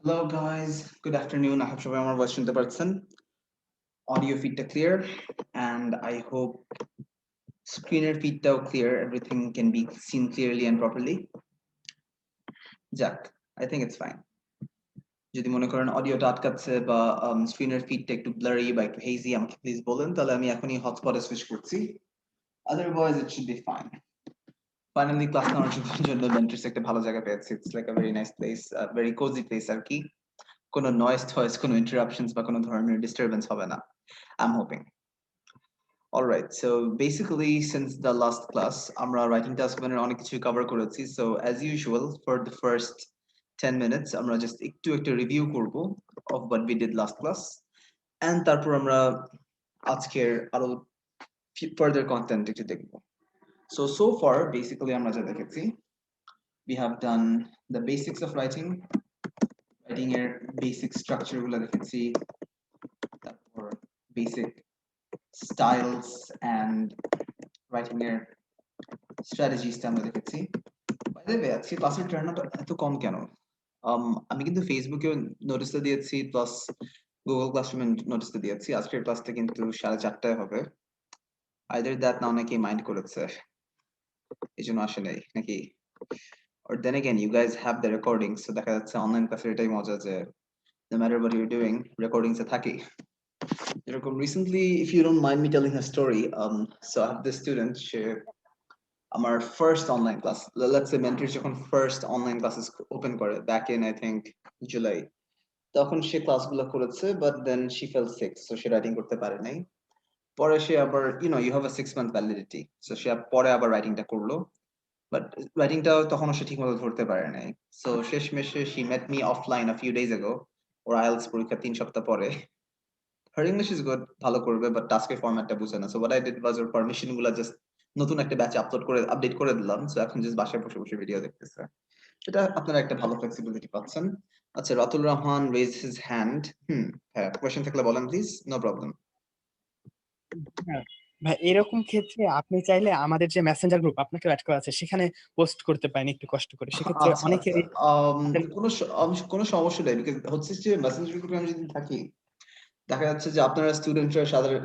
Hello guys, good afternoon. I hope সবাই আমার voice শুনতে পাচ্ছেন। Audio feedটা clear and I hope screener feedটাও clear. Everything can be seen clearly and properly. যাক, I think it's fine. যদি মনে করেন অডিওটা আটকাচ্ছে বা স্ক্রিনের ফিডটা একটু ব্লারি বা একটু হেজি আমাকে প্লিজ বলেন, তাহলে আমি এখনই হটস্পটে সুইচ করছি। Otherwise it should be fine. Finally class নেওয়ার জন্য মেন্টরস একটা ভালো জায়গা পেয়েছি। It's like a very nice place, a very cozy place আর কি। কোনো নয়েজ টয়েজ, কোনো ইন্টারাপশনস বা কোনো ধরনের ডিস্টারবেন্স হবে না। I'm hoping. All right. So basically, since the last class, আমরা writing task banner অনেক কিছু cover করেছি. So as usual, for the first 10 minutes, আমরা just একটু review করব of what we did last class. And তারপর আমরা আজকের আরো further content একটু দেখব। So far, basically আমরা যা দেখেছি, we have done the basics of writing এর basic structure গুলো দেখেছি, তারপর basic styles and writing এর strategies আমরা দেখেছি। By the way, আজকে ক্লাসের টার্নআউট এত কম কেন? আমি কিন্তু ফেসবুকেও নোটিসটা দিয়েছি, প্লাস গুগল ক্লাসরুমে নোটিসটা দিয়েছি। আজকের ক্লাসটা কিন্তু 4:30টায় হবে। আইদার দ্যাট না অনেকেই মাইন্ড করেছে, এই জন্য আসে নাই নাকি? Or then again, you guys have the recordings, so দেখা যাচ্ছে অনলাইন ক্লাসের এটাই মজা যে no matter what you're doing, recordings এ থাকেই। যেরকম recently, if you don't mind me telling a story, so I have this student, সে আমার first online class, let's say mentor যখন ফার্স্ট অনলাইন ক্লাসেস ওপেন করে back in I think July, তখন সে ক্লাসগুলো করেছে, but then she fell sick, so সে writing করতে পারে নাই। পরে সে আবার you have a 6 month validity, so সে পরে আবার রাইটিংটা করলো, বাট রাইটিংটা তখনও সে ঠিক মতো ধরতে পারে নাই। সো শেষমেশে she met me offline a few days ago, ওর আইএলটিএস পরীক্ষা 3 সপ্তাহ পরে। Her English is good, ভালো করবে, বাট টাস্কের ফরম্যাটটা বুঝে না। So what I did was or permission গুলা জাস্ট নতুন একটা ব্যাচে আপডেট করে দিলাম। সো এখন জাস্ট বাসায় বসে বসে ভিডিও দেখতেছে। এটা আপনারা একটা ভালো ফ্লেক্সিবিলিটি পাচ্ছেন। আচ্ছা, Ratul Rahman raise his hand. হ্যাঁ, কোয়েশ্চেন থাকলে বলেন প্লিজ, নো প্রবলেম। হ্যাঁ, ভাই এরকম ক্ষেত্রে আপনি চাইলে আমাদের যে মেসেঞ্জার গ্রুপ আপনাকে অ্যাড করা আছে সেখানে পোস্ট করতে পারেন একটু কষ্ট করে। সেক্ষেত্রে আচ্ছা অনেকে আচ্ছা, কোনো সমস্যা নেই, বিকজ হচ্ছে যে মেসেঞ্জার গ্রুপে আমি যদি থাকি, দেখা যাচ্ছে যে আপনারা স্টুডেন্টরা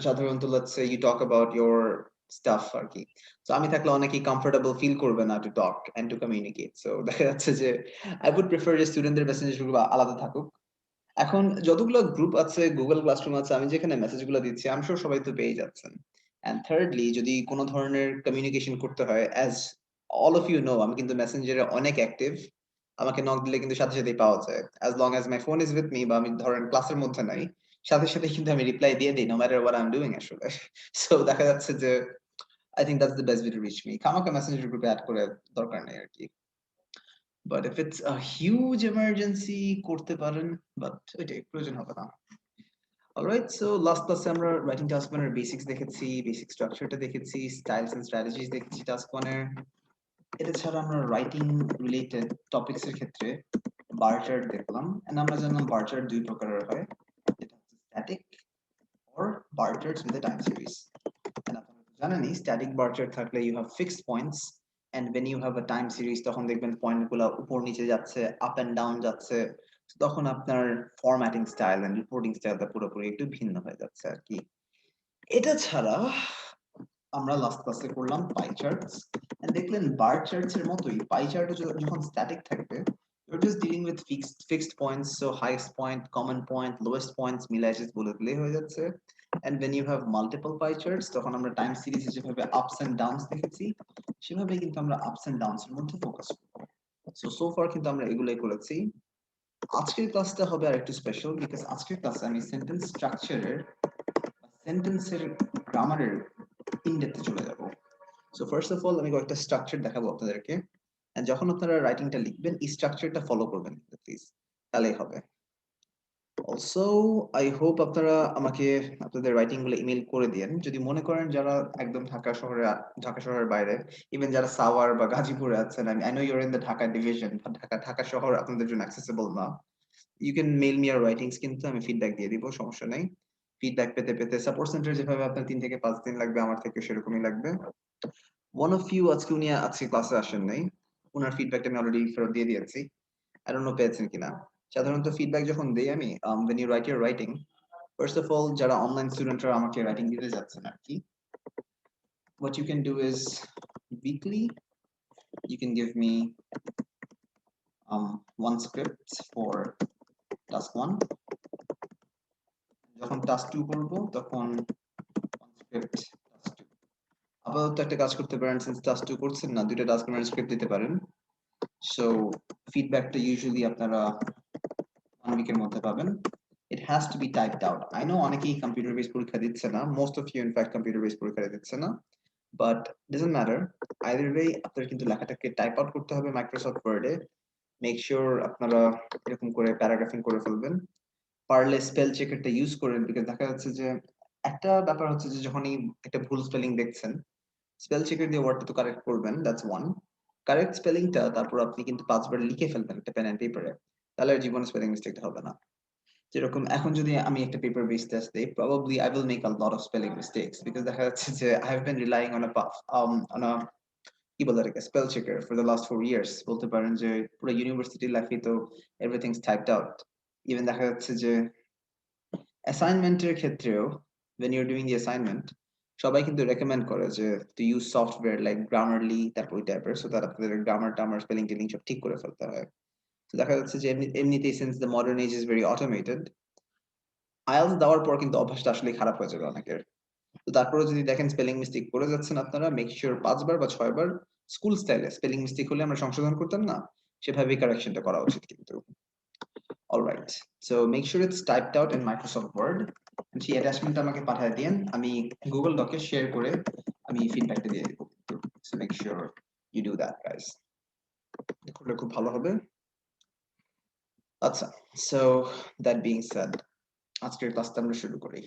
সাধারণত let's say you talk about your stuff আর কি। সো আমি থাকলে অনেকেই কমফোর্টেবল ফিল করবে না to talk and to communicate. So দেখা যাচ্ছে যে আই উড প্রেফার যে স্টুডেন্টদের মেসেঞ্জার গ্রুপ আলাদা থাকুক। এখন যতগুলো গ্রুপ আছে, গুগল ক্লাসরুম আছে, আমি যেখানে মেসেজগুলো দিচ্ছি আই এম শিওর সবাই তো পেয়ে যাচ্ছেন। এন্ড থার্ডলি, যদি কোনো ধরনের কমিউনিকেশন করতে হয়, as all of you know, আমি কিন্তু মেসেঞ্জারে অনেক অ্যাক্টিভ। আমাকে নক দিলে কিন্তু সাথে সাথেই পাওয়া যায়, as long as my phone is with me, বা আমি ধরেন ক্লাসের মধ্যে নাই, সাথে সাথে কিন্তু আমি রিপ্লাই দিয়ে দিই, no matter what I am doing আসলে। সো দেখা যাচ্ছে যে I think that's the best way to reach me. খামাকা মেসেঞ্জার গ্রুপে অ্যাড করে দরকার নেই আর কি। But if it's a huge emergency করতে পারেন, বাট ওইটাই প্রয়োজন হবে না। অলরাইট, সো লাস্ট ক্লাসে আমরা রাইটিং টাস্ক ওয়ানের বেসিক্স দেখেছি, বেসিক স্ট্রাকচারটা দেখেছি, স্টাইলস এন্ড স্ট্র্যাটেজিস দেখেছি টাস্ক ওয়ানের। এটা ছাড়া আমরা রাইটিং রিলেটেড টপিকস এর ক্ষেত্রে বার চার্ট দেখলাম, এন্ড আমরা জানলাম বার চার্ট দুই প্রকারের হয়, যেটা হচ্ছে static or bar charts with a time series. And আপনারা তো জানেনই, স্ট্যাটিক বার চার্ট থাকলে you have fixed points, and when you have a time series তখন দেখবেন পয়েন্টগুলো উপর নিচে যাচ্ছে, আপ এন্ড ডাউন যাচ্ছে, তখন আপনার ফরম্যাটিং স্টাইল এন্ড রিপোর্টিং স্টাইলটা পুরোপুরি একটু ভিন্ন হয়ে যাচ্ছে আর কি। এটা ছাড়া আমরা লাস্ট ক্লাসে করলাম পাই চার্টস, এন্ড দেখলেন বার চার্টস এর মতোই পাই চার্টও যখন স্ট্যাটিক থাকবে, you're just dealing with fixed points, so highest point, common point, lowest points মিলাই just বলে দিলেই হয়ে যাচ্ছে। and when you have multiple pie charts, তখন আমরা টাইম সিরিজে যেভাবে আপস এন্ড ডাউনস দেখেছি, সেভাবে কিন্তু আমরা আপস এন্ড ডাউনস এর মধ্যে ফোকাস করব। সো ফার কিন্তু আমরা এগুলাই করেছি। আজকের ক্লাসটা হবে আর একটু স্পেশাল, বিকজ আজকের ক্লাসে আমি সেন্টেন্স স্ট্রাকচারের বা সেন্টেন্সের গ্রামারের ইন ডেপথে চলে যাব। সো ফার্স্ট অফ অল আমি কয়েকটা স্ট্রাকচার দেখাবো আপনাদেরকে, এন্ড যখন আপনারা রাইটিংটা লিখবেন এই স্ট্রাকচারটা ফলো করবেন প্লিজ, তাহলেই হবে। অলসো আই হোপ আপনারা আমাকে আপনাদের রাইটিং গুলো ইমেল করে দিয়েন, যদি মনে করেন যারা একদম ঢাকা শহরের বাইরে, ইভেন যারা সাভার বা গাজীপুরে আছেন, I know you're in the Dhaka division, Dhaka শহর আপনাদের জন্য অ্যাক্সেসিবল না, you can mail me your writings, কিন্তু আমি ফিডব্যাক দিয়ে দিব, সমস্যা নাই। ফিডব্যাক পেতে পেতে সাপোর্ট সেন্টার যেভাবে আপনার 3 থেকে 5 দিন লাগবে, আমার থেকে সেরকমই লাগবে। ওয়ান অফ ইউ উনি আজকে ক্লাসে আসেন নাই, ওনার ফিডব্যাকটা আমি অলরেডি ফেরত দিয়ে দিয়েছি, আই ডোন্ট নো পেয়েছেন কিনা। সাধারণত ফিডব্যাক যখন দেই আমি when you write your writing, first of all যারা অনলাইন স্টুডেন্টরা আমাকে রাইটিং দিতে যাচ্ছেন আর কি, what you can do is weekly you can give me one script for task 1, যখন task 2 করব তখন one script task 2। আপাতত একটা কাজ করতে পারেন, since task 2 করছেন না, দুইটা task এর স্ক্রিপ্ট দিতে পারেন। সো ফিডব্যাকটা ইউজুয়ালি আপনারা 1 উইকের মধ্যে পাবেন। It has to be typed out. I know অনেকেই কম্পিউটার বেস পরীক্ষা দিচ্ছে না, most of you in fact computer base পরীক্ষা দিচ্ছে না, but doesn't matter, either way আপনার কিন্তু লেখাটাকে টাইপ আউট করতে হবে মাইক্রোসফট ওয়ার্ডে। মেক শিওর আপনারা এরকম করে প্যারাগ্রাফিং করে ফেলবেন, পারলে স্পেল চেকারটা ইউজ করেন, বিকজ দেখা যাচ্ছে যে একটা ব্যাপার হচ্ছে যে যখনই একটা ভুল স্পেলিং দেখছেন, স্পেল চেকার দিয়ে ওয়ার্ডটা তো কারেক্ট করবেন, দ্যাটস ওয়ান। কারেক্ট স্পেলিংটা তারপর আপনি কিন্তু 5 বার লিখে ফেলবেন একটা পেন এন্ড পেপারে, তাহলে আর জীবনে স্পেলিং মিস্টেকটা হবে না। যেরকম এখন যদি আমি একটা পেপার বেস টেস্ট দেই, probably I will make a lot of spelling mistakes because দেখা যাচ্ছে যে I have been relying on a কি বলে এটাকে spell checker for the last 4 years। বলতে পারেন যে পুরো ইউনিভার্সিটি লাইফে তো everything's typed out। ইভেন দেখা যাচ্ছে যে অ্যাসাইনমেন্টের ক্ষেত্রেও when you're doing the assignment সবাই কিন্তু রেকমেন্ড করে যে to use software like Grammarly, তারপর ওই টাইপের, সো দ্যাট আপনাদের গ্রামার টামার স্পেলিং টেলিং সব ঠিক করে ফেলতে হয়। তো দেখা যাচ্ছে যে এমনিতেই since the modern age is very automated, IELTS দেওয়ার পর কিন্তু অভ্যাসটা আসলে খারাপ হয়ে যাবে অনেকের। তো তারপরে যদি দেখেন স্পেলিং মিস্টেক করে যাচ্ছেন আপনারা, মেক শিওর 5 বার বা 6 বার স্কুল স্টাইলে স্পেলিং মিস্টেক হলে আমরা সংশোধন করতাম না, সেভাবেই কারেকশনটা করা উচিত কিন্তু। Alright, so make sure it's typed out in Microsoft Word, সেই অ্যাটাচমেন্টটা আমাকে পাঠিয়ে দিন, আমি গুগল ডকে শেয়ার করে আমি ফিডব্যাকটা দিয়ে দেব। So make sure you do that guys, করলে খুব ভালো হবে। আচ্ছা, সো দ্যাট বিং সেড, আজকের ক্লাসটা আমরা শুরু করি।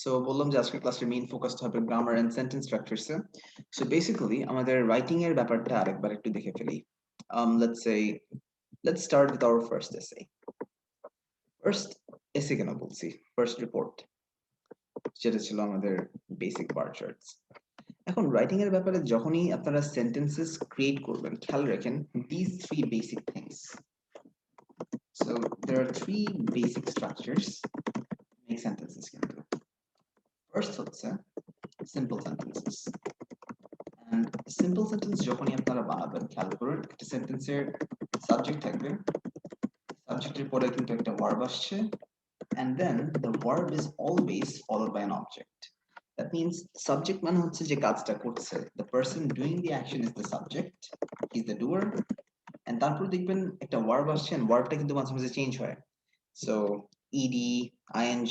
সো বললাম যে আজকের ক্লাসের মেইন ফোকাসটা হবে গ্রামার এন্ড সেন্টেন্স স্ট্রাকচারস এ। সো বেসিক্যালি আমাদের রাইটিং এর ব্যাপারটা আরেকবার একটু দেখে ফেলি। let's start with our first essay. First essay কেন বলছি, ফার্স্ট রিপোর্ট, যেটা ছিল আমাদের বেসিক বার চার্টস। এখন রাইটিং এর ব্যাপারে যখনই আপনারা সেন্টেন্সেস ক্রিয়েট করবেন, খেয়াল রাখেন these three basic things. So there are three basic structures make sentences কিন্তু। ফার্স্ট হচ্ছে simple sentences, and simple sentence যখনই আপনারা বানাবেন, খেয়াল করুন একটা সেন্টেন্সের সাবজেক্ট থাকবে, সাবজেক্টের পরে কিন্তু একটা ভার্ব আসছে, and then the verb is always followed by an object. That means subject মানে হচ্ছে যে কাজটা করছে, the person doing the action is the subject, he is the doer, and তারপর দেখবেন একটা ভার্ব আসছে, and ভার্বটা কিন্তু মাঝে মাঝে চেঞ্জ হয়, so ed, ing,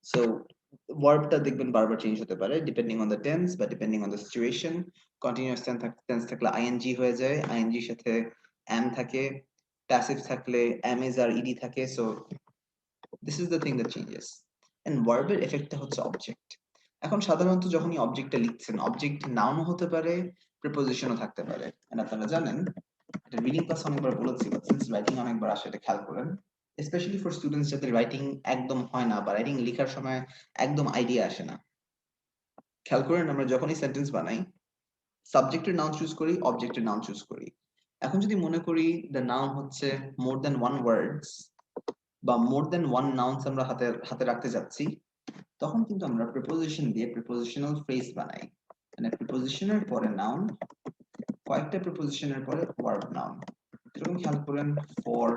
so ভার্বটা দেখবেন বারবার চেঞ্জ হতে পারে ডিপেন্ডিং অন দ্য টেন্স বা depending on the situation. Continuous tense থাকলে আইএনজি হয়ে যায়, আইএনজি এর সাথে এম থাকে, প্যাসিভ থাকলে এম ইজ আর ইডি থাকে। So this is the thing that changes, and ভার্বের এফেক্টটা হচ্ছে অবজেক্ট। এখন সাধারণত যখনই অবজেক্টটা লিখছেন, অবজেক্ট নাউনও হতে পারে, প্রিপোজিশনও থাকতে পারে। এন্ড আপনারা জানেন এটা রিডিং ক্লাস অনেকবার বলেছি, বাট সিন্স রাইটিং অনেকবার আসে, এটা খেয়াল করেন, স্পেশালি ফর স্টুডেন্টস যাদের রাইটিং একদম হয় না বা রাইটিং লেখার সময় একদম আইডিয়া আসে না। খেয়াল করেন আমরা যখনই সেন্টেন্স বানাই, সাবজেক্টের নাউন চুজ করি, অবজেক্টের নাউন চুজ করি। এখন যদি মনে করি দ্য নাউন হচ্ছে মোর দ্যান ওয়ান ওয়ার্ডস বা মোর দ্যান ওয়ান নাউন্স আমরা হাতে হাতে রাখতে যাচ্ছি, তখন কিন্তু আমরা প্রিপোজিশন দিয়ে প্রিপোজিশনাল ফ্রেজ বানাই, মানে প্রিপোজিশনের পরে নাউন, কয়েকটা প্রিপোজিশনের পরে ভার্ব নাউন। এরকম খেয়াল করেন for,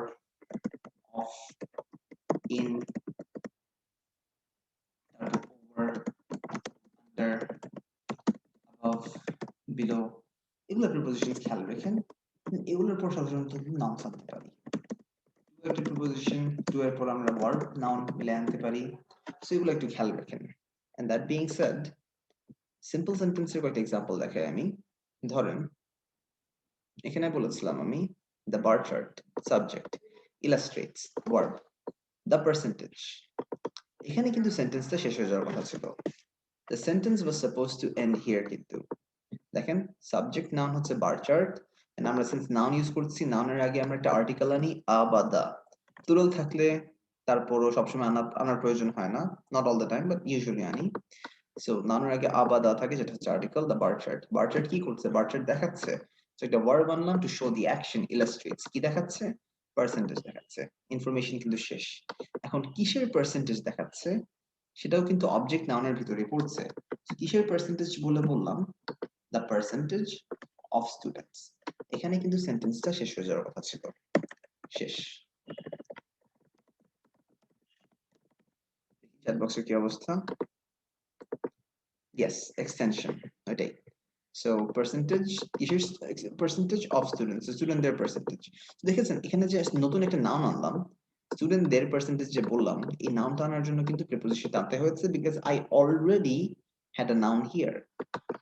of, in, over, under, above, below, এগুলো প্রিপোজিশনস খেয়াল রাখেন। এগুলোর পর সাধারণত নাউন্স আনতে পারি, একটা প্রিপোজিশন টু এর পর আমরা ভার্ব নাউন মিলে আনতে পারি। সো এগুলো একটু খেয়াল রাখেন। And that being said, simple সেন্টেন্সের কয়েকটা এক্সাম্পল দেখাই আমি। ধরেন এখানে বলেছিলাম আমি the bar chart subject illustrates verb the percentage, এখানে কিন্তু সেন্টেন্সটা শেষ হয়ে যাওয়ার কথা ছিল, the sentence was supposed to end here, কিন্তু দেখেন সাবজেক্ট নাউন হচ্ছে বার চার্ট, এন্ড আমরা সিন্স নাউন ইউজ করছি, নাউনের আগে আমরা একটা আর্টিকেল আনি, আ বা দা, প্লুরাল থাকলে তারপরও সবসময় আনার প্রয়োজন হয় না, not all the time but usually আনি। সো নাউনের আগে আ বা দা থাকে, যেটা হচ্ছে article. The bar chart, bar chart কি করছে, বার চার্ট দেখাচ্ছে, সো একটা ভার্ব আনলাম to show the action, illustrates কি দেখাচ্ছে, পার্সেন্টেজ দেখাচ্ছে, ইনফরমেশন কিন্তু শেষ। এখন কিসের পার্সেন্টেজ দেখাচ্ছে সেটাও কিন্তু অবজেক্ট নাউনের ভিতরে পড়ছে। কিসের পার্সেন্টেজ বলে বললাম, দ্য পার্সেন্টেজ অফ স্টুডেন্টস। এখানে কিন্তু সেন্টেন্সটা শেষ হয়ে যাওয়ার কথা ছিল, শেষ। চ্যাট বক্সের কি অবস্থা? ইয়েস, এক্সটেনশন ওইটাই। সো পার্সেন্টেজ, কিসের পার্সেন্টেজ অফ স্টুডেন্টস, স্টুডেন্টদের পার্সেন্টেজ। দেখেছেন এখানে যে নতুন একটা নাউন আনলাম, স্টুডেন্টদের পার্সেন্টেজ যে বললাম, এই নাউনটা আনার জন্য কিন্তু প্রিপোজিশন আনতে হয়েছে, because I already had a noun here.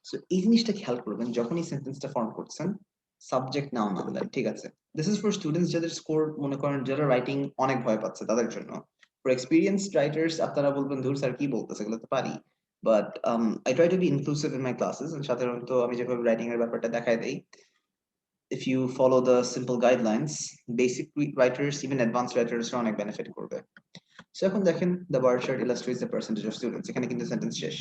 So এই জিনিসটা খেয়াল করবেন যখনই সেন্টেন্সটা ফর্ম করছেন, সাবজেক্ট নাউন আনলেন, ঠিক আছে? দিস ইজ ফর স্টুডেন্টস যাদের স্কোর মনে করেন, যারা রাইটিং অনেক ভয় পাচ্ছে তাদের জন্য। ফর এক্সপিরিয়েন্সড রাইটার্স আপনারা বলবেন ধুর স্যার কি বলতেছে, এগুলো তো পারি। But I try to be inclusive in my classes, and সাধারণত আমি যেভাবে রাইটিং এর ব্যাপারটা দেখাই দেই, if you follow the simple guidelines, basic writers, even advanced writers অনেক বেনিফিট করবে। সো এখন দেখেন, the bar chart illustrates the percentage of students, এখানে কিন্তু সেন্টেন্স শেষ।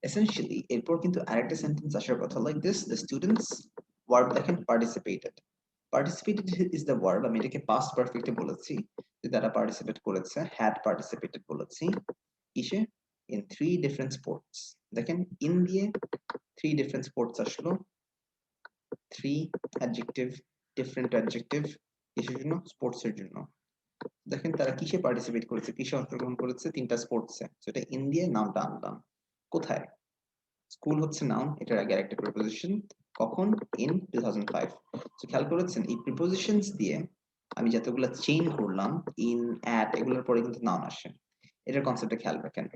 Essentially এরপর কিন্তু আরেকটা সেন্টেন্স আসার কথা, like this, the students verb দেখেন participated. Participated is the verb, আমি এটাকে past perfect এ বলেছি যে তারা পার্টিসিপেট করেছে, had participated বলেছি কিসে, in 3 different sports। দেখেন ইন দিয়ে 3 different sports আসলো, 3 adjective, different adjective, কিসের জন্য? স্পোর্টস এর জন্য। দেখেন তারা কিসে পার্টিসিপেট করেছে, কিসে অংশগ্রহণ করেছে, 3টা স্পোর্টসে। সেটা ইন দিয়ে নামটা আনলাম। কোথায়? স্কুল হচ্ছে নাউন, এটার আগে একটা প্রিপোজিশন, কখন? ইন 2005। সো খেয়াল করেছেন এই প্রিপোজিশনস দিয়ে আমি যতগুলা চেইন করলাম, ইন, অ্যাট, এগুলোর পরে কিন্তু নাউন আসে। এটার কনসেপ্টটা খেয়াল রাখেন।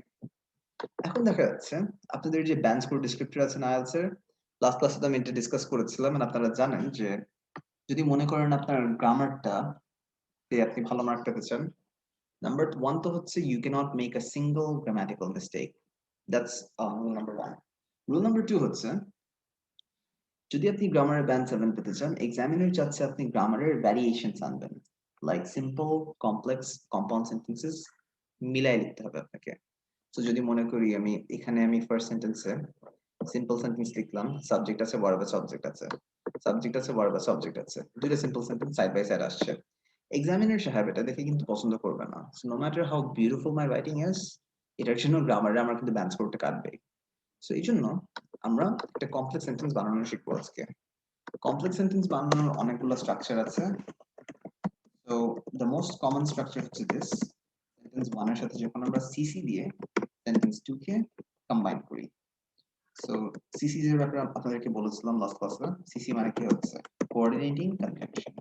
এখন দেখা যাচ্ছে আপনাদের যে ব্যান্ড স্কোর ডেসক্রিপ্টর আছে আইএলটিএস এর, লাস্ট ক্লাসে তো আমি এটা ডিসকাস করেছিলাম, আর আপনারা জানেন যে যদি মনে করেন আপনার গ্রামারটা আপনি ভালো মার্ক পেতে চান, নাম্বার 1 তো হচ্ছে you cannot make a single grammatical mistake. That's rule number 1. Rule number 2 হচ্ছে যদি আপনি গ্রামারের ব্যান্ড 7 পেতে চান, এক্সামিনার চাচ্ছে আপনি গ্রামারের ভ্যারিয়েশনস আনবেন, like simple, complex, compound sentences মিলাই লিখতে হবে আপনাকে। তো যদি মনে করি আমি ফার্স্ট সেন্টেন্সে সিম্পল সেন্টেন্স লিখলাম, সাবজেক্ট আছে, ভার্ব আছে, অবজেক্ট আছে, সাবজেক্ট আছে, ভার্ব আছে, অবজেক্ট আছে, দুইটা simple sentence side by side আসছে। এক্সামিনার সাহেব এটা দেখে কিন্তু পছন্দ করবে না। So no matter how beautiful my writing is, এটার জন্য গ্রামারে আমার কিন্তু ব্যান্ড স্কোরটা কাটবে। সো এই জন্য আমরা একটা কমপ্লেক্স সেন্টেন্স বানানো শিখবো আজকে। কমপ্লেক্স সেন্টেন্স বানানোর অনেকগুলো স্ট্রাকচার আছে। So the most common structure হচ্ছে দিস, সেন্টেন্স 1 এর সাথে যখন আমরা সিসি দিয়ে সেন্টেন্স 2 কে কম্বাইন করি। সো সিসি এর ব্যাপারে আপনাদেরকে বলেছিলাম লাস্ট ক্লাসে, সিসি মানে কি হচ্ছে? Coordinating conjunction.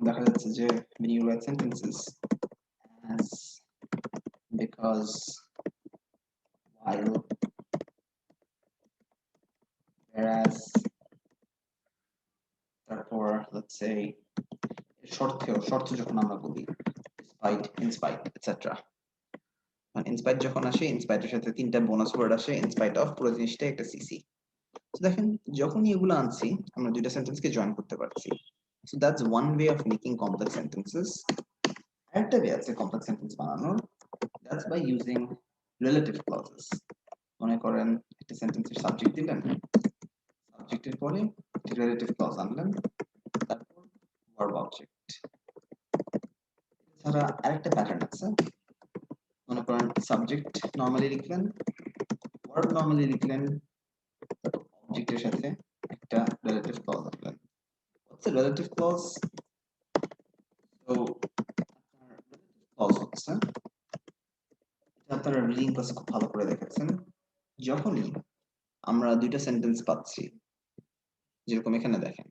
দেখা যাচ্ছে যে when you write sentences as, because, while, whereas, তারপর let's say শর্ত যখন আমরা বলি despite, in spite, etc. মানে ইনস্পাইট যখন আসে, ইনস্পাইটের সাথে 3টা বোনাস ওয়ার্ড আসে, ইনস্পাইট অফ, পুরো জিনিসটা একটা সিসি। তো দেখেন যখনই এগুলো আনছি আমরা দুইটা সেন্টেন্সকে জয়েন করতে পারছি। So that's one way of making complex sentences. আরেকটা ওয়ে আছে কমপ্লেক্স সেন্টেন্স বানানোর, that's by using relative clauses. মনে করেন একটা সেন্টেন্সের সাবজেক্ট দিলেন, সাবজেক্টের পরে রিলেটিভ ক্লজ আনলেন, তারপর ভার্ব অবজেক্ট। এছাড়া আরেকটা প্যাটার্ন আছে, মনে করেন সাবজেক্ট নরমালি লিখলেন, ভার্ব নরমালি লিখলেন, অবজেক্টের সাথে একটা রিলেটিভ ক্লজ আনলেন। What's a relative clause? So clause হচ্ছে, এটা আপনারা রিডিং ক্লাসে খুব ভালো করে দেখেছেন, যখনই আমরা দুইটা সেন্টেন্স পাচ্ছি, যেরকম এখানে দেখেন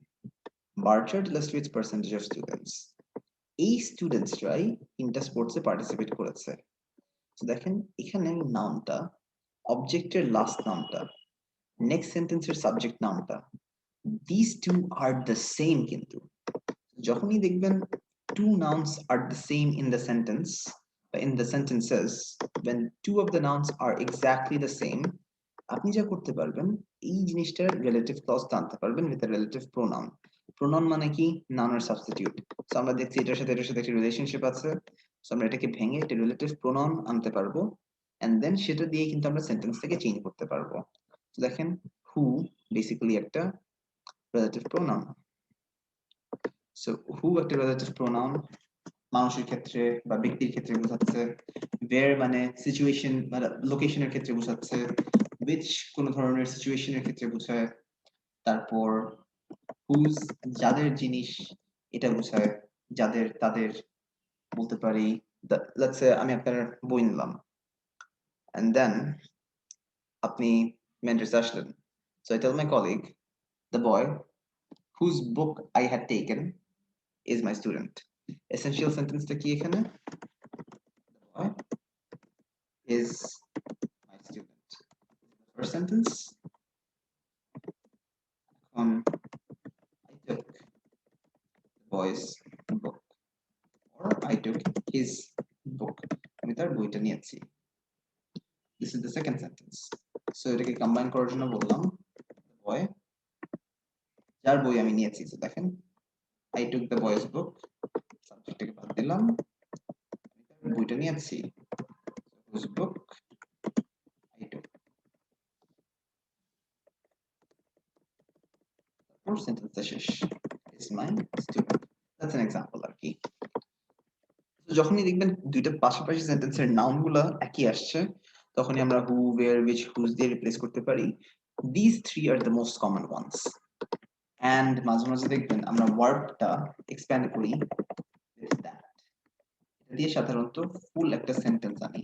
bar chart illustrates percentage of students, এই স্টুডেন্টসরাই 3টা স্পোর্টসে পার্টিসিপেট করেছে। তো দেখেন এখানে নাউনটা, অবজেক্টের লাস্ট নাউনটা, নেক্সট সেন্টেন্সের subject নাউনটা, these two are the same কিন্তু যখনই দেখবেন two nouns are the same in the sentence, in the sentences, when two of the nouns are exactly the same, আপনি যা করতে পারবেন এই জিনিসটার রিলেটিভ ক্লজ আনতে পারবেন with a relative pronoun. Pronoun মানে কি? নাউনের সাবস্টিটিউট। সো আমরা দেখছি এটার সাথে একটা রিলেশনশিপ আছে, সো আমরা এটাকে ভেঙে একটা রিলেটিভ প্রোনাউন আনতে পারবো, এন্ড দেন সেটা দিয়ে কিন্তু আমরা সেন্টেন্স থেকে চেঞ্জ করতে পারবো। তো দেখেন হু বেসিক্যালি একটা রিলেটিভ প্রোনাউন, সো হু একটা রিলেটিভ প্রোনাউন, মানুষের ক্ষেত্রে বা ব্যক্তির ক্ষেত্রে বোঝাচ্ছে, where মানে সিচুয়েশন মানে লোকেশনের ক্ষেত্রে বোঝাচ্ছে, which কোন ধরনের সিচুয়েশনের ক্ষেত্রে বোঝায়, তারপর whose যাদের জিনিস এটা বোঝায়, যাদের তাদের বলতে পারি, let's say আমি আপনার বই নিলাম and then আপনি মেন্টরস আসলেন, so I tell my colleague the boy whose book I had taken is my student. Essential sentence টা কি এখানে? The boy is my student. First sentence, I took the boy's book or I took his book. আমি তার বইটা নিয়েছি। This is the second sentence. So এটাকে combine করার জন্য বললাম the boy যার বই আমি নিয়েছি। So দেখেন I took the boy's book, সাবজেক্টটাকে বাদ দিলাম, আমি তার বইটা নিয়েছি। Whose book I took. তারপর সেন্টেন্সটা শেষ। Is my student. That's an example আর কি। যখনই দেখবেন দুইটা পাশাপাশি সেন্টেন্সের নাউন গুলা একই আসছে, তখনই আমরা হু, ওয়্যার, হুইচ, হুজ দিয়ে রিপ্লেস করতে পারি। These three are the most common ones. And মাঝে মাঝে দেখবেন আমরা ভার্বটা এক্সপ্যান্ড করি with that. এটা দিয়ে সাধারণত ফুল একটা সেন্টেন্স আনি।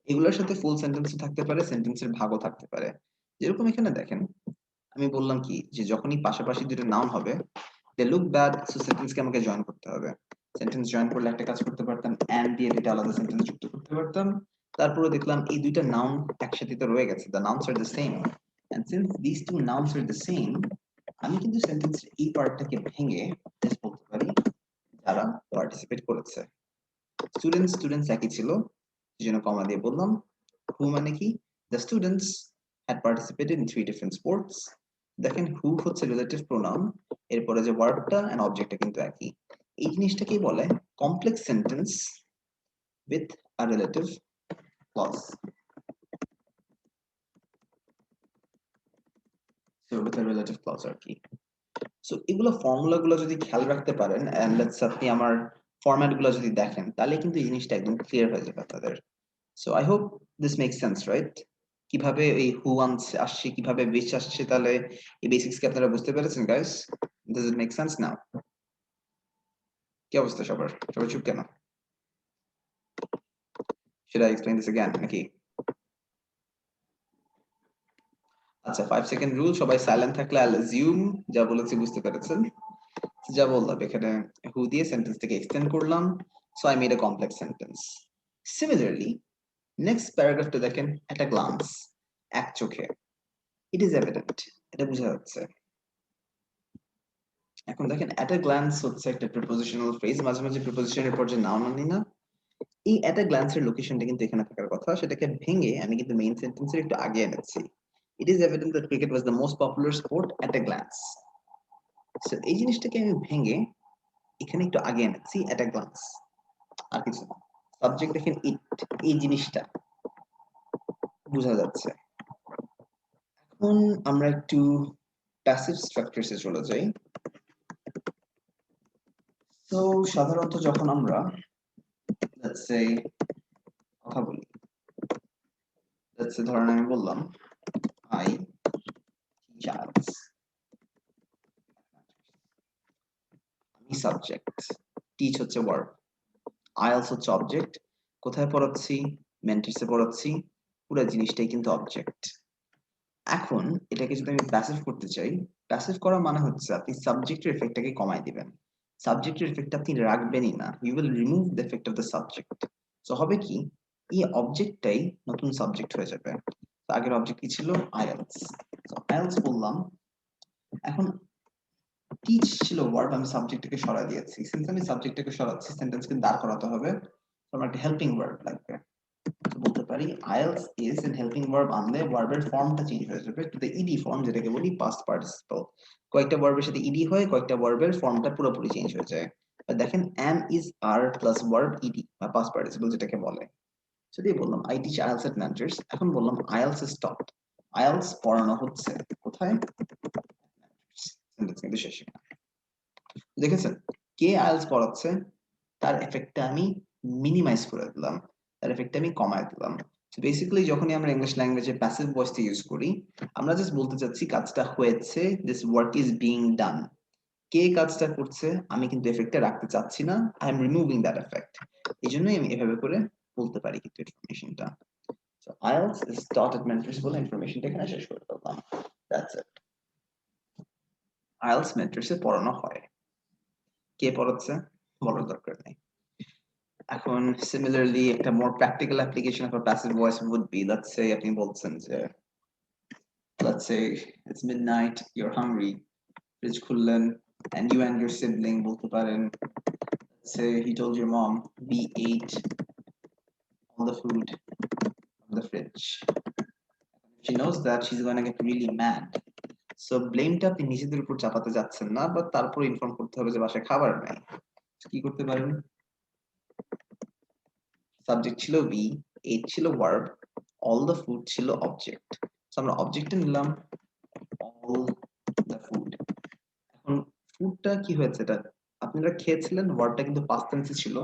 এগুলোর সাথে ফুল সেন্টেন্সও থাকতে পারে, সেন্টেন্সের ভাগও থাকতে পারে। যেরকম এখানে দেখেন, আমি বললাম কি যে যখনই পাশাপাশি দুটো নাউন হবে, they look bad, so সেন্টেন্সকে আমাকে জয়েন করতে হবে। সেন্টেন্স জয়েন করলে একটা কাজ করতে পারতাম, and দিয়ে দুটো আলাদা সেন্টেন্স যুক্ত করতে পারতাম। তারপরে দেখলাম এই দুইটা নাউন একসাথে তো রয়ে গেছে, the nouns are the same, and since these two nouns are the same, আমি কিন্তু সেন্টেন্সের এই পার্টটাকে ভেঙে জাস্ট বলতে পারি যারা পার্টিসিপেট করেছে। স্টুডেন্টস একই ছিল, সেজন্য কমা দিয়ে বললাম who মানে কি, the students had participated in 3 different sports. দেখেন who হচ্ছে রিলেটিভ প্রোনাউন, এরপরে যে ভার্বটা এন্ড অবজেক্টটা কিন্তু একই। এই জিনিসটাকেই বলে complex sentence with a relative clause. So with a relative clause আর কি। সো এগুলো ফর্মুলা গুলো যদি খেয়াল রাখতে পারেন এন্ড লেটস আপনি আমার ফরম্যাট গুলো যদি দেখেন, তাহলে কিন্তু এই জিনিসটা একদম ক্লিয়ার হয়ে যাবে আপনাদের। So I hope this make sense, right? কিভাবে এই হু আসছে, কিভাবে which আসছে, তাহলে এই বেসিক্স কি আপনারা বুঝতে পেরেছেন guys? Does it make sense now? কি অবস্থা সবার? সবাই চুপ কেন? Should I explain this again নাকি? আচ্ছা 5 সেকেন্ড রুল, সবাই সাইলেন্ট থাকলে I'll assume যা বলেছি বুঝতে পেরেছেন। যা বললাম এখানে হু দিয়ে সেন্টেন্সটাকে এক্সটেন্ড করলাম, so I made a complex sentence. Similarly, next প্যারাগ্রাফটা দেখেন, at a glance, এক চোখে, it is evident, এটা বোঝা যাচ্ছে। এখন দেখেন at a glance হচ্ছে একটা প্রিপোজিশনাল ফ্রেজ, মাঝে মাঝে প্রিপোজিশনের পর যে নাউন আনি না, এই at a glance এর লোকেশনটা কিন্তু এখানে থাকার কথা, সেটাকে ভেঙে আমি কিন্তু মেইন সেন্টেন্সের একটু আগে এনেছি। It is evident that cricket was the most popular sport at a glance. So এই জিনিসটাকে আমি ভেঙে এখানে একটু আগে এনেছি at a glance, আর কিছু না। সাবজেক্ট দেখেন ইট, এই জিনিসটা বোঝা যাচ্ছে। এখন আমরা একটু প্যাসিভ স্ট্রাকচারসে চলে যাই। তো সাধারণত যখন আমরা লেটস সে কথা বলি, লেটস সে ধরেন আমি বললাম আই টিচ, আমি সাবজেক্ট, টিচ হচ্ছে ভার্ব, আইএলস হচ্ছে অবজেক্ট। কোথায় পড়াচ্ছি? মেন্টরসে পড়াচ্ছি, পুরো জিনিসটাই কিন্তু অবজেক্ট। এখন এটাকে যদি আমি প্যাসিভ করতে চাই, প্যাসিভ করা মানে হচ্ছে আপনি সাবজেক্টের এফেক্টটাকে কমায় দিবেন। সাবজেক্টের এফেক্ট আপনি রাখবেনই না, you will remove the effect of the subject. So হবে কি, এই অবজেক্টটাই নতুন সাবজেক্ট হয়ে যাবে। তো আগের অবজেক্ট কি ছিল? আইএলস। সো আইএলস বললাম। এখন টিচ ছিল ভার্ব, আমি সাবজেক্টটাকে সরায় দিয়েছি। সিন্স আমি সাবজেক্টটাকে সরাচ্ছি, সেন্টেন্সকে দাঁড় করাতে হবে, তো আমার একটা হেল্পিং ভার্ব লাগবে। বলতে পারি IELTS is an helping verb আনলে ভার্বের ফর্মটা চেঞ্জ হয়ে যাবে টু দ্য ইডি ফর্ম, যেটাকে বলি পাস্ট পার্টিসিপল। কয়েকটা ভার্বের সাথে ইডি হয়, কয়েকটা ভার্বের ফর্মটা পুরোপুরি চেঞ্জ হয়ে যায়। দেখেন am is are plus verb ED বা পাস্ট পার্টিসিপল যেটাকে বলে। যদি বললাম I teach IELTS at Mentors, এখন বললাম আইএলস ইজ টট, আইএলস পড়ানো হচ্ছে কোথায়? সেন্টেন্স কিন্তু শেষ। দেখেছেন কে আইএলস পড়াচ্ছে তার এফেক্টটা আমি মিনিমাইজ করে দিলাম, তার এফেক্টটা আমি কমায় দিলাম। সো বেসিক্যালি যখনই আমরা ইংলিশ ল্যাঙ্গুয়েজে প্যাসিভ ভয়েসটা ইউজ করি, আমরা জাস্ট বলতে চাচ্ছি কাজটা হয়েছে, this work is being done. কে কাজটা করছে আমি কিন্তু এফেক্টটা রাখতে চাচ্ছি না, I am removing that effect. এই জন্যই আমি এভাবে করে বলতে পারি কিন্তু ইনফরমেশনটা। So IELTS is taught at Mentors বলে ইনফরমেশনটা এখানে শেষ করে ফেললাম। That's it. আইএলস মেন্টরসে পড়ানো হয়। কে পড়াচ্ছে বলার দরকার নেই। এখন সিমিলারলি একটা more practical application of passive voice would be, let's say আপনি বলছেন যে let's say it's midnight, you're hungry, fridge খুললেন, and you and your sibling বলতে পারেন, let's say he told your mom we ate all the food from the fridge. She knows that she's gonna get really mad. So blameটা আপনি নিজেদের উপর চাপাতে যাচ্ছেন না, but তারপর inform করতে হবে যে বাসায় খাবার নাই। কি করতে পারেন? সাবজেক্ট ছিল we, ate ছিল verb, all the food ছিল object. So আমরা অবজেক্টে নিলাম all the food. এখন ফুডটা কি হয়েছে, এটা আপনারা খেয়েছিলেন, ওয়ার্ডটা কিন্তু পাস্ট টেন্সে ছিল,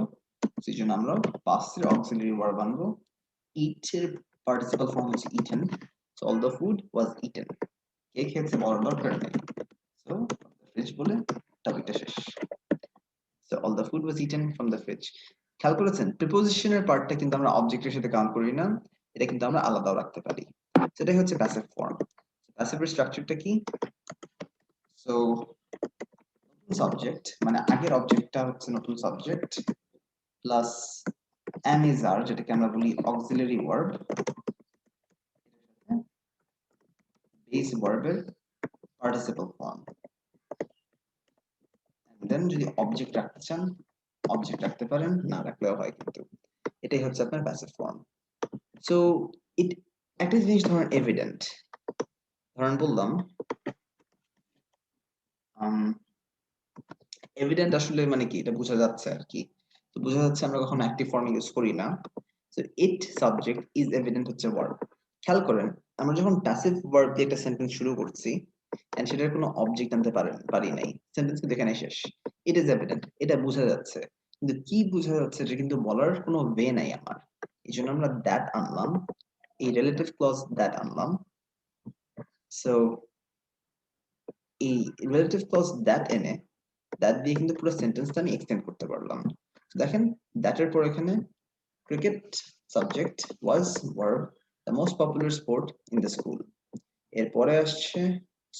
সেই জন্য আমরা পাস্টের অক্সিলারি ওয়ার্ব আনবো। ইট এর পার্টিসিপাল ফর্ম হচ্ছে eaten, so all the food was eaten. কে খেয়েছে বলার দরকার নেই, সো ফ্রিজ বলে টপিকটা শেষ। So all the food was eaten from the fridge. খেয়াল করেছেন প্রিপোজিশনের পার্টটা কিন্তু আমরা অবজেক্টের সাথে কাউন্ট করি না, এটা কিন্তু আমরা আলাদাও রাখতে পারি। সেটাই হচ্ছে প্যাসিভ ফর্ম। প্যাসিভের স্ট্রাকচারটা কি? সো সাবজেক্ট মানে আগের অবজেক্টটা হচ্ছে নতুন subject plus am is are যেটাকে আমরা বলি অক্সিলারি ভার্ব, বেস ভার্বের পার্টিসিপল ফর্ম। দেন যদি অবজেক্ট রাখতে চান অবজেক্ট রাখতে পারেন, না রাখলেও হয়, কিন্তু এটাই হচ্ছে আপনার প্যাসিভ ফর্ম। সো ইট একটা জিনিস ধরেন এভিডেন্ট, ধরেন বললাম এভিডেন্ট আসলে মানে কি, এটা বোঝা যাচ্ছে আর কি। তো বোঝা যাচ্ছে আমরা কখনো অ্যাক্টিভ ফর্ম ইউজ করি না। So it subject is evident হচ্ছে ভার্ব। খেয়াল করেন আমরা যখন প্যাসিভ ভার্ব দিয়ে একটা সেন্টেন্স শুরু করছি এন্ড সেটার কোনো অবজেক্ট আনতে পারি নাই, সেন্টেন্স কিন্তু এখানে শেষ। ইট ইজ এভিডেন্ট এটা বোঝা যাচ্ছে, কিন্তু কি বোঝা যাচ্ছে এটা কিন্তু বলার কোনো ওয়ে নাই আমার, এই জন্য আমরা দ্যাট আনলাম, এই রিলেটিভ ক্লজ দ্যাট আনলাম। সো এই রিলেটিভ ক্লজ দ্যাট এনে দ্যাট দিয়ে কিন্তু পুরো সেন্টেন্সটা আমি এক্সটেন্ড করতে পারলাম। দেখেন দ্যাটের পর এখানে cricket subject was verb, the most popular sport in the school. এরপরে আসছে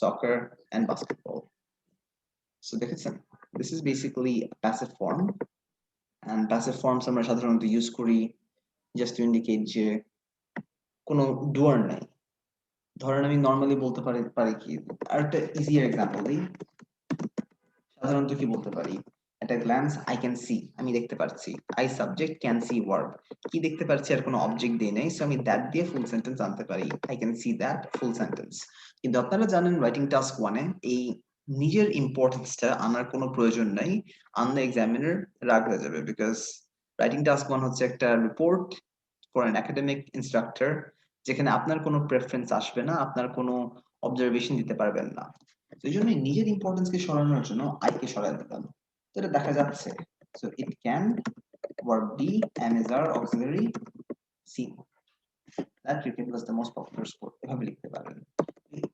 সকার এন্ড বাস্কেটবল। সো দেখেছেন this is basically passive form, and passive forms আমরা সাধারণত ইউজ করি জাস্ট টু ইন্ডিকেট যে কোনো ডুয়ার নাই। ধরেন আমি নর্মালি বলতে পারি কি, আর একটা ইজিয়ার এক্সাম্পল দিই, সাধারণত কি বলতে পারি, at a glance I can see আমি দেখতে পাচ্ছি, I subject can see verb কি দেখতে পাচ্ছি আর কোনো অবজেক্ট দেই নাই, সো আমি that দিয়ে ফুল সেন্টেন্স আনতে পারি, I can see that full sentence. কিন্তু আপনারা জানেন রাইটিং টাস্ক 1 এ এই নিজের ইম্পর্টেন্সটা আনার কোনো প্রয়োজন নাই, আনলে এক্সামিনার রাগ হয়ে যাবে, বিকজ রাইটিং টাস্ক 1 হচ্ছে একটা report for an academic instructor, যেখানে আপনার কোনো প্রেফারেন্স আসবে না, আপনার কোনো অবজারভেশন দিতে পারবেন না। এই জন্য নিজের ইম্পর্টেন্সকে সরানোর জন্য আই কে সরাই দিলাম, তো এটা দেখা যাচ্ছে। So it can verb be am is are auxiliary seen that cricket was the most popular sport এভাবে লিখতে পারেন।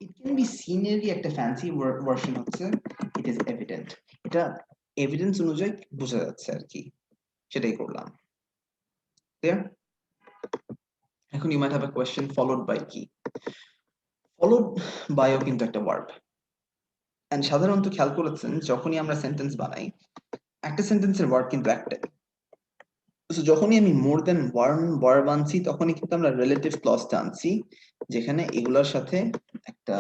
it can be seen এরই একটা ফ্যান্সি ভার্সন হচ্ছে it is evident, এটা এভিডেন্স অনুযায়ী বোঝা যাচ্ছে আর কি, সেটাই করলাম। ক্লিয়ার? এখন you might have a question followed by কি, followed by ও কিন্তু একটা ভার্ব, এন্ড সাধারণত খেয়াল করেছেন যখনই আমরা সেন্টেন্স বানাই একটা সেন্টেন্সের ওয়ার্ড কিন্তু একটাই, সো যখনই আমি মোর দেন ওয়ান ভার্ব আনছি তখনই কিন্তু আমরা রিলেটিভ ক্লজটা আনছি, যেখানে এগুলোর সাথে একটা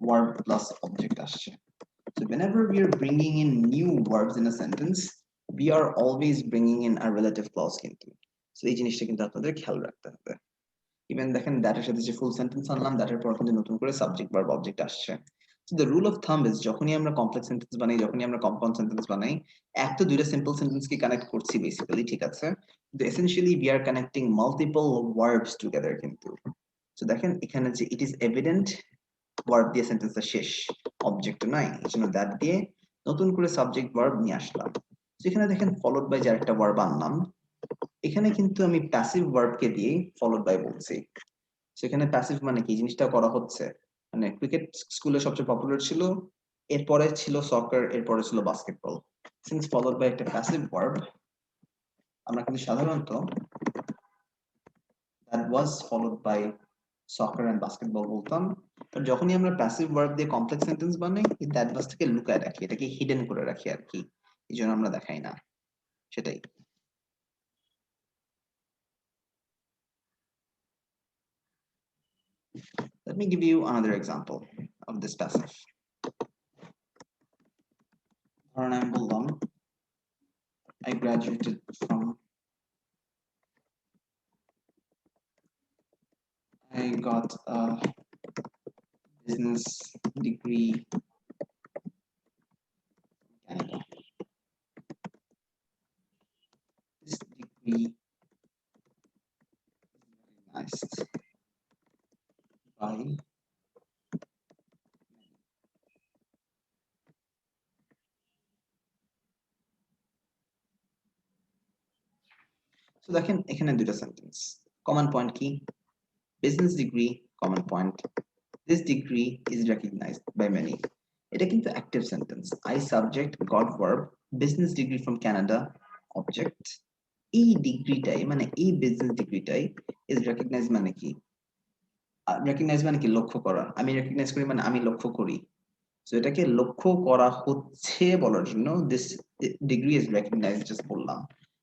ভার্ব প্লাস অবজেক্ট আসছে। So whenever we are bringing in new verbs in a sentence, we are always bringing in a relative clause কিন্তু। So এই জিনিসটা কিন্তু আপনাদের খেয়াল রাখতে হবে। ইভেন দেখেন দ্যাটের সাথে যে ফুল সেন্টেন্স আনলাম দ্যাটের পর কিন্তু নতুন করে সাবজেক্ট ভার্ব অবজেক্ট আসছে। So the rule of thumb is যখনই আমরা কমপ্লেক্স সেন্টেন্স বানাই, যখনই আমরা কম্পাউন্ড সেন্টেন্স বানাই, একটা দুইটা সিম্পল সেন্টেন্সকে কানেক্ট করছি বেসিক্যালি, ঠিক আছে, কিন্তু essentially we are connecting multiple verbs together কিন্তু। So দেখেন এখানে যে it is evident ভার্ব দিয়ে সেন্টেন্সটা শেষ, অবজেক্ট নাই, এই জন্য দ্যাট দিয়ে নতুন করে সাবজেক্ট ভার্ব নিয়ে আসলাম। যেখানে দেখেন ফলোড বাই যে আরেকটা ভার্ব আনলাম, এখানে কিন্তু আমি প্যাসিভ ভার্বকে দিয়ে ফলোড বাই বলছি। সেখানে প্যাসিভ মানে কি জিনিসটা করা হচ্ছে, মানে ক্রিকেট স্কুলে সবচেয়ে পপুলার ছিল, এরপরে ছিল সকার, এরপরে ছিল বাস্কেটবল। সিন্স ফলোড বাই একটা প্যাসিভ ভার্ব, আমরা কিন্তু সাধারণত that was followed by soccer and basketball বলতাম। বাট যখনই আমরা প্যাসিভ ভার্ব দিয়ে কমপ্লেক্স সেন্টেন্স বানাই, এই দ্যাট ওয়াজ থেকে লুকায় রাখি, এটাকে হিডেন করে রাখি আর কি, এই জন্য আমরা দেখাই না, সেটাই। Let me give you another example of this passive. ধরুন আমি বললাম I graduated from I got a business degree in Canada. This degree is recognized by so দেখেন এখানে দুটো সেন্টেন্স, কমন পয়েন্ট কি, business degree, common point this degree is recognized by many, এটা কিন্তু active sentence, I subject got verb business degree from Canada object, এই ডিগ্রিটাই মানে এই business ডিগ্রিটাই is recognized মানে কি, রেকগনাইজ মানে কি লক্ষ্য করা, আমি রেকগনাইজ করি মানে আমি লক্ষ্য করি, সো এটাকে লক্ষ্য করা হচ্ছে বলার জন্য this degree is recognised just বললাম।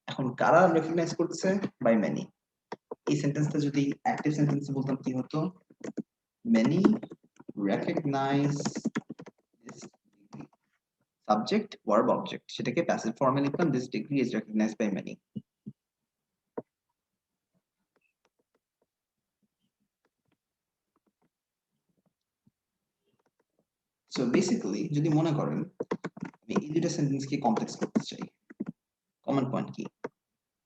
এখন কারা রেকগনাইজ করছে, বাই মেনি। এই সেন্টেন্সটা যদি অ্যাক্টিভ সেন্টেন্সে বলতাম কি হতো, many recognise this degree, subject verb object, সেটাকে প্যাসিভ ফর্মে লিখতাম this degree is recognised by many. So basically যদি মনে করেন আমি এই দুটো সেন্টেন্সকে কমপ্লেক্স করতে চাই, কমন পয়েন্ট কি,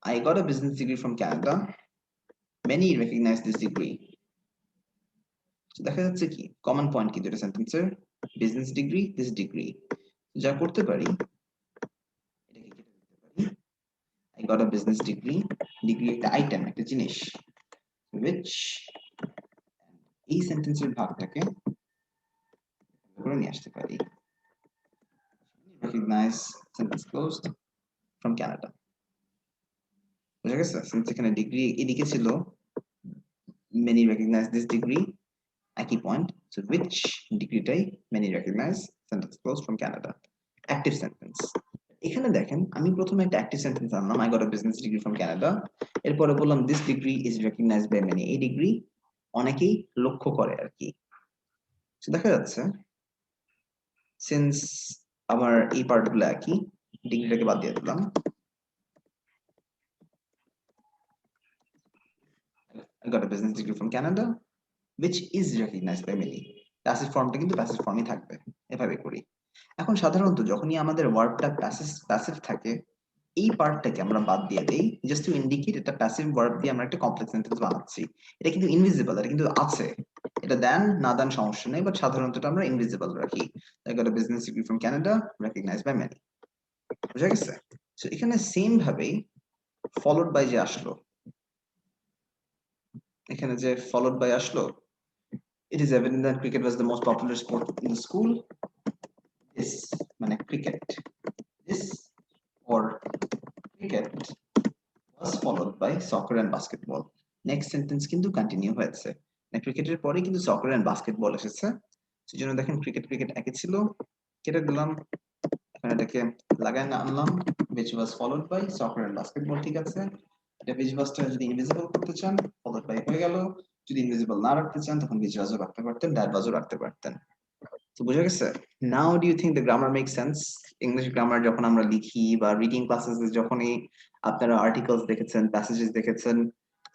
I got a business degree from Canada. Many recognize this degree. So দেখা যাচ্ছে কি কমন পয়েন্ট কি দুটো সেন্টেন্সের, বিজনেস ডিগ্রি, দিস ডিগ্রি। যা করতে পারি এটাকে কেটে দিতে পারি, I got a business degree, degree একটা আইটেম, একটা জিনিস, which এই সেন্টেন্সের ভাগটাকে করে নিয়ে আসতে পারি, recognize sentence closed from Canada। বুঝা গেছে, সিন্স এখানে ডিগ্রি এদিকে ছিল, many recognize this degree, একই point, so which ডিগ্রিটাই many recognize sentence closed from Canada, active sentence. এখানে দেখেন আমি প্রথমে একটা অ্যাক্টিভ সেন্টেন্স আনলাম, I got a business degree from Canada, এরপরে বললাম this degree is recognized by many, এই ডিগ্রি অনেকেই লক্ষ্য করে আর কি। সো দেখা যাচ্ছে সিন্স আমার এই পার্টগুলো একই, ডিগ্রিটাকে বাদ দিয়ে দিলাম, I got a business degree from Canada which is recognized by many, passive ফর্মটা কিন্তু প্যাসিভ ফর্মই থাকবে, এভাবে করি। এখন সাধারণত যখনই আমাদের ওয়ার্বটা প্যাসিভ থাকে, এই পার্টটাকে আমরা বাদ দিয়ে দেই জাস্ট টু ইন্ডিকেট এটা প্যাসিভ ভার্ব দিয়ে আমরা একটা কমপ্লেক্স সেন্টেন্স বানাচ্ছি। এটা কিন্তু ইনভিজিবল, এটা কিন্তু আছে, এটা দেন না দেন সমস্যা নেই, বাট সাধারণত এটা আমরা ইনভিজিবল রাখি। I got a business degree from Canada recognized by many, বুঝা গেছে। সো এখানে সেম ভাবেই ফলোড বাই যে আসলো, এখানে যে ফলোড বাই আসলো, it is evident that cricket was the most popular sport in the school, this মানে cricket, this or cricket was followed by soccer and basketball, next sentence কিন্তু continue হয়েছে, না ক্রিকেটের পরে কিন্তু সকার এন্ড বাস্কেটবল এসেছে, সেজন্য দেখেন ক্রিকেট ক্রিকেট একই ছিল, কেটে দিলাম, এখানে এটাকে লাগায় না আনলাম, which was followed by soccer and basketball, ঠিক আছে। এটা which wasটা যদি ইনভিজিবল করতে চান followed by হয়ে গেল, যদি ইনভিজিবল না রাখতে চান তখন which was রাখতে পারতেন, that was রাখতে পারতেন। তো বুঝা গেছে। Now do you think the grammar make sense, English grammar যখন আমরা লিখি বা রিডিং ক্লাসেস যখনই আপনারা আর্টিকেলস দেখেছেন, প্যাসেজেস দেখেছেন,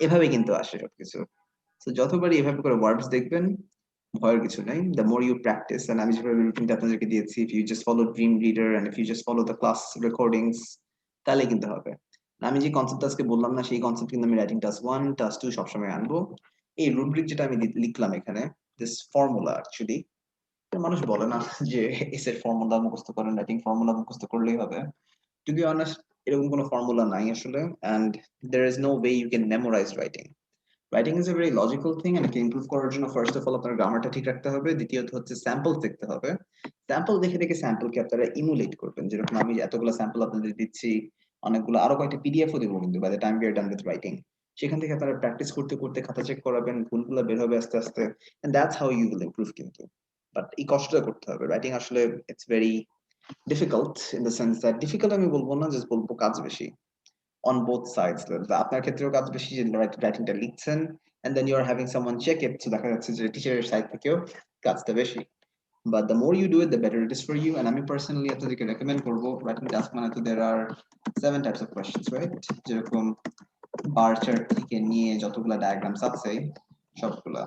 এভাবে কিন্তু আসে সবকিছু। তো যতবারই এভাবে করে ওয়ার্ডস দেখবেন, ভয়ের কিছু নাই, the more you practise, and আমি যেভাবে রুটিনটা আপনাদেরকে দিয়েছি, if you just follow Dream Reader and if you just follow the class recordings, তাহলে কিন্তু হবে। আমি যে কনসেপ্ট আজকে বললাম না, সেই কনসেপ্ট কিন্তু আমি রাইটিং টাস্ক 1 টাস্ক 2 সবসময় আনবো। এই রুব্রিক যেটা আমি লিখলাম এখানে, দিস ফর্মুলা অ্যাকচুয়ালি মানুষ বলে না যে এস এর ফর্মুলা মুখস্থ করেন, রাইটিং ফর্মুলা মুখস্থ করলেই হবে। টু বি অনেস্ট, এরকম কোনো ফর্মুলা নাই আসলে, and there is no way you can memorize writing. Writing is a very logical thing, and improve করার জন্য ফার্স্ট অফ অল আপনার গ্রামারটা ঠিক রাখতে হবে, দ্বিতীয়ত হচ্ছে স্যাম্পল দেখতে হবে। স্যাম্পল দেখে দেখে স্যাম্পলকে আপনারা ইমুলেট করবেন, যেরকম আমি এতগুলো স্যাম্পল আপনাদের দিচ্ছি, অনেকগুলো আরো কয়েকটা পিডিএফও দেবো কিন্তু by the time we are done with writing. সেখান থেকে আপনারা প্র্যাকটিস করতে করতে খাতা চেক করাবেন, ভুলগুলো বের হবে আস্তে আস্তে, and that's how you will improve কিন্তু। বাট এই কষ্টটা করতে হবে। রাইটিং আসলে it's very difficult in the sense that, difficult আমি বলবো না, জাস্ট বলবো কাজ বেশি on both sides. আপনার ক্ষেত্রেও কাজ বেশি যে রাইটিংটা লিখছেন, and then you are having someone check it, so দেখা যাচ্ছে যে টিচারের সাইড থেকেও কাজটা বেশি। But the more you do it, the better it is for you. And আমি personally আপনাদেরকে recommend করবো, writing task মানে তো there are 7 types of questions, right? যেরকম বার চার্ট থেকে নিয়ে যতগুলা ডায়াগ্রামস আছে সবগুলা।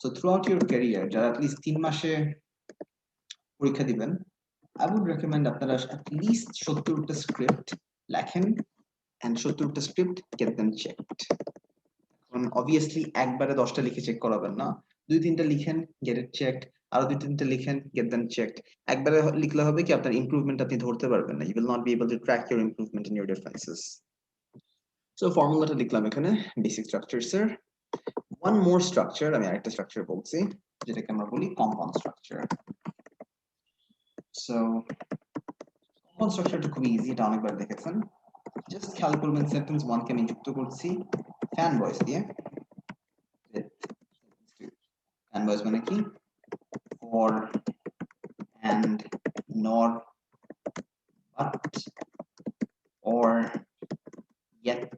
So throughout your career, যারা at least 3 মাসে পরীক্ষা দিবেন, I would recommend আপনারা at least 70টা স্ক্রিপ্ট লেখেন, and 70টা script get them checked. Obviously একবারে 10টা লিখে চেক করাবেন না, 2-3টা লিখেন, get it checked, আরো 2-3টা লিখেন, get them checked। একবারে লিখলে হবে কি আপনার ইমপ্রুভমেন্ট আপনি ধরতে পারবেন না, you will not be able to track your improvement in your differences. So ফর্মুলাটা লিখলাম এখানে, basic structure sir. one more structure, আমি আরেকটা স্ট্রাকচার বলছি যেটাকে আমরা বলি কম্পাউন্ড স্ট্রাকচার। So কম্পাউন্ড স্ট্রাকচারটা খুব ইজি, এটা অনেকবার দেখেছেন। জাস্ট খেয়াল করবেন সেন্টেন্স 1 কে আমি যুক্ত করছি ফ্যান ভয়েস দিয়ে। ফ্যান ভয়েস মানে কি? for, and, nor, but, or, yet।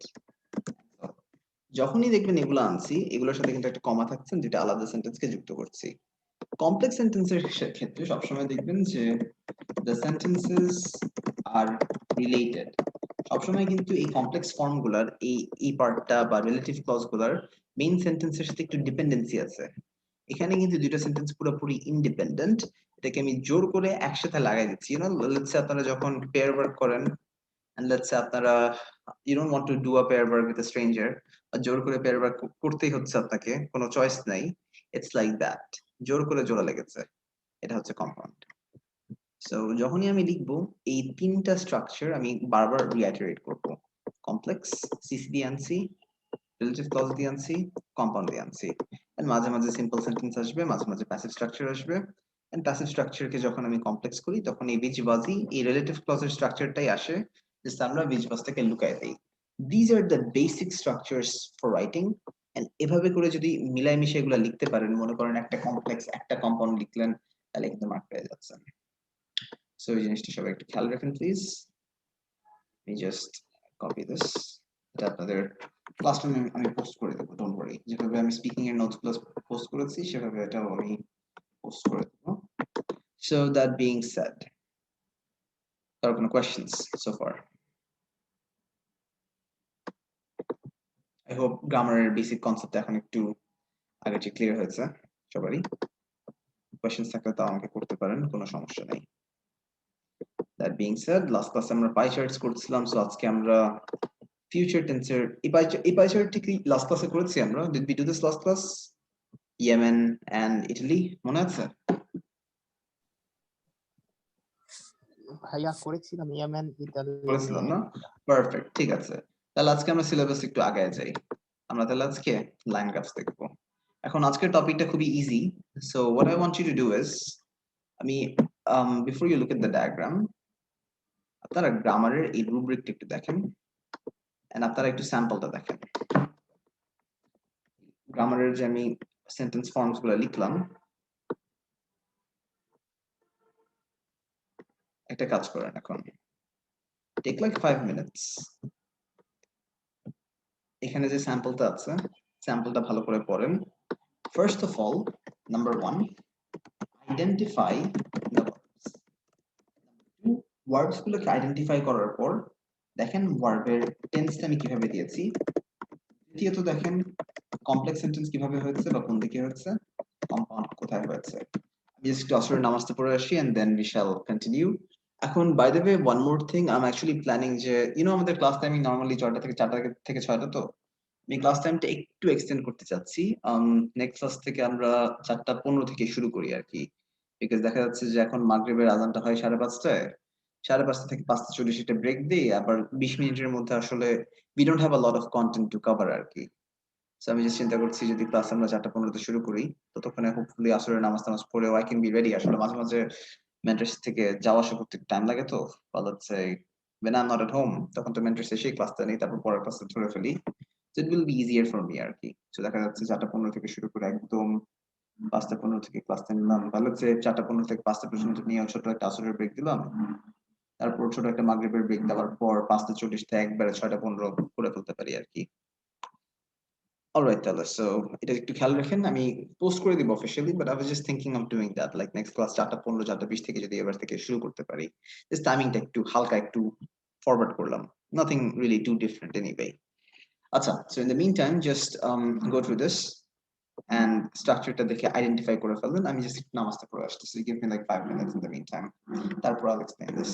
যখনই দেখবেন এগুলো আনছি, এগুলোর সাথে কিন্তু একটা কমা থাকছে, যেটা আলাদা সেন্টেন্সকে যুক্ত করছি। কমপ্লেক্স সেন্টেন্সের ক্ষেত্রে সবসময় দেখবেন যে the sentences are related। সবসময় কিন্তু এই কমপ্লেক্স ফর্মগুলোর এই পার্টটা বা রিলেটিভ ক্লজগুলোর মেইন সেন্টেন্সের সাথে একটু ডিপেন্ডেন্সি আছে। এখানে কিন্তু দুইটা সেন্টেন্স পুরোপুরি ইন্ডিপেন্ডেন্ট, এটাকে আমি জোর করে একসাথে লাগাই দিচ্ছি। লেটস সে আপনারা যখন পেয়ার ওয়ার্ক করেন, and let's say আপনারা you don't want to do a pair work with a stranger, জোর করে পেয়ার ওয়ার্ক করতেই হচ্ছে আপনাকে, কোনো চয়েস নাই, ইটস লাইক দ্যাট, জোর করে জোড়া লেগেছে, এটা হচ্ছে কম্পাউন্ড। সো যখনই আমি লিখবো এই 3টা স্ট্রাকচার আমি বারবার রিআইটারেট করব। কমপ্লেক্স সিসি দিয়ে আনছি, রিলেটিভ ক্লজ দিয়ে আনছি, কম্পাউন্ড দিয়ে আনছি, এন্ড মাঝে মাঝে সিম্পল সেন্টেন্স আসবে, মাঝে মাঝে প্যাসিভ স্ট্রাকচার আসবে। এন্ড প্যাসিভ স্ট্রাকচারকে যখন আমি কমপ্লেক্স করি তখন এই বিচবাজি এই রিলেটিভ ক্লজের স্ট্রাকচারটাই আসে, জাস্ট আমরা বিচবাজটাকে লুকায় দেই। This are the basic structures for writing, and এভাবে করে যদি মিলাই মিশে এগুলো লিখতে পারেন, মনে করেন একটা কমপ্লেক্স একটা কম্পাউন্ড লিখলেন, তাহলে কিন্তু মার্ক পেয়ে যাচ্ছেন। সো এই জিনিসটা সবাই একটু খেয়াল রাখেন প্লিজ। আমি জাস্ট কপি দিস, এটা আপনাদের ক্লাসরুমে আমি পোস্ট করে দেবো, ডোন্ট ওয়ারি। যেভাবে আমি স্পিকিং এর নোটস গুলো পোস্ট করেছি সেভাবে এটাও আমি পোস্ট করে দেবো। সো দ্যাট বিং সেড, কারো কোনো questions so far? I hope গ্রামারের বেসিক কনসেপ্ট এখন একটু আগে চেয়ে ক্লিয়ার হয়েছে সবারই। কোয়েশ্চেনস থাকলে তাও আমাকে করতে পারেন, কোনো সমস্যা নেই। দ্যাট বিং সেড, লাস্ট ক্লাসে আমরা পাই চার্টস করছিলাম, সো আজকে আমরা ফিউচার টেন্সের এই পাই চার্টটি কি লাস্ট ক্লাসে করেছি আমরা? Did we do this last class? Yemen and Italy, মনে আছে? ভাইয়া করেছিলাম ইয়েমেন, ইতালি করেছিলাম নিয়ে। না? পারফেক্ট, ঠিক আছে। তাহলে আজকে আমরা সিলেবাস একটু আগায় যাই। আমরা তাহলে আজকে লাইন গ্রাফস দেখবো। এখন আজকের টপিকটা খুবই easy. So what I want you to do is, আমি before you look at the diagram, আপনারা গ্রামারের এই রুব্রিকটা একটু দেখেন, এন্ড আপনারা একটু স্যাম্পলটা দেখেন। গ্রামারের যে আমি সেন্টেন্স ফর্মস গুলো লিখলাম, একটা কাজ করেন এখন, টেক লাইক 5 মিনিটস। এখানে যে স্যাম্পলটা আছে, স্যাম্পলটা ভালো করে পড়েন। First of all, number 1, identify the words. Words গুলোকে আইডেন্টিফাই করার পর দেখেন ভার্বের টেন্সটা আমি কিভাবে দিয়েছি। দ্বিতীয়ত দেখেন কমপ্লেক্স সেন্টেন্স কিভাবে হয়েছে বা কোন দিকে হয়েছে, কম্পাউন্ড কোথায় হয়েছে। আমি জাস্ট একটু আসরের নামাজটা পড়ে আসি and then we shall continue. এখন by the way one more thing, I am actually planning যে আমাদের ক্লাস টাইমিং নরমালি 4টা থেকে 6টা, তো আমি ক্লাস টাইমটা একটু এক্সটেন্ড করতে চাচ্ছি। নেক্সট ক্লাস থেকে আমরা 4:15 থেকে শুরু করি আর কি। বিকজ দেখা যাচ্ছে যে এখন মাগরিবের আজানটা হয় 5:30টায়। 5:30 থেকে 5:40 একটা ব্রেক দেই। আবার 20 মিনিটের মধ্যে আসলে we don't have a lot of content to cover আরকি। সো আমি জাস্ট চিন্তা করছি যদি ক্লাস আমরা 4:15 তে শুরু করি, ততক্ষণে হোপফুলি আসরের নামাজ-টামাজ পড়েও I can be ready। আসলে মাঝে, মাঝে মেন্টরস থেকে যাওয়া আসা করতে টাইম লাগে তো। বা let's say when I'm not at home তখন তো মেন্টরস এসেই ক্লাসটা নেই। তারপর পরের ক্লাসটা ধরে ফেলি। So it will be easier for me আরকি। সো দেখা যাচ্ছে 4:15 থেকে শুরু করে একদম 5:15 থেকে ক্লাসটা নিলাম। বা let's say 4:15 থেকে 5টা পর্যন্ত নিয়ে ছোট একটা আসরের ব্রেক দিলাম। তারপর ছোট একটা মাগরিবের ব্রেক দেওয়ার পর 5:40 তে একবারে 6:15 করে ফেলতে পারি আরকি। অলরাইট তাহলে। সো এটা একটু খেয়াল রাখেন। আমি পোস্ট করে দিব officially, but I was just thinking of doing that. Like next class 4:15 4:20 থেকে যদি এবার থেকে শুরু করতে পারি। জাস্ট টাইমিংটা একটু হালকা একটু ফরওয়ার্ড করলাম। Nothing really too different anyway. আচ্ছা, so in the meantime just go through this and স্ট্রাকচারটা দেখে আইডেন্টিফাই করে ফেলবেন। আমি জাস্ট একটু নামাজটা পড়ে আসতেছি। Give me like 5 minutes in the meantime. তারপর I'll explain this.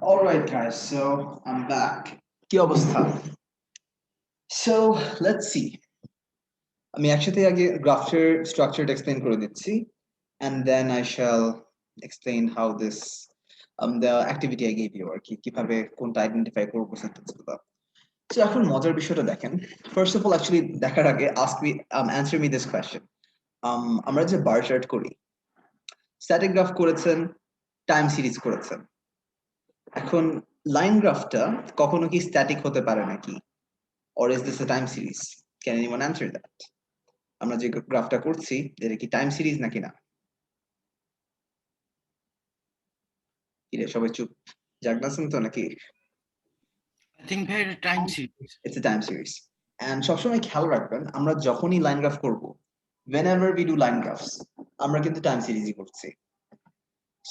All right, guys. So I'm back. কি অবস্থা? So let's see. আমি একসাথে আগে গ্রাফের স্ট্রাকচারটা এক্সপ্লেইন করে দিচ্ছি, and then I shall explain how this the activity I gave you আর কি কিভাবে কোনটা আইডেন্টিফাই করব সেন্টেন্স গুলো। So এখন মজার বিষয়টা দেখেন। First of all, actually দেখার আগে answer me this question. আমরা যে বার চার্ট করি, স্ট্যাটিক গ্রাফ করেছেন, টাইম সিরিজ করেছেন। এখন লাইন গ্রাফটা কখনো কি স্ট্যাটিক হতে পারে নাকি? Or is this a time series? Can anyone answer that? আমরা যে গ্রাফটা করছি এটা কি টাইম সিরিজ নাকি না? কিরে সবাই চুপ, জাগনাছেন তো নাকি? I think very time series. It's a time series. And সবসময় খেয়াল রাখবেন, আমরা যখনই লাইন গ্রাফ করব, whenever we do line graphs, আমরা কিন্তু টাইম সিরিজই করছি।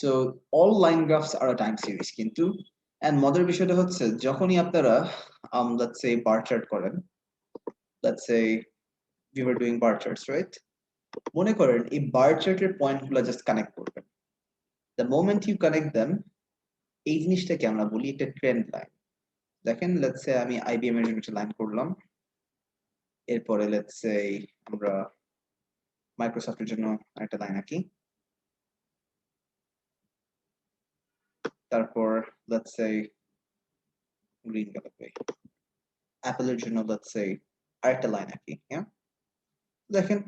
So all line graphs are a time series কিন্তু, and মজার বিষয়টা হচ্ছে যখনই আপনারা let's say bar chart করেন, let's say we were doing bar charts, right? মনে করেন এই বার চার্টের পয়েন্টগুলো জাস্ট কানেক্ট করবেন। The moment you connect them, এই জিনিসটাকে আমরা বলি একটা ট্রেন্ড লাইন। দেখেন লেটস সে আমি আইবিএম এর জন্য একটা লাইন করলাম, এরপরে লেটস সে আমরা মাইক্রোসফটের জন্য একটা লাইন আঁকি, তারপর লেটস সে গ্রিন কালার কই, অ্যাপলের জন্য লেটস সে আরেকটা লাইন আঁকি। হ্যাঁ, দেখেন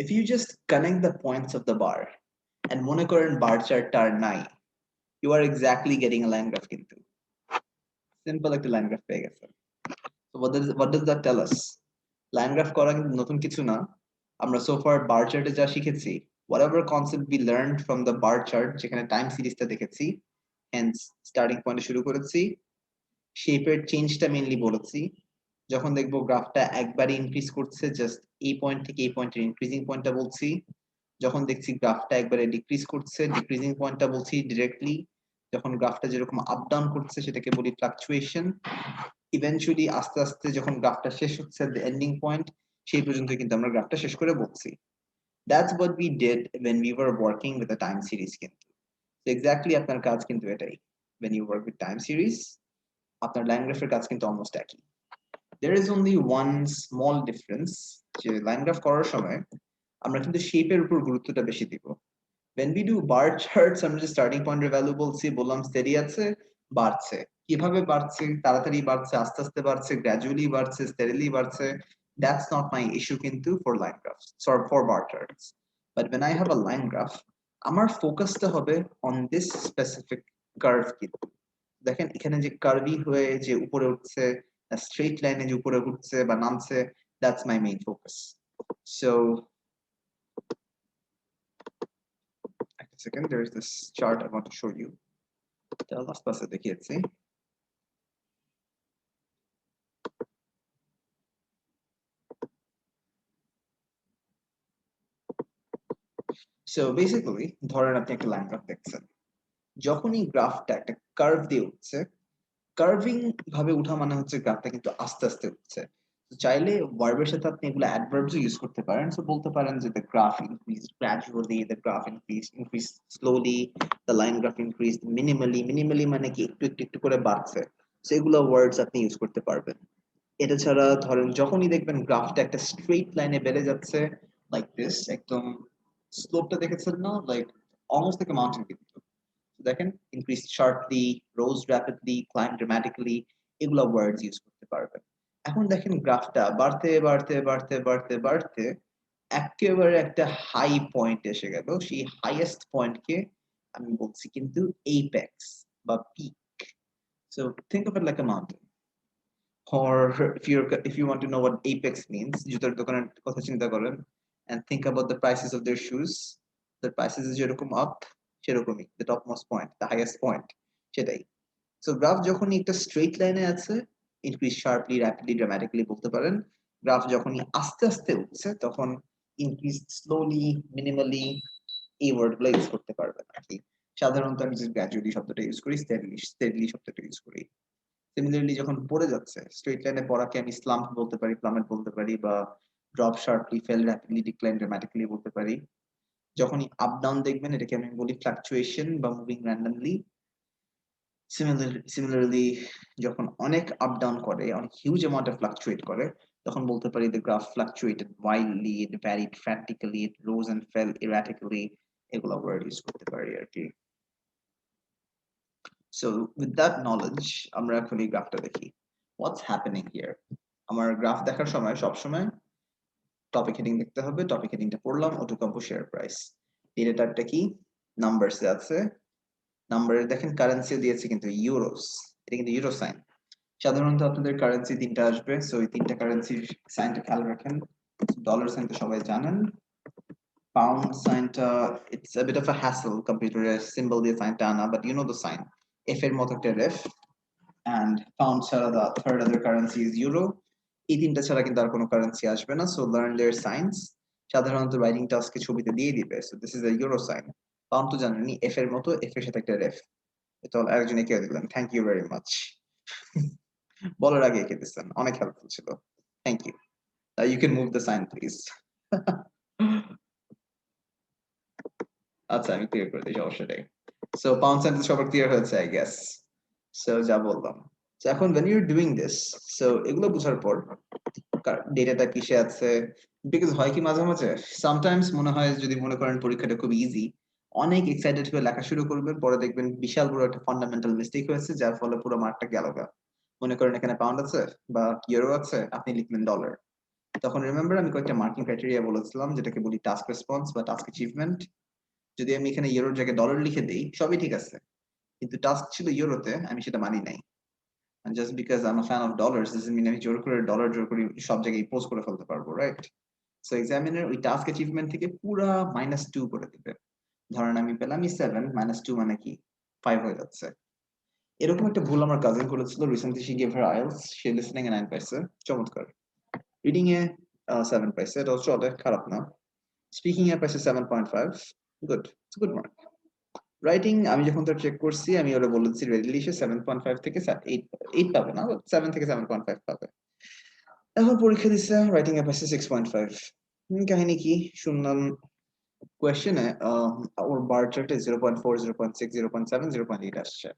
if you just connect the points of the bar and মনে করেন বার চার্টটা আর নাই, you are exactly getting a line graph কিন্তু সিম্পল একটা লাইন গ্রাফ পেয়ে গেছে। So what does that tell us? Line graph করা কিন্তু নতুন কিছু না, আমরা সো ফার বার চার্টে যা শিখেছি, whatever concept we learned from the bar chart যেখানে টাইম সিরিজটা দেখেছি, hence স্টার্টিং পয়েন্টে শুরু করেছি, শেপের চেঞ্জটা মেইনলি বলেছি, যখন দেখবো গ্রাফটা একবারে ইনক্রিজ করছে জাস্ট এই পয়েন্ট থেকে এই পয়েন্টের ইনক্রিজিং পয়েন্টটা বলছি, যখন দেখছি গ্রাফটা একবারে ডিক্রিজ করছে ডিক্রিজিং পয়েন্টটা বলছি ডিরেক্টলি, যখন গ্রাফটা যেরকম আপ ডাউন করছে সেটাকে বলি ফ্লাকচুয়েশন, ইভেন্চুয়ালি আস্তে আস্তে যখন গ্রাফটা শেষ হচ্ছে দ্য এন্ডিং পয়েন্ট, সেই পর্যন্ত কিন্তু আমরা গ্রাফটা শেষ করে বলছি। That's what we did when we were working with a time series কিন্তু। So exactly আপনার কাজ কিন্তু এটাই, when you work with time series আপনার লাইন গ্রাফের কাজ কিন্তু অলমোস্ট একই। There is only one small difference, যে লাইন গ্রাফ করার সময় আমরা কিন্তু শেপের উপর গুরুত্বটা বেশি দিব। When we do bar charts, আমরা যে স্টার্টিং পয়েন্টের ভ্যালু বলছি, বললাম স্টেডি আছে, বাড়ছে, কিভাবে বাড়ছে, তাড়াতাড়ি বাড়ছে, আস্তে আস্তে বাড়ছে, গ্র্যাজুয়ালি বাড়ছে, স্টেডিলি বাড়ছে, that's not my issue কিন্তু for line graphs, sorry for bar charts. But when I have a line graph, আমার ফোকাসটা হবে on this specific curve কিন্তু। দেখেন এখানে যে কার্ভি হয়ে যে উপরে উঠছে, স্ট্রেট লাইনে যে উপরে উঠছে বা নামছে, that's my main focus. So second, there is this chart I want to show you. Last class দেখিয়েছি। So basically ধরেন আপনি একটা লাইন গ্রাফ দেখছেন, যখনই গ্রাফটা একটা কার্ভ দিয়ে উঠছে, কার্ভিং ভাবে উঠা মানে হচ্ছে গ্রাফটা কিন্তু আস্তে আস্তে উঠছে। চাইলে ভার্বের সাথে আপনি এগুলো অ্যাডভার্বস ইউজ করতে পারেন। সো বলতে পারেন যে the graph increased gradually, the graph increased slowly, the line graph increased minimally মানে কি একটু একটু একটু করে বাড়ছে। সো এগুলো ওয়ার্ডস আপনি ইউজ করতে পারবেন। এটা ছাড়া ধরেন যখনই দেখবেন গ্রাফটা একটা স্ট্রেট লাইনে বেড়ে যাচ্ছে লাইক দিস, একদম স্লোপটা দেখেছেন না, like almost like a mountain কিন্তু, দেখেন ইনক্রিজ শার্পলি, রোজ র্যাপিডলি, ক্লাইম্ব ড্রামাটিক্যালি, এগুলো ওয়ার্ডস ইউজ করতে পারবেন। এখন দেখেন গ্রাফটা বাড়তে বাড়তে বাড়তে বাড়তে বাড়তে একেবারে একটা হাই পয়েন্ট এসে গেল, সেই হাইয়েস্ট পয়েন্টকে আমি বলছি কিন্তু এইপেক্স বা peak. So think of it like a mountain. Or if you want to know what apex means, জুতার দোকানের কথা চিন্তা করেন and think about the prices of their shoes. The prices is যেরকম up, সেরকমই the topmost point, the highest point, সেটাই। So graph যখনই একটা স্ট্রেট লাইনে আছে, increase sharply, rapidly, dramatically বলতে পারেন। গ্রাফ যখনই আস্তে আস্তে উঠছে তখন increase slowly, minimally, এই ওয়ার্ড গুলো ইউজ করতে পারবেন আর কি। সাধারণত আমি যে গ্র্যাজুয়ালি শব্দটা ইউজ করি, স্টেডলি শব্দটা ইউজ করি। সিমিলারলি যখন পড়ে যাচ্ছে, স্ট্রেট লাইনে পড়াকে আমি স্লাম্প বলতে পারি, প্লামেট বলতে পারি, বা drop sharply, fail rapidly, decline dramatically বলতে পারি। যখনই আপ ডাউন দেখবেন এটাকে আমি বলি ফ্লাকচুয়েশন বা মুভিং র্যান্ডমলি। Similarly যখন অনেক আপ ডাউন করে, অনেক হিউজ অ্যামাউন্টে ফ্লাকচুয়েট করে, তখন বলতে পারি the graph fluctuated wildly, it varied frantically, it rose and fell erratically, এগুলো ওয়ার্ড ইউজ করতে পারি আর কি। So with that knowledge আমরা এখন এই গ্রাফটা দেখি। What's happening here? আমার গ্রাফ দেখার সময় সবসময় টপিক হেডিং দেখতে হবে, টপিক হেডিংটা পড়লাম অটোকম্পো শেয়ার প্রাইস। ডেটা টাইপটা কি? নাম্বারসে আছে, নাম্বারে দেখেন কারেন্সি দিয়েছে কিন্তু ইউরোস, এটা কিন্তু ইউরো সাইন। সাধারণত আপনাদের কারেন্সি তিনটা আসবে, সো এই তিনটা কারেন্সির সাইনটা খেয়াল রাখেন। ডলার সাইন তো সবাই জানেন, পাউন্ড সাইনটা it's a bit of a hassle কম্পিউটারে সিম্বল দিয়ে সাইনটা আনা, but you know the sign, F এর মতো একটা রেফ। অ্যান্ড পাউন্ড ছাড়া the third other currency is euro. এই তিনটা ছাড়া কিন্তু আর কোনো কারেন্সি আসবে না, সো লার্ন দেয়ার সাইন্স। সাধারণত রাইটিং টাস্কে ছবিতে দিয়ে দিবে, so this is a euro sign. Pound তো জানেনই, এফ এর মতো, এফ এর সাথে একটা রেফ। এটা আরেকজন এঁকে দিলেন, থ্যাংক ইউ ভেরি মাচ। বলার আগে এঁকে দিচ্ছেন, অনেক হেল্পফুল ছিল, thank you. You can move the sign please. আচ্ছা আমি ক্লিয়ার করে দিই সমস্যা নেই। সো পাউন্ড সাইন তো সবার ক্লিয়ার হয়েছে আই গেস। সো যা বললাম, সো এখন when you're doing this, so এগুলো বোঝার পর ডেটাটা কিসে আছে, বিকজ হয় কি মাঝে মাঝে সামটাইমস মনে হয় যদি মনে করেন পরীক্ষাটা খুব ইজি, অনেক এক্সাইটেড হয়ে লেখা শুরু করবেন, পরে দেখবেন বিশাল বড় একটা ফান্ডামেন্টাল মিস্টেক হয়েছে, যার ফলে পুরো মার্কটা গেল গা। মনে করেন এখানে পাউন্ড আছে বা ইউরো আছে, আপনি লিখবেন ডলার। তখন রিমেম্বার আমি কয়েকটা মার্কিং ক্রাইটেরিয়া বলেছিলাম, যেটাকে বলি টাস্ক রেসপন্স বা টাস্ক অ্যাচিভমেন্ট। যদি আমি এখানে ইউরোর জায়গায় ডলার লিখে দেই, সবই ঠিক আছে, কিন্তু টাস্ক ছিল ইউরোতে, আমি সেটা মানি নাই। And just because I'm a fan of dollars doesn't mean আমি জোর করে ডলার জোর করে সব জায়গায় পোস্ট করে ফেলতে পারবো, রাইট? সো এক্সামিনার ওই টাস্ক অ্যাচিভমেন্ট থেকে পুরা -2 করে দিবে। ধরেন আমি পেলাম 7, -2 মানে কি 5 হয়ে যাচ্ছে। এরকম একটা ভুল আমার কাজিন করেছিল recently, she gave her IELTS, সে লিসনিং এ 9 পাইছে, চমৎকার। রিডিং এ 7 পাইছে, এটাও চলে, খারাপ না। স্পিকিং এ পাইছে 7.5, good, it's good mark. Writing আমি যখন তার চেক করছি, আমি ওরা বলেছি রেডিলি সে 7.5 থেকে 8 পাবে না, 7 থেকে 7.5 পাবে। এখন পরীক্ষা দিচ্ছে, রাইটিং এ পাইছে 6.5। কাহিনী কি শুনলাম কোয়েশ্চেনে, ওর বার চার্টে 0.4, 0.6, 0.7, 0.8 আসছে।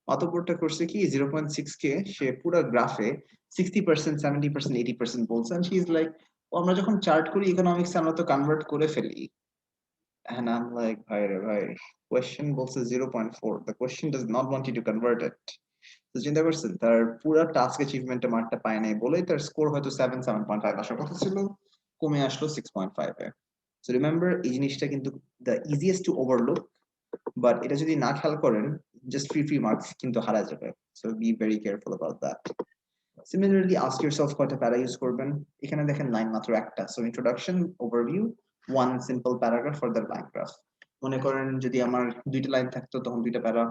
অতঃপরটা করছে কি 0.6 কে সে পুরো গ্রাফে 60%, 70%, 80% বলছে, and she is like, আমরা যখন চার্ট করি ইকোনমিক্স আমরা তো কনভার্ট করে ফেলি। And I'm like, bhai re bhai, question বলছে 0.4, the question does not want you to convert it. তো চিন্তা করছেন তার পুরো টাস্ক অ্যাচিভমেন্টে মার্কটা পায় নাই বলেই তার স্কোর হয়তো 7.5 আসার কথা ছিল, কমে আসলো 6.5 এ। সো রিমেম্বার এই জিনিসটা কিন্তু the easiest to overlook, but এটা যদি না খেয়াল করেন জাস্ট ফ্রি মার্কস কিন্তু হারা যাবে। So B very careful about that. Similarly, ask yourself কয়টা প্যারা ইউজ করবেন। এখানে দেখেন লাইন মাত্র একটা, so introduction, overview, one simple paragraph for the line graph. মনে করেন যদি আমার 2টা লাইন থাকতো তখন 2টা প্যারা,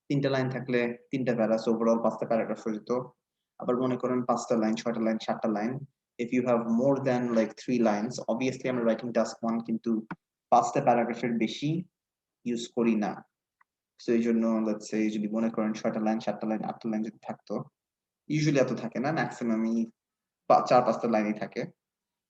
3টা লাইন থাকলে 3টা প্যারা, সো ওভারঅল 5টা প্যারাগ্রাফ হয়ে যেত। আবার মনে করেন 5টা লাইন, 6টা লাইন, 7টা লাইন, if you have more than like 3 lines, obviously আমরা রাইটিং টাস্ক 1 কিন্তু 5টা প্যারাগ্রাফের বেশি ইউজ করি না। সো এই জন্য লেটস সে যদি মনে করেন 6টা লাইন, 7টা লাইন, 8টা লাইন যদি থাকতো, ইউজুয়ালি এত থাকে না, ম্যাক্সিমামই 4-5টা লাইনই থাকে।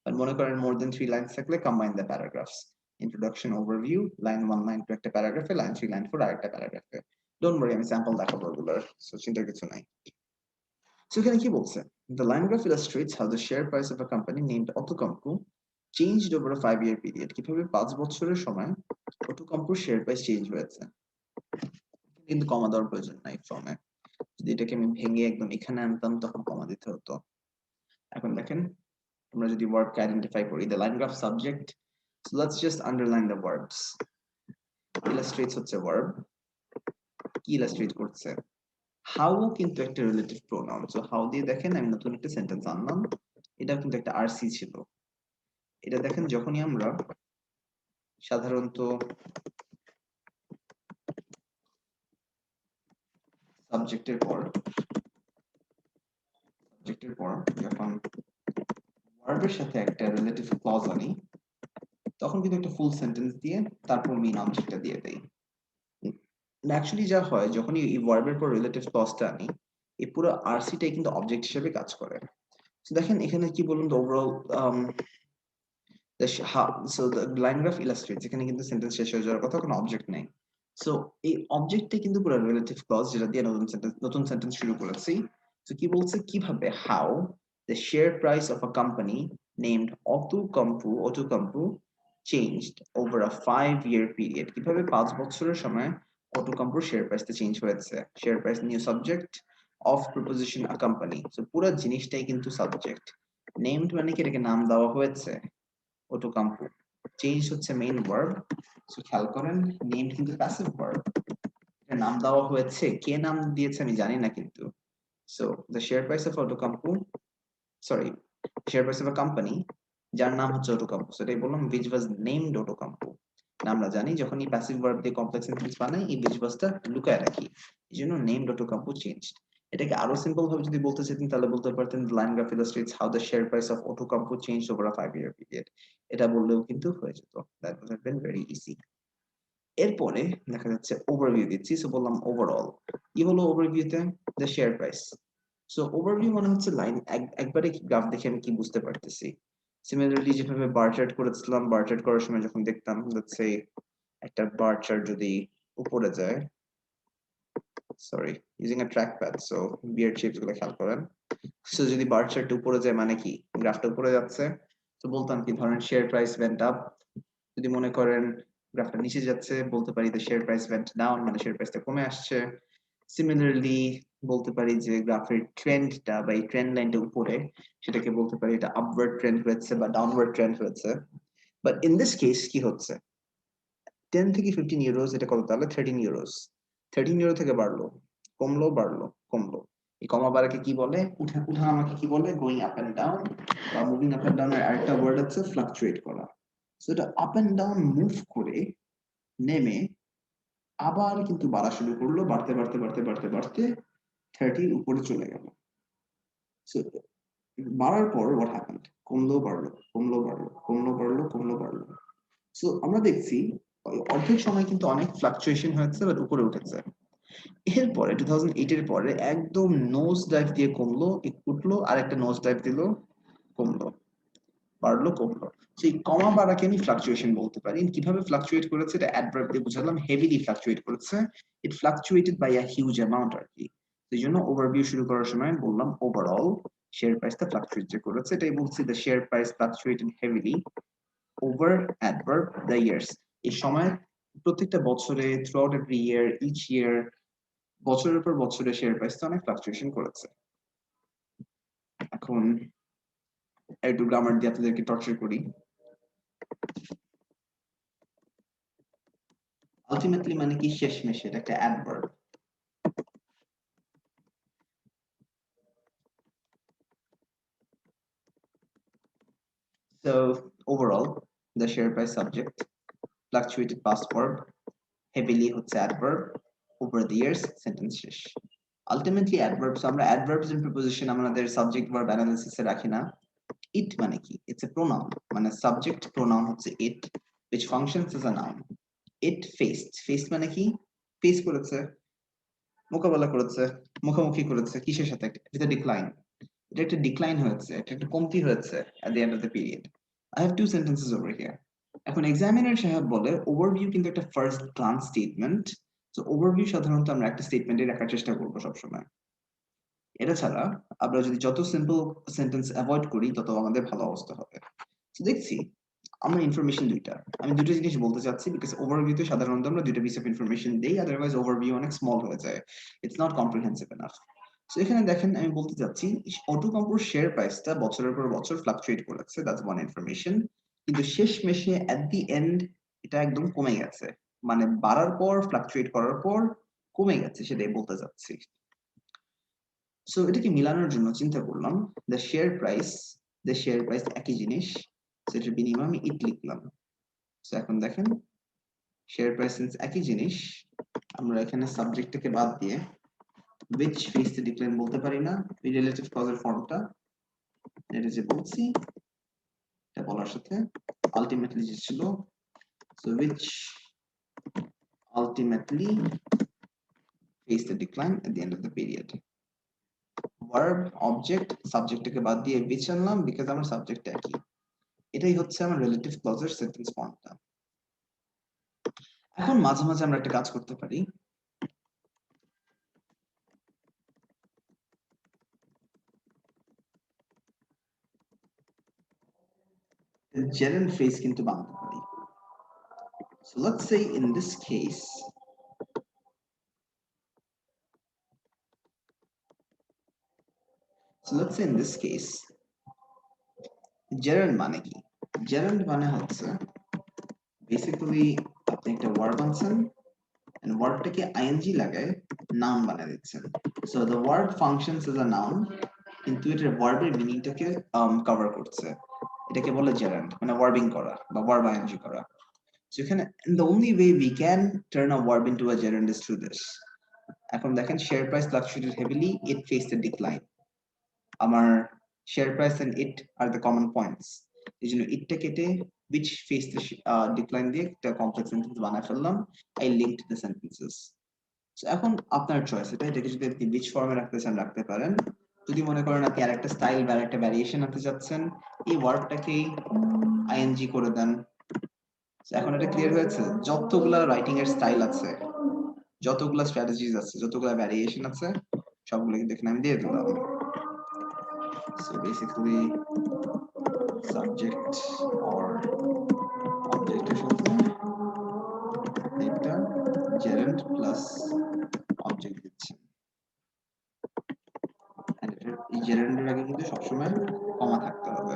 আর মনে করেন মোর দেন 3 লাইনস থাকলে combine the paragraphs, introduction, overview, line 1, line 2 একটা প্যারাগ্রাফে, লাইন 3, লাইন 4 আরেকটা প্যারাগ্রাফে। ডোন্ট ওয়ারি, আমি স্যাম্পল দেখাবো এগুলোর, সো চিন্তার কিছু নাই। সো এখানে কি বলছে, the line graph illustrates how the share price of a company named Outokumpu changed over a 5-year period. কিভাবে 5 বছরের সময় Outokumpuর শেয়ার প্রাইস চেঞ্জ হয়েছে। কিন্তু কমা দেওয়ার প্রয়োজন নাই ফর্মে, যদি এটাকে আমি ভেঙে একদম এখানে আনতাম তখন কমা দিতে হতো। এখন দেখেন আমরা যদি ভার্বকে আইডেন্টিফাই করি, the line graph subject, so let's just underline the verbs. Illustrates হচ্ছে verb, কি illustrate করছে, how কিন্তু একটা রিলেটিভ প্রোনাউন, সো how দিয়ে দেখেন আমি নতুন একটা সেন্টেন্স আনলাম, এটা কিন্তু একটা আরসি ছিল। এটা দেখেন যখনই আমরা সাধারণত সাবজেক্টের পর যখন ভার্বের সাথে একটা রিলেটিভ ক্লজ আনি, তখন কিন্তু একটা ফুল সেন্টেন্স দিয়ে তারপর মেইন অবজেক্টটা দিয়ে দেই। অ্যাকচুয়ালি যা হয় যখন এই ভার্বের পর রিলেটিভ ক্লজটা আনি, এই পুরো আরসিটাই কিন্তু অবজেক্ট হিসেবে কাজ করে। সো দেখেন এখানে কি বলুন তো, overall so the line graph illustrates, এখানে কিন্তু সেন্টেন্স শেষ হয়ে যাওয়ার কথা, কোনো অবজেক্ট নেই। সো এই অবজেক্টে কিন্তু পুরো রিলেটিভ ক্লজ যেটা দিয়ে নতুন সেন্টেন্স শুরু করেছি। সো কি বলছে কিভাবে how the share price of a company named Outokumpu changed over a 5-year period. কিভাবে 5 বছরের সময় অটোকম্পুর শেয়ার প্রাইসটা চেঞ্জ হয়েছে। Share price new subject of proposition a company. So পুরো জিনিসটাই কিন্তু সাবজেক্ট। নেমড মানে কি এটাকে নাম দেওয়া হয়েছে অটোকম্পু। চেঞ্জ হচ্ছে মেইন ভার্ব। সো খেয়াল করেন নেমড কিন্তু প্যাসিভ ভার্ব। এটা নাম দেওয়া হয়েছে, কে নাম দিয়েছে আমি জানি না কিন্তু। So the share price of Outokumpu, sorry, share price of a company যার নাম হচ্ছে অটোকম্পু। সেটাই বললাম which was named অটোকম্পু। আমরা জানি যখন এই প্যাসিভ ভার্ব দিয়ে কমপ্লেক্স সেন্টেন্স বানাই এই which was টা লুকায় রাখি। এজন্য named অটোকম্পু চেঞ্জড। এটাকে আরো সিম্পল ভাবে যদি বলতে চাইতেন তাহলে বলতে পারতেন the line graph illustrates how the share price of অটোকম্পু changed over a 5-year period. এটা বললেও কিন্তু হয়ে যেত। That would have been very easy. এরপরে দেখা যাচ্ছে ওভারভিউ দিচ্ছি। সো বললাম ওভারঅল। কি হলো ওভারভিউতে? The share price. So overview মানে হচ্ছে লাইন একবারে গ্রাফ দেখে আমি কি বুঝতে পারতেছি। সিমিলারলি যেভাবে বার চার্ট করেছিলাম, বার চার্ট করার সময় যখন দেখতাম লেটস সে একটা বার চার্ট যদি উপরে যায়, sorry using a track pad, so beard shapes গুলো খেয়াল করেন। সো যদি বার চার্ট উপরে যায় মানে কি গ্রাফটা উপরে যাচ্ছে। তো বলতাম কি ধরেন শেয়ার প্রাইস ওয়েন্ট আপ। যদি মনে করেন গ্রাফটা নিচে যাচ্ছে বলতে পারি the share price went down, মানে শেয়ার প্রাইসটা কমে আসছে। সিমিলারলি বলতে পারি যে গ্রাফের ট্রেন্ডটা বা এই ট্রেন্ড লাইনটা উপরে, সেটাকে বলতে পারি এটা আপওয়ার্ড ট্রেন্ড হয়েছে বা ডাউনওয়ার্ড ট্রেন্ড হয়েছে। বাট ইন দিস কেস কি হচ্ছে 10 থেকে 15 ইউরোস, এটা কত তাহলে 13 ইউরোস। 13 ইউরো থেকে বাড়লো, কমলো, বাড়লো, কমলো। এই কমা বাড়াকে কি বলে? উঠানামাকে কি বলে? গোয়িং আপ এন্ড ডাউন বা মুভিং আপ এন্ড ডাউন এর আরেকটা ওয়ার্ড হচ্ছে ফ্লাকচুয়েট করা। সো এটা আপ এন্ড ডাউন মুভ করে নেমে আবার কিন্তু বাড়া শুরু করলো, বাড়তে বাড়তে বাড়তে বাড়তে বাড়তে 30 উপরে চলে গেল। সো বাড়ার পর হোয়াট হ্যাপেন্ড? কমলো, বাড়লো, কমলো, বাড়লো, কমলো, বাড়লো, কমলো, বাড়লো। সো আমরা দেখছি অর্ধেক সময় কিন্তু অনেক ফ্লাকচুয়েশন হয়েছে বাট উপরে উঠেছে। এরপরে 2008 এর পরে একদম নোজ ডাইভ দিয়ে কমলো, উঠলো, আর একটা নোজ ডাইভ দিল, কমলো, বাড়লো, কমলো। সেই কমা বাড়াকে আমি ফ্লাকচুয়েশন বলতে পারি। কিভাবে ফ্লাকচুয়েট করেছে এটা অ্যাডভার্ব দিয়ে বুঝালাম, হেভিলি ফ্লাকচুয়েট করেছে। It fluctuated by a huge amount আর কি। সেই জন্য ওভারভিউ শুরু করার সময় বললাম ওভারঅল শেয়ার প্রাইসটা ফ্লাকচুয়েট যে করেছে, এটাই বলছি the share price fluctuated heavily over adverb the years. এই সময় প্রত্যেকটা বছরে throughout every year, each year, বছরের পর বছরে শেয়ার প্রাইসটা অনেক ফ্লাকচুয়েশন করেছে। এখন একটু গ্রামার দিয়ে আপনাদেরকে টর্চার করি। আলটিমেটলি মানে কি? শেষমেশে, এটা একটা adverb. So overall the share price subject, fluctuated past verb, heavily হচ্ছে adverb, over the years sentence শেষ। Ultimately adverbs, আমরা adverbs and preposition আমাদের subject verb analysis এ রাখি না। It মানে কি? It's a pronoun, মানে subject pronoun হচ্ছে it which functions as a noun. It faced মানে কি? ফেস করেছে, মোকাবেলা করেছে, মুখোমুখি করেছে, কিসের সাথে? With a decline. এটা একটা ডিক্লাইন হয়েছে, এটা একটা কমতি হয়েছে at the end of the period. I have two sentences over here. এখন এক্সামিনার সাহেব বলে ওভারভিউ কিন্তু একটা first glance statement. So overview সাধারণত আমরা একটা স্টেটমেন্টে রাখার চেষ্টা করব সবসময়। এটা ছাড়া আমরা যদি যত সিম্পল সেন্টেন্স অ্যাভয়েড করি তত আমাদের ভালো অবস্থা হবে। তো দেখছি আমরা ইনফরমেশন দুইটা, আমি দুটো জিনিস বলতে চাচ্ছি বিকজ ওভারভিউতে সাধারণত আমরা দুটো পিস অফ ইনফরমেশন দেই, আদারওয়াইজ ওভারভিউ অনেক স্মল হয়ে যায়, it's not comprehensive enough. So এখানে দেখেন আমি বলতে চাচ্ছি অটোকম্পোর শেয়ার প্রাইসটা বছরের পর বছর ফ্লাকচুয়েট করেছে, দ্যাটস ওয়ান ইনফরমেশন। কিন্তু শেষ মেশে এট দি এন্ড এটা একদম কমে গেছে, মানে বাড়ার পর ফ্লাকচুয়েট করার পর কমে গেছে, সেটাই বলতে চাচ্ছি। সো এটাকে মিলানোর জন্য চিন্তা করলাম দ্য শেয়ার প্রাইস একই জিনিস, সেটার বিনিময়ে আমি ইট লিখলাম। সো এখন দেখেন শেয়ার প্রাইস সিন্স একই জিনিস, আমরা এখানে সাবজেক্টটাকে বাদ দিয়ে which faced the decline বলতে পারি না, এই রিলেটিভ ক্লজের ফর্মটা এটা যে বলছি এটা বলার সাথে আলটিমেটলি যে ছিল, so which ultimately faced the decline at the end of the period. Verb, object, সাবজেক্টটাকে বাদ দিয়ে which আনলাম বিকজ আমার সাবজেক্ট একই। এটাই হচ্ছে আমার রিলেটিভ ক্লজের সেন্টেন্স ফর্মটা। এখন মাঝে মাঝে আমরা একটা কাজ করতে পারি। gerund phrase কিন্তু বানাতে পারি। So let's say in this case, gerund মানে কি? gerund মানে হচ্ছে বেসিক্যালি আপনি একটা verb আনছেন and verb-টাকে ing লাগায় noun বানিয়ে দিচ্ছেন। So the verb functions as a noun, কিন্তু এটার verb-এর meaning-টাকে cover করছে। এটাকে বলে gerund, মানে verbing করা বা verb ing করা। So এখানে the only way we can turn a verb into a gerund is through this. এখন দেখেন share price fluctuated heavily, it faced a decline. আমার share price and it are the common points. এই জন্য itটা কেটে which faced the decline দিয়ে একটা complex sentence বানায় ফেললাম. I linked the sentences. So এখন আপনার চয়েস, এটাকে যদি আপনি which ফর্মে রাখতে চান রাখতে পারেন। যদি মনে করেন আপনি আরেকটা স্টাইল বা আরেকটা ভ্যারিয়েশন আনতে চাচ্ছেন, এই ওয়ার্ডটাকেই ing করে দেন। এখন এটা ক্লিয়ার হয়েছে? যতগুলা রাইটিং এর স্টাইল আছে, যতগুলা স্ট্র্যাটেজিস আছে, যতগুলা ভ্যারিয়েশন আছে, সবগুলো কিন্তু এখানে আমি দিয়ে দিলাম। So basically subject or object এর সাথে একটা gerund plus object দিচ্ছি। এই gerund এর আগে কিন্তু সবসময় কমা থাকতে হবে।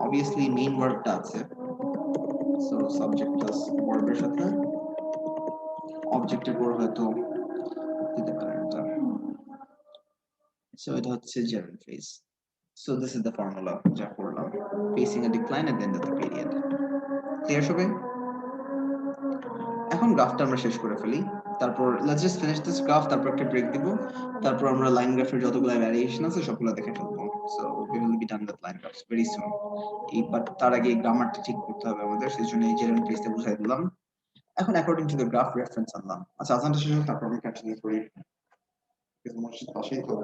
Obviously main wordটা আছে, so subject plus verb এর সাথে object এর পর হয়তো দিতে পারেন এটা। So এটা হচ্ছে gerund phrase. So this is the formula যা করলাম, facing a decline at the end of the period. Clear সবাই? এখন গ্রাফটা আমরা শেষ করে ফেলি, তারপর let's just finish this graph, তারপর একটা ব্রেক দিব, তারপর আমরা লাইন গ্রাফের যতগুলো ভ্যারিয়েশন আছে সবগুলো দেখে ফেলবো। So we will be done with line graphs very soon. But তার আগে গ্রামারটা ঠিক করতে হবে আমাদের, সেজন্য এই gerund phrase টা বুঝাই দিলাম। এখন according to the graph reference আনলাম। আচ্ছা, আজানটা শেষ হলে তারপর আমি কন্টিনিউ করি, মসজিদ পাশেই তো।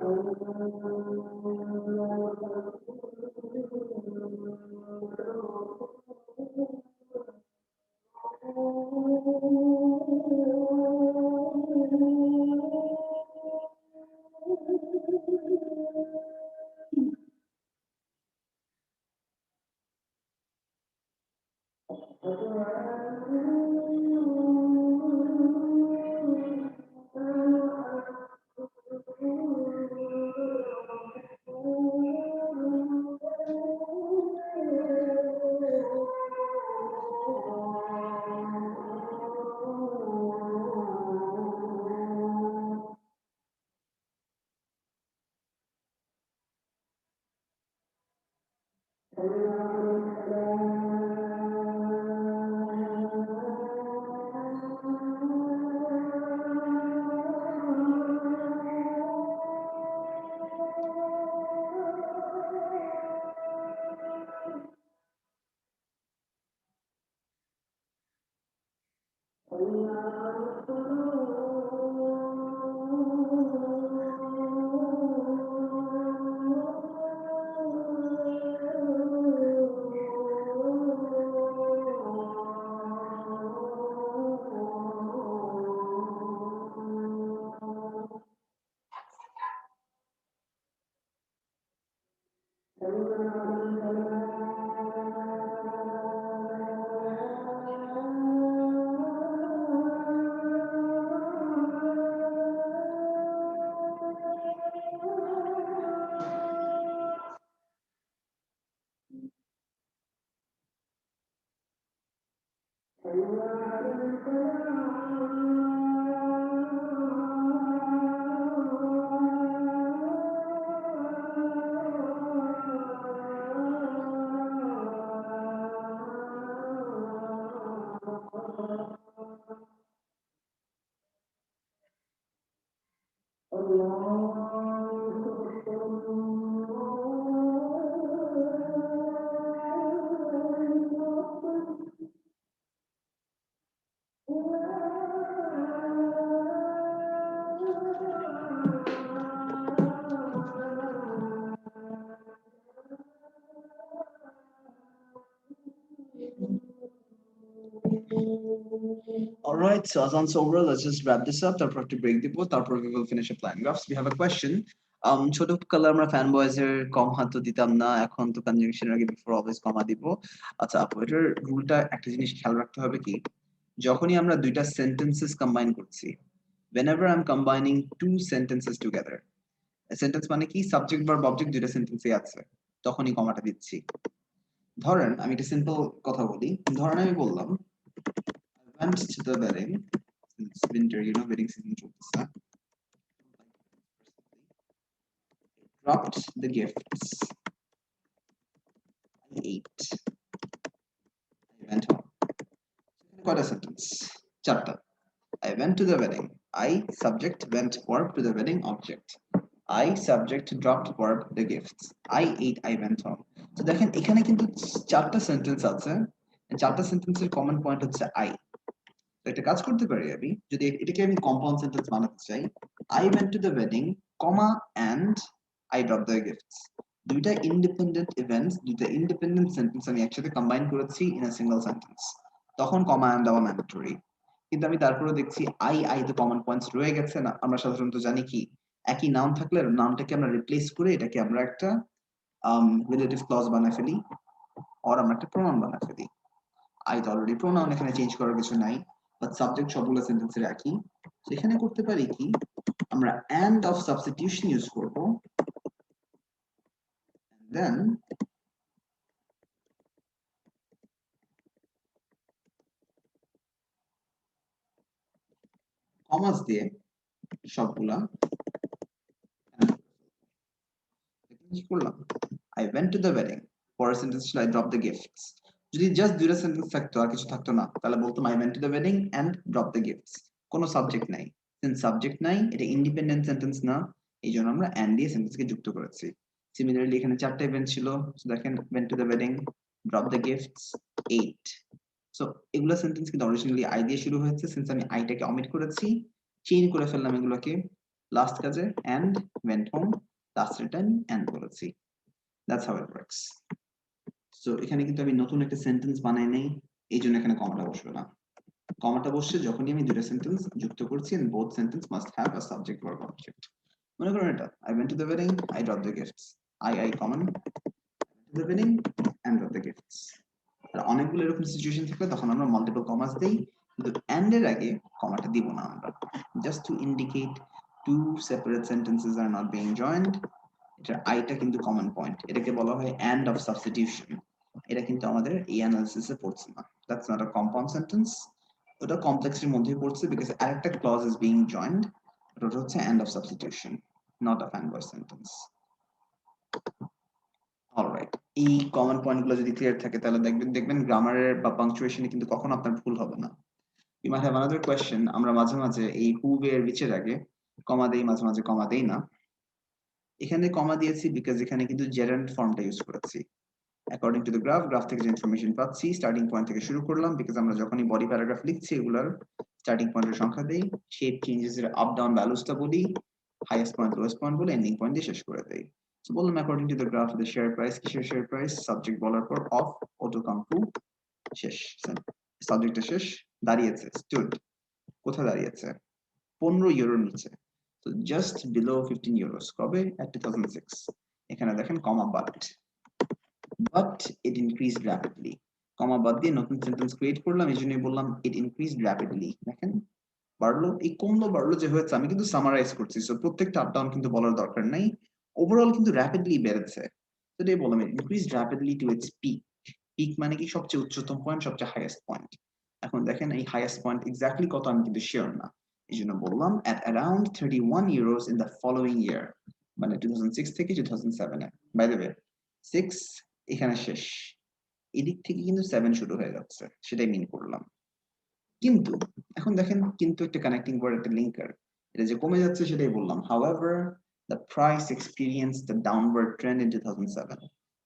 All right, so Azan's over. Let's just wrap this up. তারপর একটু break দিব, তারপর we will finish up line graphs. We have a question. ছোট কালে আমরা fanboys এর কম হাত তো দিতাম না, এখন তো conjunction এর আগে before always কমা দিব। আচ্ছা আপু, এটার রুলটা একটা জিনিস খেয়াল রাখতে হবে কি, যখনই আমরা দুইটা sentences combine করছি, whenever I'm combining two sentences together, sentence মানে কি, সাবজেক্ট ভার্ব অবজেক্ট দুইটা সেন্টেন্সে আছে, তখনই কমাটা দিচ্ছি। ধরেন আমি একটা সিম্পল কথা বলি, ধরেন আমি বললাম I went to the wedding, it's winter, you know, wedding season চলতেছে, dropped the gifts, I ate, I went home. কয়টা সেন্টেন্স? চারটা। I went to the wedding, I subject went verb to the wedding object, I subject dropped verb the gifts, I ate I went home. তো দেখেন এখানে কিন্তু চারটা sentence আছে, চারটা সেন্টেন্সের কমন পয়েন্ট হচ্ছে I। তো একটা কাজ করতে পারি আমি, যদি এটাকে আমি কম্পাউন্ড সেন্টেন্স বানাতে চাই, I went to the wedding, comma and I dropped the gifts। দুইটা ইন্ডিপেন্ডেন্ট ইভেন্টস, দুইটা ইন্ডিপেন্ডেন্ট সেন্টেন্স আমি একসাথে কম্বাইন করেছি ইন আ সিঙ্গেল সেন্টেন্স, তখন কমা এন্ড দেওয়া ম্যান্ডেটরি। কিন্তু আমি তারপরে দেখছি আই তো কমন পয়েন্টস রয়ে গেছে না, আমরা সাধারণত জানি কি, একই নাউন থাকলে নাউনটাকে আমরা রিপ্লেস করে এটাকে আমরা একটা রিলেটিভ ক্লজ বানায় ফেলি, অর আমরা একটা প্রোনাউন বানায় ফেলি। আই তো অলরেডি প্রোনাউন, এখানে চেঞ্জ করার কিছু নাই, বাট সাবজেক্ট সবগুলো সেন্টেন্সে রাখি। সেখানে করতে পারি কি, আমরা এন্ড অফ সাবস্টিটিউশন ইউজ করব, দেন কমাস দিয়ে সবগুলা কি করলাম, I went to the wedding, পরের সেন্টেন্স ছিল I dropped the gifts। যদি জাস্ট দুইটা সেন্টেন্স থাকতো আর কিছু থাকতো না, তাহলে বলতাম I went to the wedding and dropped the gifts, কোনো সাবজেক্ট নাই। সিন্স সাবজেক্ট নাই, এটা ইন্ডিপেন্ডেন্ট সেন্টেন্স না, এই জন্য আমরা and দিয়ে সেন্টেন্সকে যুক্ত করেছি। সিমিলারলি এখানে চারটা ইভেন্ট ছিল, দেখেন went to the wedding, dropped the gifts, ate। So এগুলা সেন্টেন্স কিন্তু অরিজিনালি I দিয়ে শুরু হয়েছে, সিন্স আমি আইটাকে অমিট করেছি, চেঞ্জ করে ফেললাম এগুলোকে, লাস্ট কাজে and went home, last return and বলেছি। That's how it works. So এখানে কিন্তু আমি নতুন একটা সেন্টেন্স বানাই নাই, এই জন্য এখানে কমাটা বসবে না। কমাটা বসছে যখনই আমি দুটো সেন্টেন্স যুক্ত করছি, and both sentence must have a subject verb object। মনে করেন এটা I went to the wedding, I dropped the gifts, I common, to the wedding and dropped the gifts। আর অনেকগুলো এরকম সিচুয়েশন থাকলে তখন আমরা মাল্টিপল কমাস দেই, কিন্তু and এর আগে কমাটা দিব না আমরা, just to indicate two separate sentences are not being joined। এটা আইটা কিন্তু কমন পয়েন্ট, এটাকে বলা হয় এন্ড অফ সাবস্টিটিউশন। এটা কিন্তু আমাদের এই অ্যানালিসিসে পড়ছে না, that's not a compound sentence, ওটা কমপ্লেক্সের মধ্যেই পড়ছে বিকজ আরেকটা ক্লজ ইজ বিং জয়েন্ড, ওটা হচ্ছে end of substitution, not a fanboy sentence. Alright, এই কমন পয়েন্টগুলো যদি ক্লিয়ার থাকে তাহলে দেখবেন গ্রামারের বা পাংচুয়েশনে কিন্তু কখনো আপনার ভুল হবে না। You might have another question, আমরা মাঝে মাঝে এই হু এর which-এর আগে কমা দেই, মাঝে মাঝে কমা দেই না। এখানে কমা দিয়েছি বিকজ এখানে কিন্তু জেরান্ড ফর্মটা ইউজ করেছি। অ্যাকর্ডিং টু দ্য গ্রাফ থেকে যে ইনফরমেশন পাচ্ছি, স্টার্টিং পয়েন্ট থেকে শুরু করলাম, বিকজ আমরা যখনই বডি প্যারাগ্রাফ লিখছি এগুলার স্টার্টিং পয়েন্টের সংখ্যা দেই, শেপ চেঞ্জেস এর আপ ডাউন ভ্যালুসটা বলি, হাইয়েস্ট পয়েন্ট লোয়েস্ট পয়েন্ট বলে এন্ডিং পয়েন্ট দিয়ে শেষ করে দেই। সো বললাম according to the graph the share price, কিসের শেয়ার প্রাইস, সাবজেক্ট বলার পর অফ, অটো কাম টু, শেষ, সাবজেক্টটা শেষ, দাঁড়িয়েছে স্টুড, কোথায় দাঁড়িয়েছে, 15 ইউরোর নিচে, তো জাস্ট বিলো 15 ইউরোস, কবে, এট 2006। এখানে দেখেন কমা but it increased rapidly, কমা বাদ দিয়ে নতুন সেন্টেন্স ক্রিয়েট করলাম, এই জন্যই বললাম it increased rapidly। দেখেন বাড়লো, এই কমলো বাড়লো যে হয়েছে, আমি কিন্তু সামারাইজ করছি, সো প্রত্যেকটা আপ ডাউন কিন্তু বলার দরকার নাই, ওভারঅল কিন্তু র্যাপিডলি বেড়েছে, তো এটাই বললাম it increased rapidly to its peak। Peak মানে কি, সবচেয়ে উচ্চতম পয়েন্ট, সবচেয়ে হাইয়েস্ট পয়েন্ট। এখন দেখেন এই হাইয়েস্ট পয়েন্ট এক্স্যাক্টলি কত আমি কিন্তু শিওর না, এই জন্য বললাম at around 31 euros in the following year, মানে 2006 থেকে 2007 এ। বাই দ্য ওয়ে 6 এখানে শেষ, এদিক থেকে কিন্তু 7 শুরু হয়ে যাচ্ছে, সেটাই মিন করলাম। কিন্তু এখন দেখেন কিন্তু একটা কানেক্টিং ওয়ার্ড, একটা লিঙ্কার, এটা যে কমে যাচ্ছে সেটাই বললাম। however the price experienced the downward trend in 2007।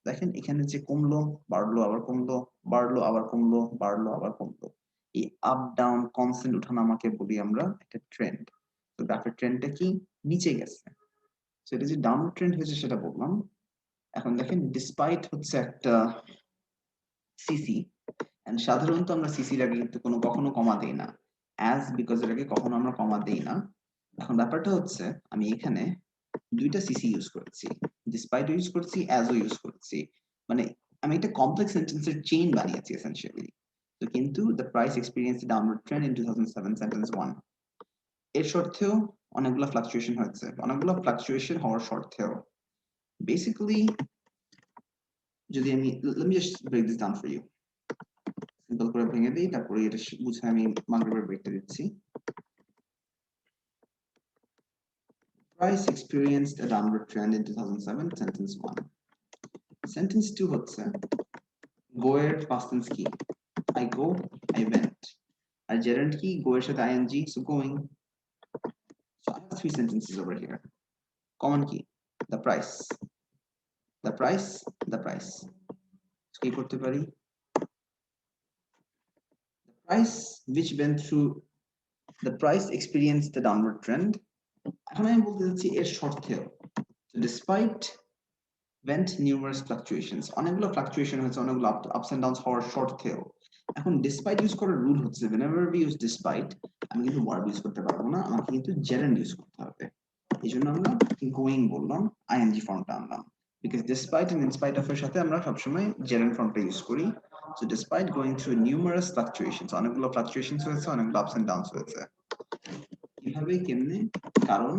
দেখেন এখানে যে কমলো, বাড়লো আবার কমলো, বাড়লো আবার কমলো, বাড়লো আবার কমলো, এই আপ ডাউন কনস্ট্যান্ট ওঠানামাকে বলি আমরা একটা ট্রেন্ড। তো গ্রাফের ট্রেন্ডটা কি, নিচে গেছে, তো এটা যে ডাউনওয়ার্ড ট্রেন্ড হয়েছে সেটা বললাম। এখন দেখেন ডিসপাইট হচ্ছে একটা সিসি, এন্ড সাধারণত আমরা সিসির আগে কিন্তু কখনো কমা দেই না, অ্যাজ বিকজ এর আগে কখনো আমরা কমা দেই না। এখন ব্যাপারটা হচ্ছে আমি এখানে দুইটা সিসি ইউজ করেছি, ডিসপাইট ইউজ করছি, অ্যাজও ইউজ করছি, মানে আমি একটা কমপ্লেক্স সেন্টেন্সের চেইন বানিয়েছি এসেনশিয়ালি। তো কিন্তু the price experience downward trend in 2007 sentence 1, এর সত্ত্বেও অনেকগুলো ফ্লাকচুয়েশন হয়েছে, অনেকগুলো ফ্লাকচুয়েশন হওয়ার সত্ত্বেও বেসিক্যালি যদি আমি let me just break this down for you, simple করে ভেঙে দিই, তারপরে এটা বুঝে আমি মাল্টিপ্লাই ব্রেকটা দিচ্ছি। Price experienced a downward trend in 2007 sentence 1. Sentence 2 হচ্ছে go এর past tense কি, I go, I went, R gerund কি, go এর সাথে ing, so going. So I have three sentences over here. Common কি, the price, the price, the price. So কি করতে পারি, the price which went through, the price experienced the downward trend. এখন আমি বলতে চাচ্ছি এর সত্ত্বেও, despite went numerous fluctuations, অনেকগুলো ফ্লাকচুয়েশন হয়েছে, অনেকগুলো আপস এন্ড ডাউনস হওয়ার শর্তেও। এখন ডিসপাইট ইউজ করার রুল হচ্ছে whenever we use despite আমি কিন্তু ভার্ব ইউজ করতে পারবো না, আমাকে কিন্তু gerund ইউজ করতে হবে। এইজন্য আমরা গোইং বললাম, ing ফর্মটা আনলাম, because despite and in spite of এর সাথে আমরা সবসময় gerund ফর্মটা ইউজ করি। So despite going through numerous fluctuations, অনেকগুলো ফ্লাকচুয়েশনস হয়েছে, অনেকগুলো আপস এন্ড ডাউনস হয়েছে। কিভাবে, কেমনে, কারণ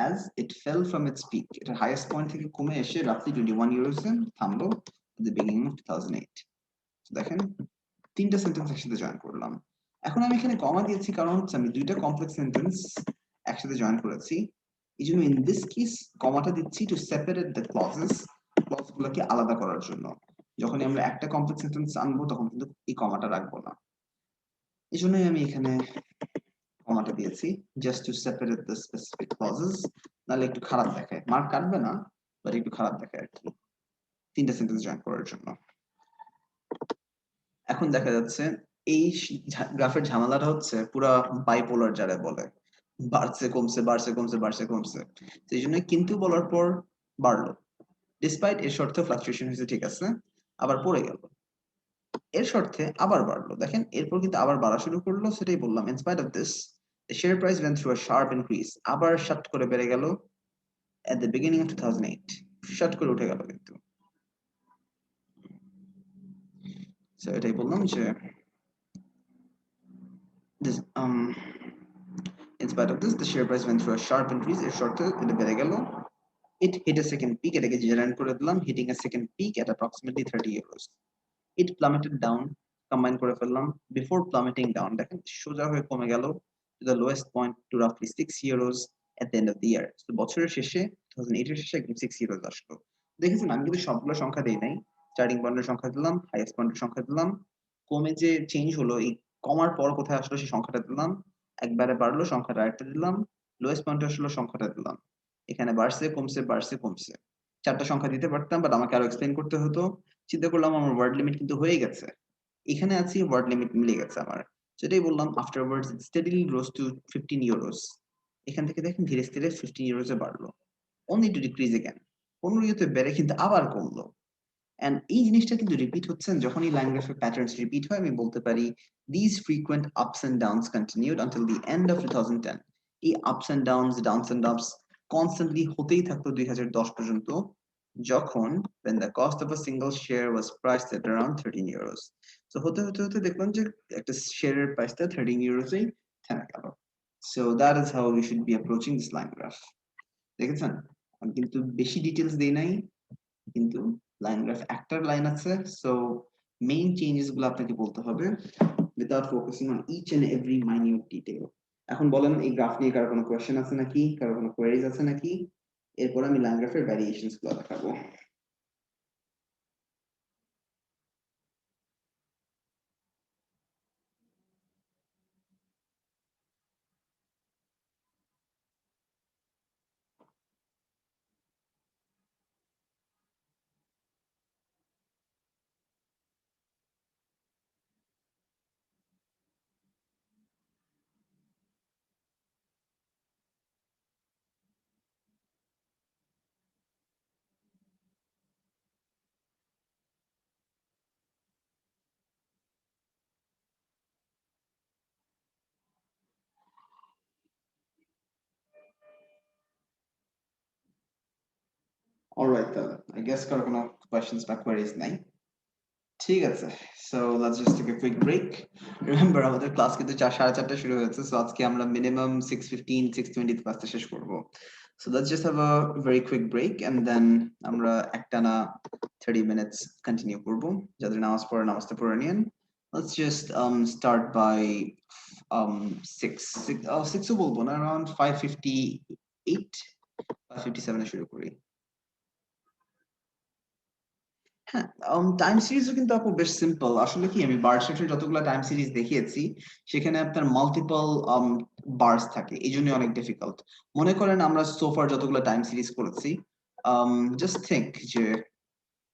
as it fell from its peak, এটার হাইয়েস্ট পয়েন্ট থেকে কমে এসে roughly 21 euros এ থামলো at the beginning of 2008। So দেখেন তিনটা সেন্টেন্স একসাথে জয়েন করলাম। এখন আমি এখানে কমা দিয়েছি কারণ হচ্ছে আমি দুইটা কমপ্লেক্স সেন্টেন্স একসাথে জয়েন করেছি, এই জন্য ইন দিস কেস কমাটা দিচ্ছি টু সেপারেট দ্য ক্লজেস, ক্লজগুলোকে আলাদা করার জন্য। যখন আমরা একটা কমপ্লেক্স সেন্টেন্স আনবো তখন কিন্তু এই কমাটা রাখবো না, এই জন্যই আমি এখানে কমাটা দিয়েছি, just to separate the specific clauses. নাহলে একটু খারাপ দেখায়, মার্ক কাটবে না, বাট একটু খারাপ দেখায় আর কি, তিনটা সেন্টেন্স জয়েন করার জন্য। এখন দেখা যাচ্ছে এই গ্রাফের ঝামেলাটা হচ্ছে পুরা বাইপোলার যারা বলে, বাড়ছে কমছে, বাড়ছে কমছে, বাড়ছে কমছে। সেই জন্য কিন্তু বলার পর বাড়লো, ডিসপাইট এর শর্তে ফ্লাকচুয়েশন হয়েছে, ঠিক আছে, আবার পড়ে গেল, এর শর্তে আবার বাড়লো, দেখেন এরপর কিন্তু আবার বাড়া শুরু করলো, সেটাই বললাম in spite of this the share price went through a sharp increase, আবার শাট করে বেড়ে গেল at the beginning of 2008, শাট করে উঠে গেল কিন্তু। সো এটাই বললাম যে this in spite of this the share price went through a sharp increase, এর শর্তে এটা বেড়ে গেল, it hit a second peak, এটাকে জেনারেট করে দিলাম, hitting a second peak at approximately 30 euros. It plummeted down, combine করে ফেললাম, before plummeting down দেখেন সোজা হয়ে কমে গেল to the lowest point to roughly 6 euros at the end of the year. So বছরের শেষে 2008 এর শেষে একদম 6 euros আসলো। দেখেছেন আমি কিন্তু সবগুলো সংখ্যা দেই নাই, স্টার্টিং পয়েন্টের সংখ্যা দিলাম, হাইয়েস্ট পয়েন্টের সংখ্যা দিলাম, কমে যে চেঞ্জ হলো এই কমার পর কোথায় আসলো সেই সংখ্যাটা দিলাম, একবারে বাড়লো সংখ্যাটা আরেকটা দিলাম, লোয়েস্ট পয়েন্টে আসলো সংখ্যাটা দিলাম, এখানে বাড়ছে কমছে বাড়ছে কমছে, চারটা সংখ্যা দিতে পারতাম বাট আমাকে আরো এক্সপ্লেইন করতে হতো। চিন্তা করলাম আমার ওয়ার্ড লিমিট কিন্তু হয়ে গেছে, এখানে আছি ওয়ার্ড লিমিট মিলে গেছে আমার, সেটাই বললাম আফটারওয়ার্ডস ইট স্টেডিলি গ্রোস টু 15 ইউরোস, এখান থেকে দেখেন ধীরে ধীরে 15 ইউরোসে বাড়লো, অনলি টু ডিক্রিজ अगेन, 15 ইউরোতে বেড়ে কিন্তু আবার কমলো। এন্ড এই জিনিসটা কিন্তু রিপিট হচ্ছে, যখন এই লাইন গ্রাফের প্যাটার্নস রিপিট হয় আমি বলতে পারি these frequent ups and downs continued until the end of 2010, এই আপস এন্ড ডাউনস এন্ড আপস কনস্ট্যান্টলি হতেই থাকতো 2010 পর্যন্ত, যখন when the cost of a single share was priced at around 13 euros. So হতে হতে হতে দেখলাম যে একটা শেয়ারের প্রাইসটা 13 ইউরোসেই থেমে গেল। So that is how we should be approaching this line graph. দেখেছেন আমি কিন্তু বেশি ডিটেইলস দেই নাই, কিন্তু লাইন গ্রাফ একটা লাইন আছে, সো মেইন চেঞ্জেস গুলো আপনাকে বলতে হবে without focusing on each and every minute detail. এখন বলেন এই গ্রাফ নিয়ে কারো কোনো কোশ্চেন আছে নাকি, কারো কোনো কোয়েরিজ আছে নাকি, এরপর আমি লাইন গ্রাফের ভ্যারিয়েশনস গুলো দেখাবো। অলরাইট, তাহলে আই গেস কারো কোনো কোয়েশ্চেনস বা কোয়েরিজ নাই। ঠিক আছে, so let's just take a quick break. Remember আমাদের ক্লাস কিন্তু 4:30 শুরু হয়েছে, সো আজকে আমরা মিনিমাম 6:15 6:20 তে ক্লাসটা শেষ করব। So let's just have a very quick break and then আমরা একটানা 30 মিনিটস কন্টিনিউ করব। যাদের নামাজ পড়া নামাজটা পড়ে নিন। লেটস জাস্ট স্টার্ট বাই 6 ও বলবো না, around 5:58 5:57 এ শুরু করি। হ্যাঁ, টাইম সিরিজও কিন্তু আপু বেশ সিম্পল। আসলে কি আমি বার শেফের যতগুলা টাইম সিরিজ দেখিয়েছি সেখানে আপনার মাল্টিপল বার্স থাকে। এইজন্যই অনেক ডিফিকাল্ট। মনে করেন আমরা সোফার যতগুলা টাইম সিরিজ করেছি, জাস্ট থিংক যে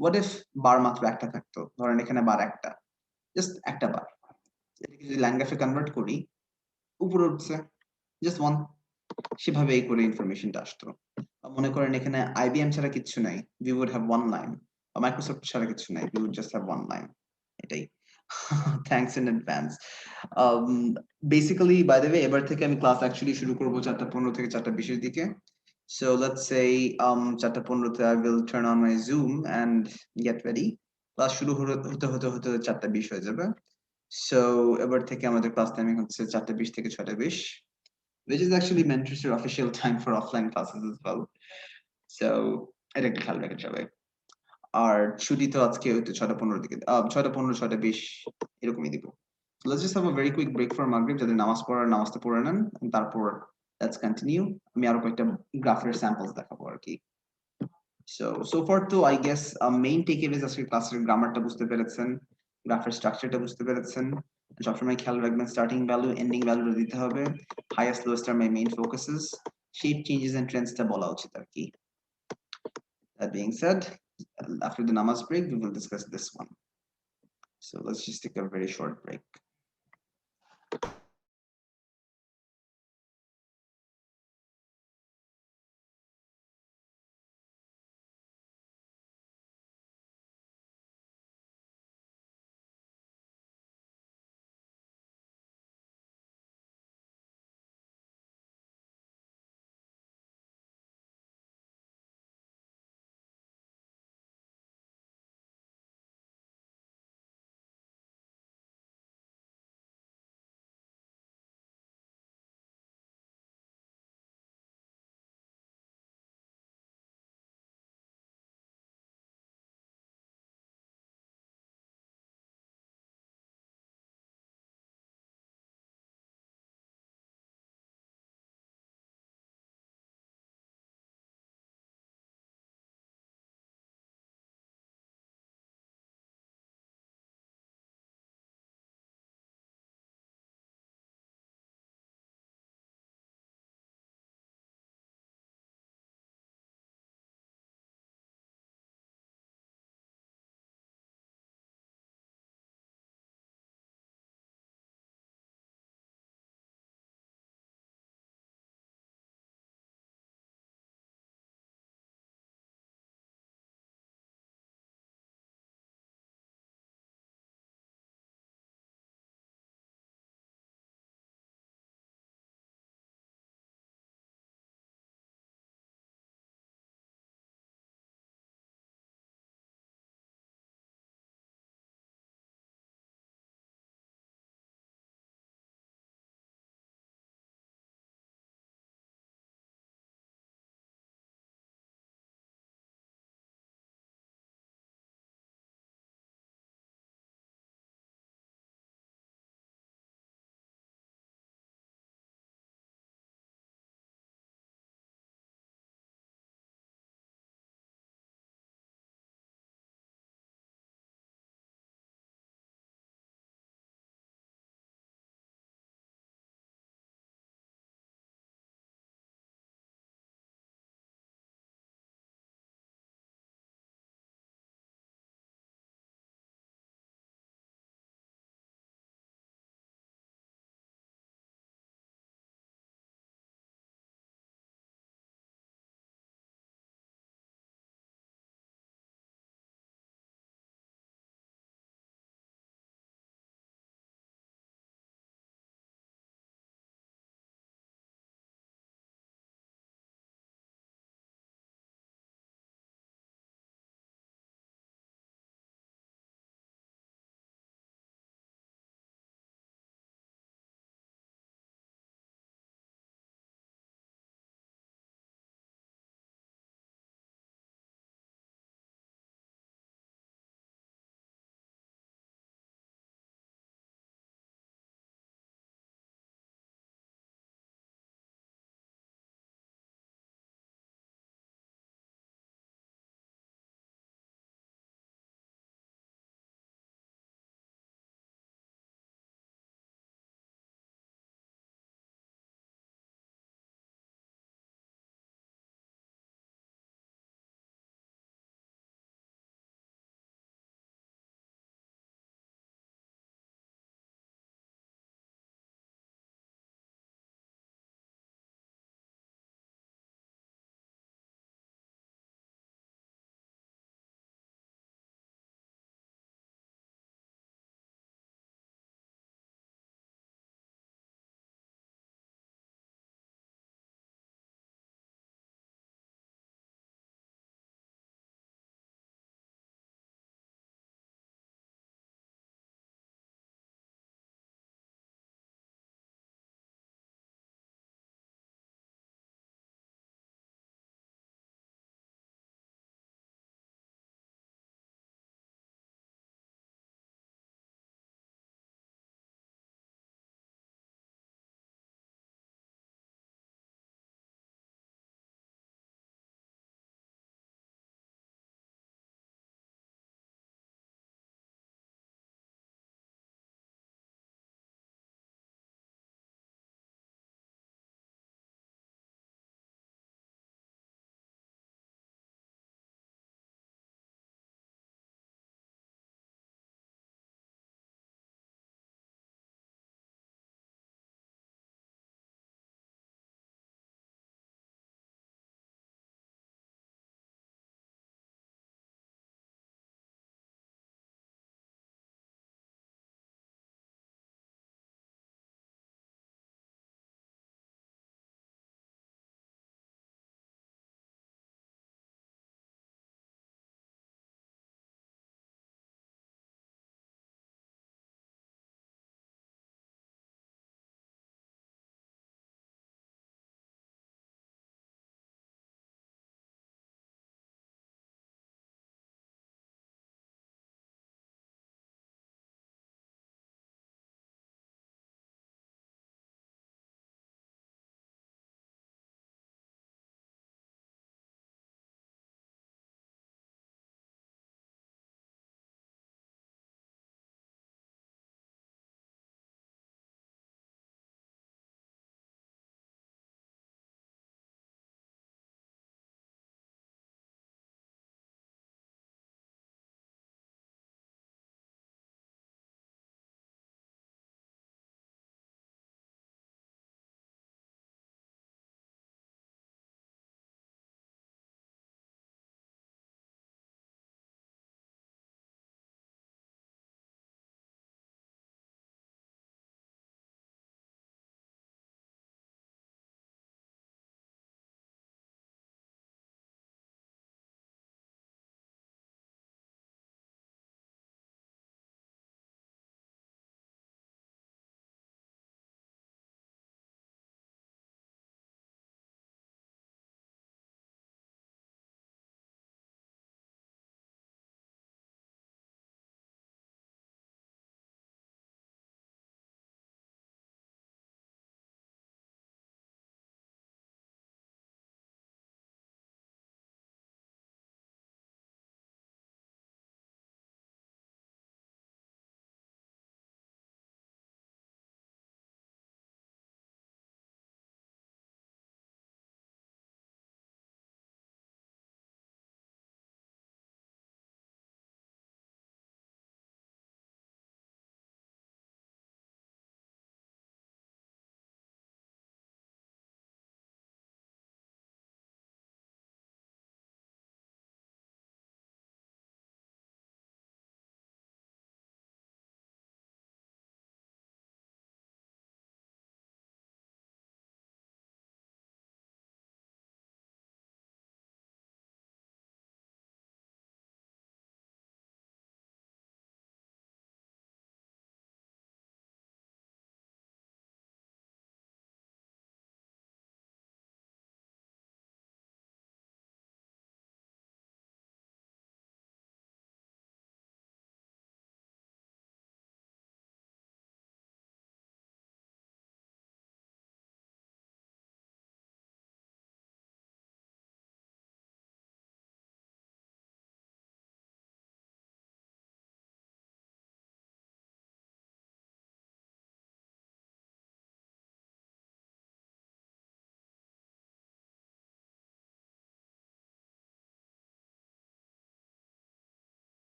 হোয়াট ইফ বার মাত্র একটা থাকতো। ধরেন এখানে বার একটা, জাস্ট একটা বার। এটাকে যদি ল্যাঙ্গাফে কনভার্ট করি, উপরে উঠছে জাস্ট ওয়ান। সেভাবেই করে ইনফরমেশনটা আসতো। মনে করেন এখানে আইবিএম ছাড়া কিচ্ছু নাই, we would have one line, বা মাইক্রোসফট ছাড়া কিছু নাই, we would just have one line. এটাই। Thanks in advance. Basically by the way এবার থেকে আমি ক্লাস অ্যাকচুয়ালি শুরু করব 4:15 থেকে 4:20 এর দিকে। So let's say 4:15 I will turn on my Zoom and get ready. Class শুরু হতে 4:20 হয়ে যাবে। So এবার থেকে আমাদের ক্লাস টাইমিং হচ্ছে 4:20 থেকে 6:20, which is actually Mentor's official time for offline classes as well. So এটা একটু খেয়াল রাখেন সবাই। আর ছুটি তো আজকে হয়তো 6:15 দিকে 6:15 6:20 এরকমই দিব। So let's just have a very quick break for Maghrib, যাদের নামাজ পড়ার নামাজটা পড়ে নেন, তারপর let's continue. আমি আরো কয়েকটা গ্রাফের স্যাম্পলস দেখাবো আর কি। So far তো I guess মেইন টেকঅ্যাওয়েজ আজকের ক্লাসের গ্রামারটা বুঝতে পেরেছেন, গ্রাফের স্ট্রাকচারটা বুঝতে পেরেছেন। সবসময় খেয়াল রাখবেন স্টার্টিং ভ্যালু এন্ডিং ভ্যালুটা দিতে হবে। হাইয়েস্ট লোয়েস্ট আর my main focuses. Shape changes and ট্রেন্ডসটা বলা উচিত আর কি। That being said, after the namaz break, we will discuss this one. So let's just take a very short break.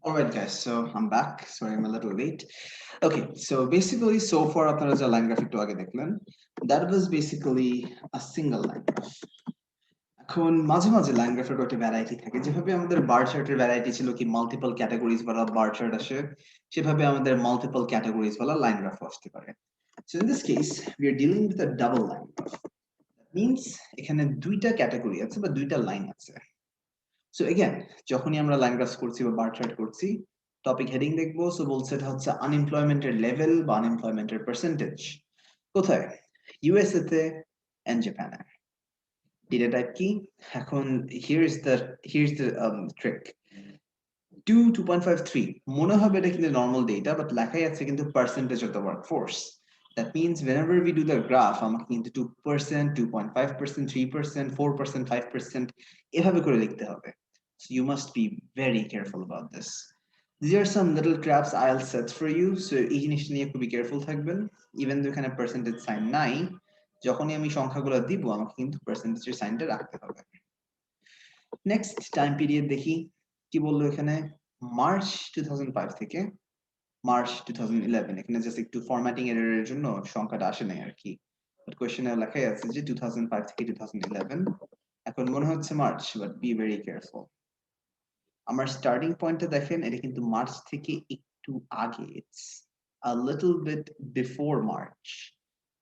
All right, guys. So I'm back. Sorry, I'm a little late. Okay, so basically, so far, আপনারা যে line graph একটু আগে দেখলেন, that was basically a single line graph. এখন মাঝে মাঝে line গ্রাফের একটা ভ্যারাইটি থাকে, যেভাবে আমাদের বার চার্টের ভ্যারাইটি ছিল কি মাল্টিপল ক্যাটাগরিজ वाला বার চার্ট আসে, সেভাবে আমাদের মাল্টিপল ক্যাটাগরিজ वाला লাইন গ্রাফ আসতে পারে। So in this case, we are dealing with a double line graph. That means এখানে দুইটা ক্যাটাগরি আছে বা দুইটা লাইন আছে। So again, যখনই আমরা লাইন গ্রাফ করছি বা বার চার্ট করছি, টপিক হেডিং দেখবো। সো বলছে এটা হচ্ছে আনএমপ্লয়মেন্টের লেভেল বা আনএমপ্লয়মেন্টের পার্সেন্টেজ কোথায়, ইউএসএ তে এন্ড জাপানে। ডেটা টাইপ কি, এখন here's the trick. 2.53 মনে হবে এটা কিন্তু নরমাল ডেটা, বাট লেখাই আছে কিন্তু percentage of the workforce. That means whenever we do the graph, আমাকে কিন্তু 2%, 2.5%, 3%, 4%, 5% এভাবে করে লিখতে হবে। So you must be very careful about this. These are some little traps I'll set for you. So এই জিনিসটা নিয়ে খুবই কেয়ারফুল থাকবেন। ইভেন দো এখানে পার্সেন্টেজ সাইন নাই, যখনই আমি সংখ্যাগুলো দিব আমাকে কিন্তু পার্সেন্টেজের সাইনটা রাখতে হবে। নেক্সট টাইম পিরিয়ড দেখি কি বললো এখানে, মার্চ 2005 থেকে মার্চ 2011। এখানে জাস্ট একটু ফরম্যাটিং এররের জন্য সংখ্যাটা আসে নাই আর কি, বাট কোশ্চেনে লেখাই আছে যে 2005 থেকে 2011। এখন মনে হচ্ছে March, but be very careful. আমার স্টার্টিং পয়েন্টটা দেখেন, এটা কিন্তু মার্চ থেকে একটু আগে, it's a little bit before March.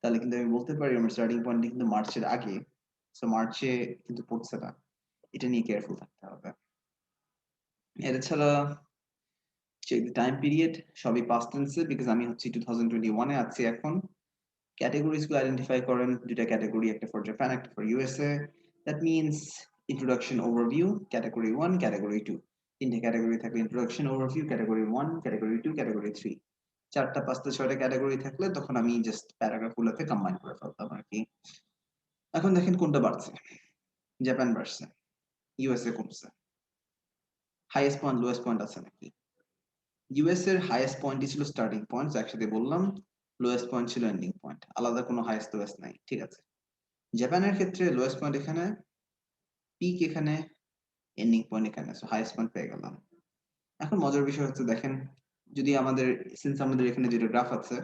তাহলে কিন্তু আমি বলতে পারি আমার স্টার্টিং পয়েন্টটা কিন্তু মার্চের আগে। সো মার্চে কিন্তু পড়ছে না, এটা নিয়ে কেয়ারফুল থাকতে হবে। এটা ছাড়া চেক দ্য টাইম পিরিয়ড, সবই পাস্ট টেন্সে, বিকজ আমি হচ্ছে 2021 এ আছি এখন। ক্যাটাগরিজ গুলো আইডেন্টিফাই করেন, দুইটা ক্যাটাগরি, একটা ফর জাপান একটা for USA. That means introduction overview, category 1 category 2। তিনটে ক্যাটাগরি থাকলে introduction overview, category 1 category 2 category 3। চারটা পাঁচটা ছয়টা ক্যাটাগরি থাকলে তখন আমি জাস্ট প্যারাগ্রাফ গুলোতে কম্বাইন করে ফেলতাম আর কি। এখন দেখেন কোনটা বাড়ছে, জাপান বাড়ছে, ইউএসএ কমছে। হাইয়েস্ট পয়েন্ট লোয়েস্ট পয়েন্ট আছে নাকি? ইউএস এর হাইয়েস্ট পয়েন্টই ছিল স্টার্টিং পয়েন্ট, একসাথে বললাম। লোয়েস্ট পয়েন্ট ছিল এন্ডিং পয়েন্ট, আলাদা কোনো হাইয়েস্ট লোয়েস্ট নাই, ঠিক আছে। জাপানের ক্ষেত্রে লোয়েস্ট পয়েন্ট এখানে, পিক এখানে, এন্ডিং পয়েন্ট এখানে, সো হাইয়েস্ট পয়েন্ট পেয়ে গেলাম। এখন মজার বিষয় হচ্ছে দেখেন, যদি আমাদের সিন্স আমাদের এখানে যেটা গ্রাফ আছে,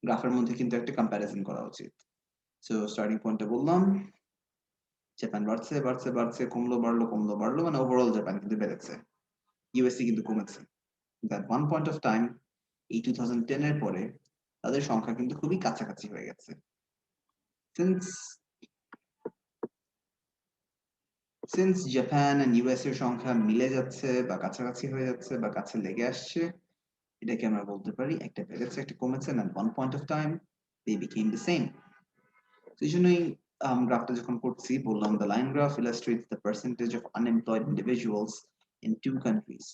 গ্রাফের মধ্যে কিন্তু একটা কম্প্যারিজন করা উচিত। সো স্টার্টিং পয়েন্টটা বললাম, জাপান বাড়ছে বাড়ছে বাড়ছে, কমলো বাড়লো কমলো বাড়লো, মানে ওভারঅল জাপান কিন্তু বেড়েছে, ইউএসএ কিন্তু কমেছে। That one point of time, এই 2010 এর পরে তাদের সংখ্যা কিন্তু খুবই কাছাকাছি হয়ে গেছে। সিন্স জাপান এন্ড ইউএস এর সংখ্যা মিলে যাচ্ছে বা কাছাকাছি হয়ে যাচ্ছে বা কাছে লেগে আসছে, এটাকে আমরা বলতে পারি একটা বেড়েছে একটা কমেছে, and at one point of time they became the same. So এই জন্যই গ্রাফটা যখন করছি বললাম the line graph illustrates the percentage of unemployed individuals in two countries,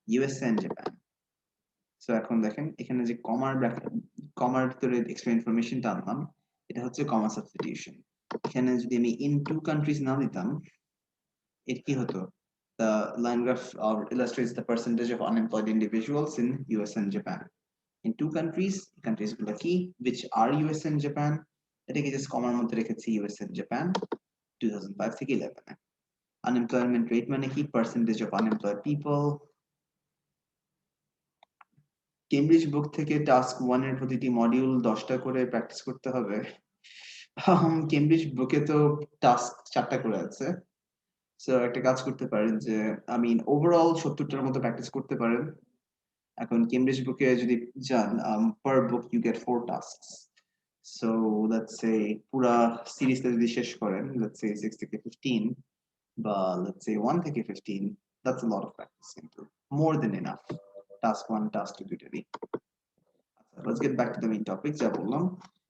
USA and Japan. So এখন দেখেন এখানে যে কমার ভিতরে এক্সট্রা ইনফরমেশনটা আনলাম, এটা হচ্ছে কমা সাবস্টিটিউশন। এখানে যদি আমি ইন টু কান্ট্রিজ না দিতাম, এর কি হতো, the line graph illustrates the percentage of unemployed individuals in US and Japan. In two countries গুলো কি, which are US and Japan, এটাকে জাস্ট কমার মধ্যে রেখেছি US and Japan 2005 থেকে 11 এ। Unemployment rate মানে কি, percentage of unemployed people। Cambridge book থেকে টাস্ক 1 এর প্রতিটি মডিউল 10টা করে প্র্যাকটিস করতে হবে। কেমব্রিজ বুকে তো টাস্ক 4টা করে আছে। সো একটা কাজ করতে পারেন যে ওভারঅল 70টার মতো প্র্যাকটিস করতে পারেন। এখন কেমব্রিজ বুকে যদি যান, per book you get 4 tasks. So let's say পুরা সিরিজটা যদি শেষ করেন, লেটস সে 6 থেকে 15 বা লেটস সে 1 থেকে 15, that's a lot of practice, কিন্তু more than enough task 1 task 2 দুইটারই। Let's get back to the main topic. যা বললাম,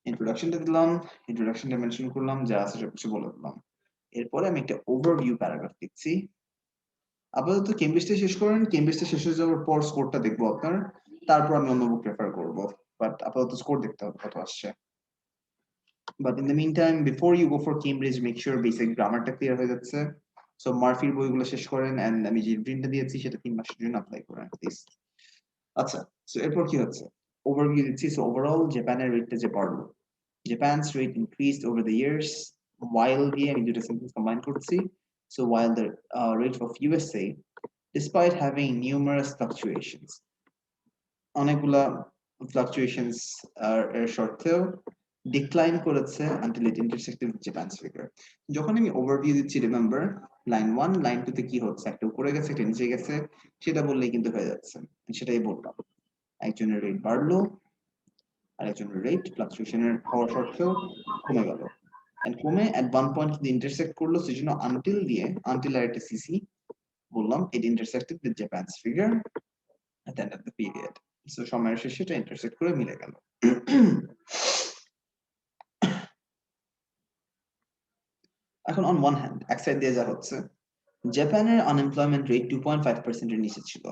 ইন্ট্রোডাকশনটা দিলাম, ইন্ট্রোডাকশনটা মেনশন করলাম, যা আছে সবকিছু বলে দিলাম। এরপরে আমি একটা ওভারভিউ প্যারাগ্রাফ লিখছি। আপাতত কেমব্রিজটা শেষ করেন, কেমব্রিজটা শেষ হয়ে যাওয়ার পর স্কোরটা দেখবো আপনার, তারপর আমি অন্য বুক প্রেফার করব, বাট আপাতত স্কোর দেখতে হবে কত আসছে। But in the mean time, before you go for Cambridge, make sure basic গ্রামারটা ক্লিয়ার হয়ে যাচ্ছে। সো মার্ফির বইগুলো শেষ করেন, এন্ড আমি যে প্রিন্টটা দিয়েছি সেটা 3 মাসের জন্য অ্যাপ্লাই করেন প্লিজ। আচ্ছা, সো এরপর কি হচ্ছে, ওভারভিউ দিচ্ছি। সো ওভারঅল জাপানের রেটটা যে বাড়লো, Japan's rate increased over the years while দিয়ে আমি দুটো সেন্টেন্স কম্বাইন করছি। So while the rate of USA despite having numerous fluctuations. অনেকগুলা fluctuations এর সত্ত্বেও decline করেছে until it intersected with Japan's figure. যখন আমি overview দিচ্ছি remember line 1 line 2 তে কি হচ্ছে একটা উপরে গেছে একটা নিচে গেছে সেটা বললেই কিন্তু হয়ে যাচ্ছে সেটাই বললাম একজনের রেট বাড়লো আরেকজনের রেট ফ্লাকচুয়েশনের হওয়া সত্ত্বেও কমে গেল and কমে at one point the intersect করলো সেজন্য until দিয়ে until আর একটা সিসি বললাম it intersected with Japan's figure at the end of the period. So সময়ের শেষে এটা intersect করে মিলে গেল এখন on one hand এক সাইড দিয়ে যা হচ্ছে জাপানের unemployment rate 2.5% এর নিচে ছিল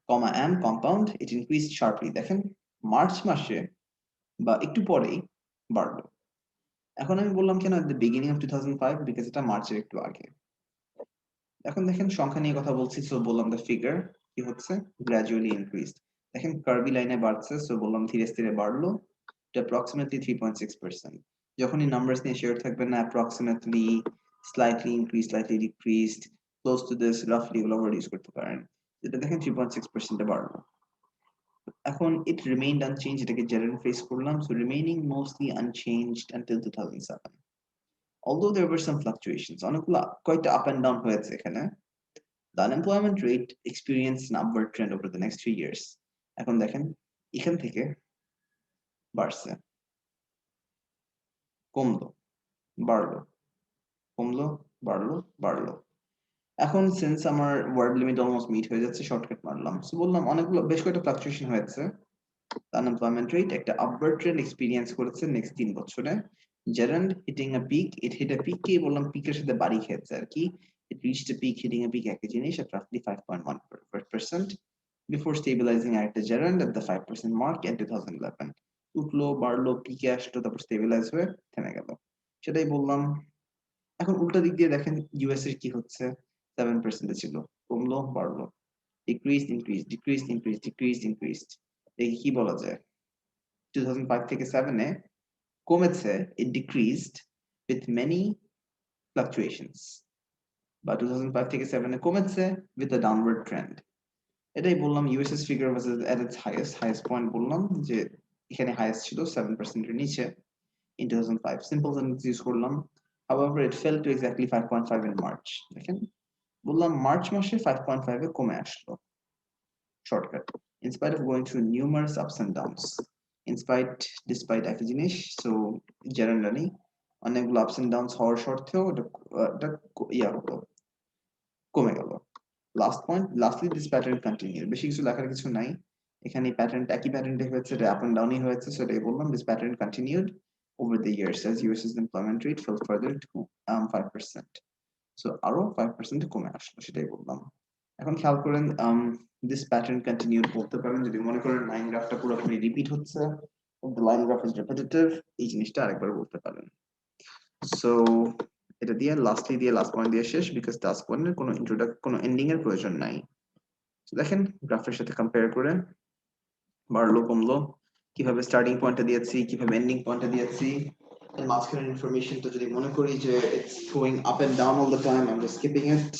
comma and compound it increased sharply দেখেন মার্চ মাসে বা একটু পরেই বাড়লো এখন আমি বললাম কেন at the beginning of 2005 because এটা মার্চের একটু আগে এখন দেখেন সংখ্যা নিয়ে কথা বলছি সো বললাম the figure কি হচ্ছে gradually increased দেখেন কার্ভি লাইনে বাড়ছে সো বললাম ধীরে ধীরে বাড়লো to approximately 3.6% যখনই নাম্বারস নিয়ে শেয়ার থাকবে না approximately slightly increased slightly decreased close to this roughly এগুলো ওয়ার্ড ইউজ করতে পারেন এটা দেখেন 3.6% এ বাড়লো এখন it remained unchanged এটাকে জেনারেল ফেস করলাম so remaining mostly unchanged until 2007 although there were some fluctuations অনেকগুলো কয়েকটা up and down হয়েছে এখানে the unemployment rate experienced an upward trend over the next 3 years এখন দেখেন এখান থেকে বাড়ছে কমলো বাড়লো কমলো বাড়লো বাড়লো এখন সিন্স আমার ওয়ার্ড লিমিট অলমোস্ট মিট হয়ে যাচ্ছে শর্টকাট মারলাম সো বললাম অনেকগুলো বেশ কয়েকটা ফ্লাকচুয়েশন হয়েছে আনএমপ্লয়মেন্ট রেট একটা আপওয়ার্ড ট্রেন্ড এক্সপেরিয়েন্স করেছে নেক্সট 3 বছরে gerund hitting a peak it hit a peak কি বললাম পিকের সাথে বাড়ি খেয়েছে আর কি it reached a peak hitting a peak একই জিনিস at roughly 5.1% before stabilizing at the gerund at the 5% mark in 2011 উঠলো বাড়লো পিকে আসলো তারপর স্টেবিলাইজ হয়ে থেমে গেল সেটাই বললাম এখন উল্টা দিক দিয়ে দেখেন ইউএস এর কি হচ্ছে 7% ছিল কমলো বাড়লো decreased increased decreased increased decreased increased এই কি বলা যায় 2005 থেকে 7 এ কমেছে it decreased with many fluctuations বা 2005 থেকে 7 এ কমেছে with a downward trend এটাই বললাম USS figure was at its highest point বললাম যে এখানে হাইয়েস্ট ছিল 7% এর নিচে in 2005 simple sentence use করলাম however it fell to exactly 5.5 in March দেখেন বললাম মার্চ মাসে 5.5 এ কমে আসলো shortcut in spite of going through numerous ups and downs despite একই জিনিস so generally অনেকগুলো ups and downs হওয়ার সত্ত্বেও এটা ইয়া হলো কমে গেল lastly this pattern continued বেশি কিছু লেখার কিছু নাই এখানে প্যাটার্নটা একই প্যাটার্নটা হয়েছে আপ এন্ড ডাউনই হয়েছে সো এটাই বললাম this pattern continued over the years as US's employment rate fell further to 5%. So আরো 5% কমে আসলো সেটাই বললাম এখন খেয়াল করেন this pattern continued বলতে পারেন যদি মনে করেন লাইন গ্রাফটা পুরোপুরি রিপিট হচ্ছে the line graph is repetitive এই জিনিসটা আরেকবার বলতে পারেন so এটা দিয়ে লাস্টলি দিয়ে লাস্ট পয়েন্ট দিয়ে শেষ বিকজ টাস্ক পয়েন্টের কোনো কোনো এন্ডিং এর প্রয়োজন নাই দেখেন গ্রাফের সাথে কম্পেয়ার করে বাড়লো কমলো কিভাবে স্টার্টিং পয়েন্টটা দিয়েছি কিভাবে এন্ডিং পয়েন্টটা দিয়েছি এর মাঝখানের ইনফরমেশনটা যদি মনে করি যে it's going up and down all the time I am just skipping it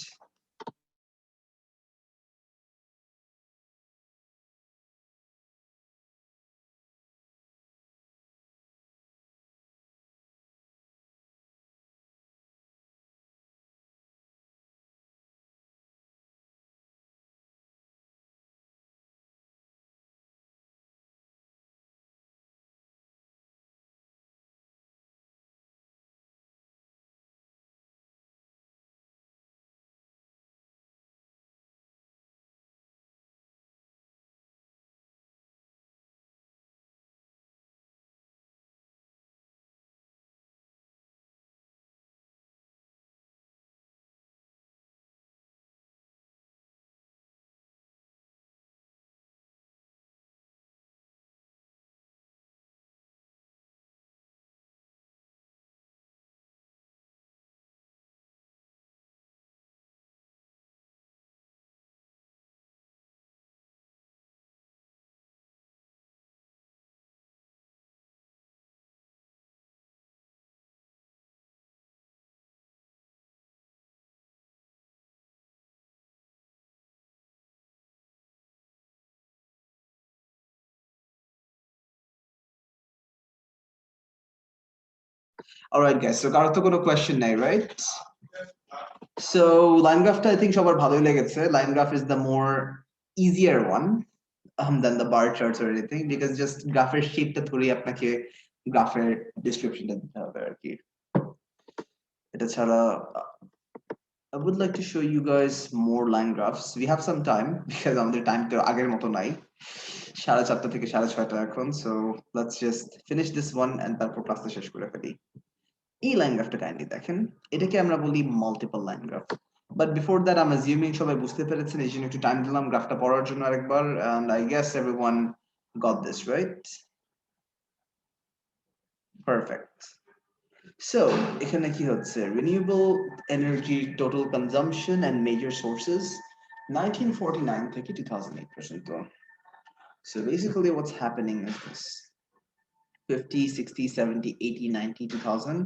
Alright guys, so কারো তো কোনো question নাই, right? So line graph I think সবার ভালোই লেগেছে. Line graph is the more easier one than the bar charts or anything because just গ্রাফের শেপটা ধরেই আপনাকে গ্রাফের ডেসক্রিপশনটা দিতে হবে আর কি। এটা ছাড়া I would like to show you guys more line graphs. We have some time because আমাদের time তো আগের মতো নাই। 4:30 থেকে 6:30 এখন, so let's just finish this one and তারপর ক্লাসটা শেষ করে ফেলি। এই লাইন গ্রাফটা কাইন্ডলি দেখেন, এটাকে আমরা বলি multiple line graph. But before that I am assuming সবাই বুঝতে পেরেছেন, এই জন্য একটু টাইম দিলাম গ্রাফটা পড়ার জন্য আরেকবার, and I guess everyone got this right. Perfect. So এখানে কি হচ্ছে, renewable energy total consumption and major sources 1949 থেকে 2008 পর্যন্ত. So basically what's happening is this: 50, 60, 70, 80, 90, 2000.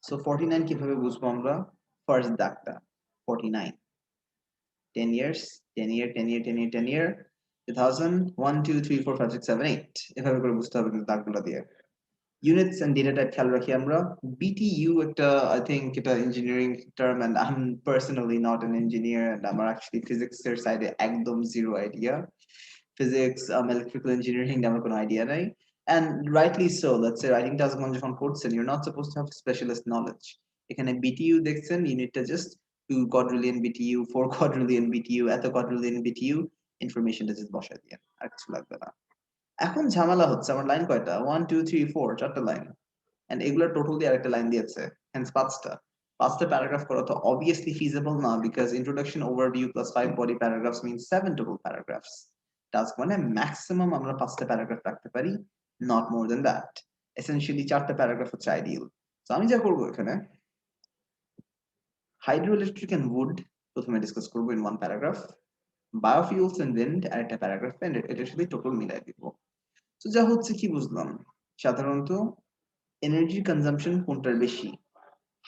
So 49 কিভাবে বুঝবো আমরা? First দাগটা 49, 10 years, 10 year, 10 year, 10 year, 10 year, 2000, 1, 2, 3, 4, 5, 6, 7, 8 এভাবে করে বুঝতে হবে কিন্তু দাগগুলো দিয়ে। Units and data type খেয়াল রাখি আমরা। BTU একটা, I think এটা engineering term and I'm personally not an engineer and আমার actually physics এর side এ একদম zero idea. Physics, electrical engineering আমার কোনো idea নাই। And rightly so, let's say writing task যখন করছেন, you're not supposed to have specialist knowledge. এখানে BTU দেখছেন, ইউনিটটা just 2 quadrillion BTU, 4 quadrillion BTU, এত quadrillion BTU, ইনফরমেশনটা just বসায় দিয়ে আর কিছু লাগবে না। এখন ঝামেলা হচ্ছে আমার লাইন কয়টা, 1 2 3 4 চারটা লাইন, এন্ড এগুলোর টোটাল দিয়ে আরেকটা লাইন দিয়েছে, হেন্স পাঁচটা প্যারাগ্রাফ করা তো obviously feasible না, because introduction, overview plus 5 body paragraphs means 7 total paragraphs. Task মানে ম্যাক্সিমাম আমরা 5টা প্যারাগ্রাফ রাখতে পারি, not more than that. Essentially 4টা প্যারাগ্রাফ হচ্ছে আইডিয়াল। তো আমি যা করব এখানে, হাইড্রোইলেকট্রিক এন্ড উড প্রথমে ডিসকাস করব in one paragraph, biofuels and wind আরেকটা প্যারাগ্রাফ, এন্ড এটার সাথে টোটাল মিলাই দিব। তো যা হচ্ছে কি বুঝলাম, সাধারণত এনার্জি কনজাম্পশন কোনটার বেশি,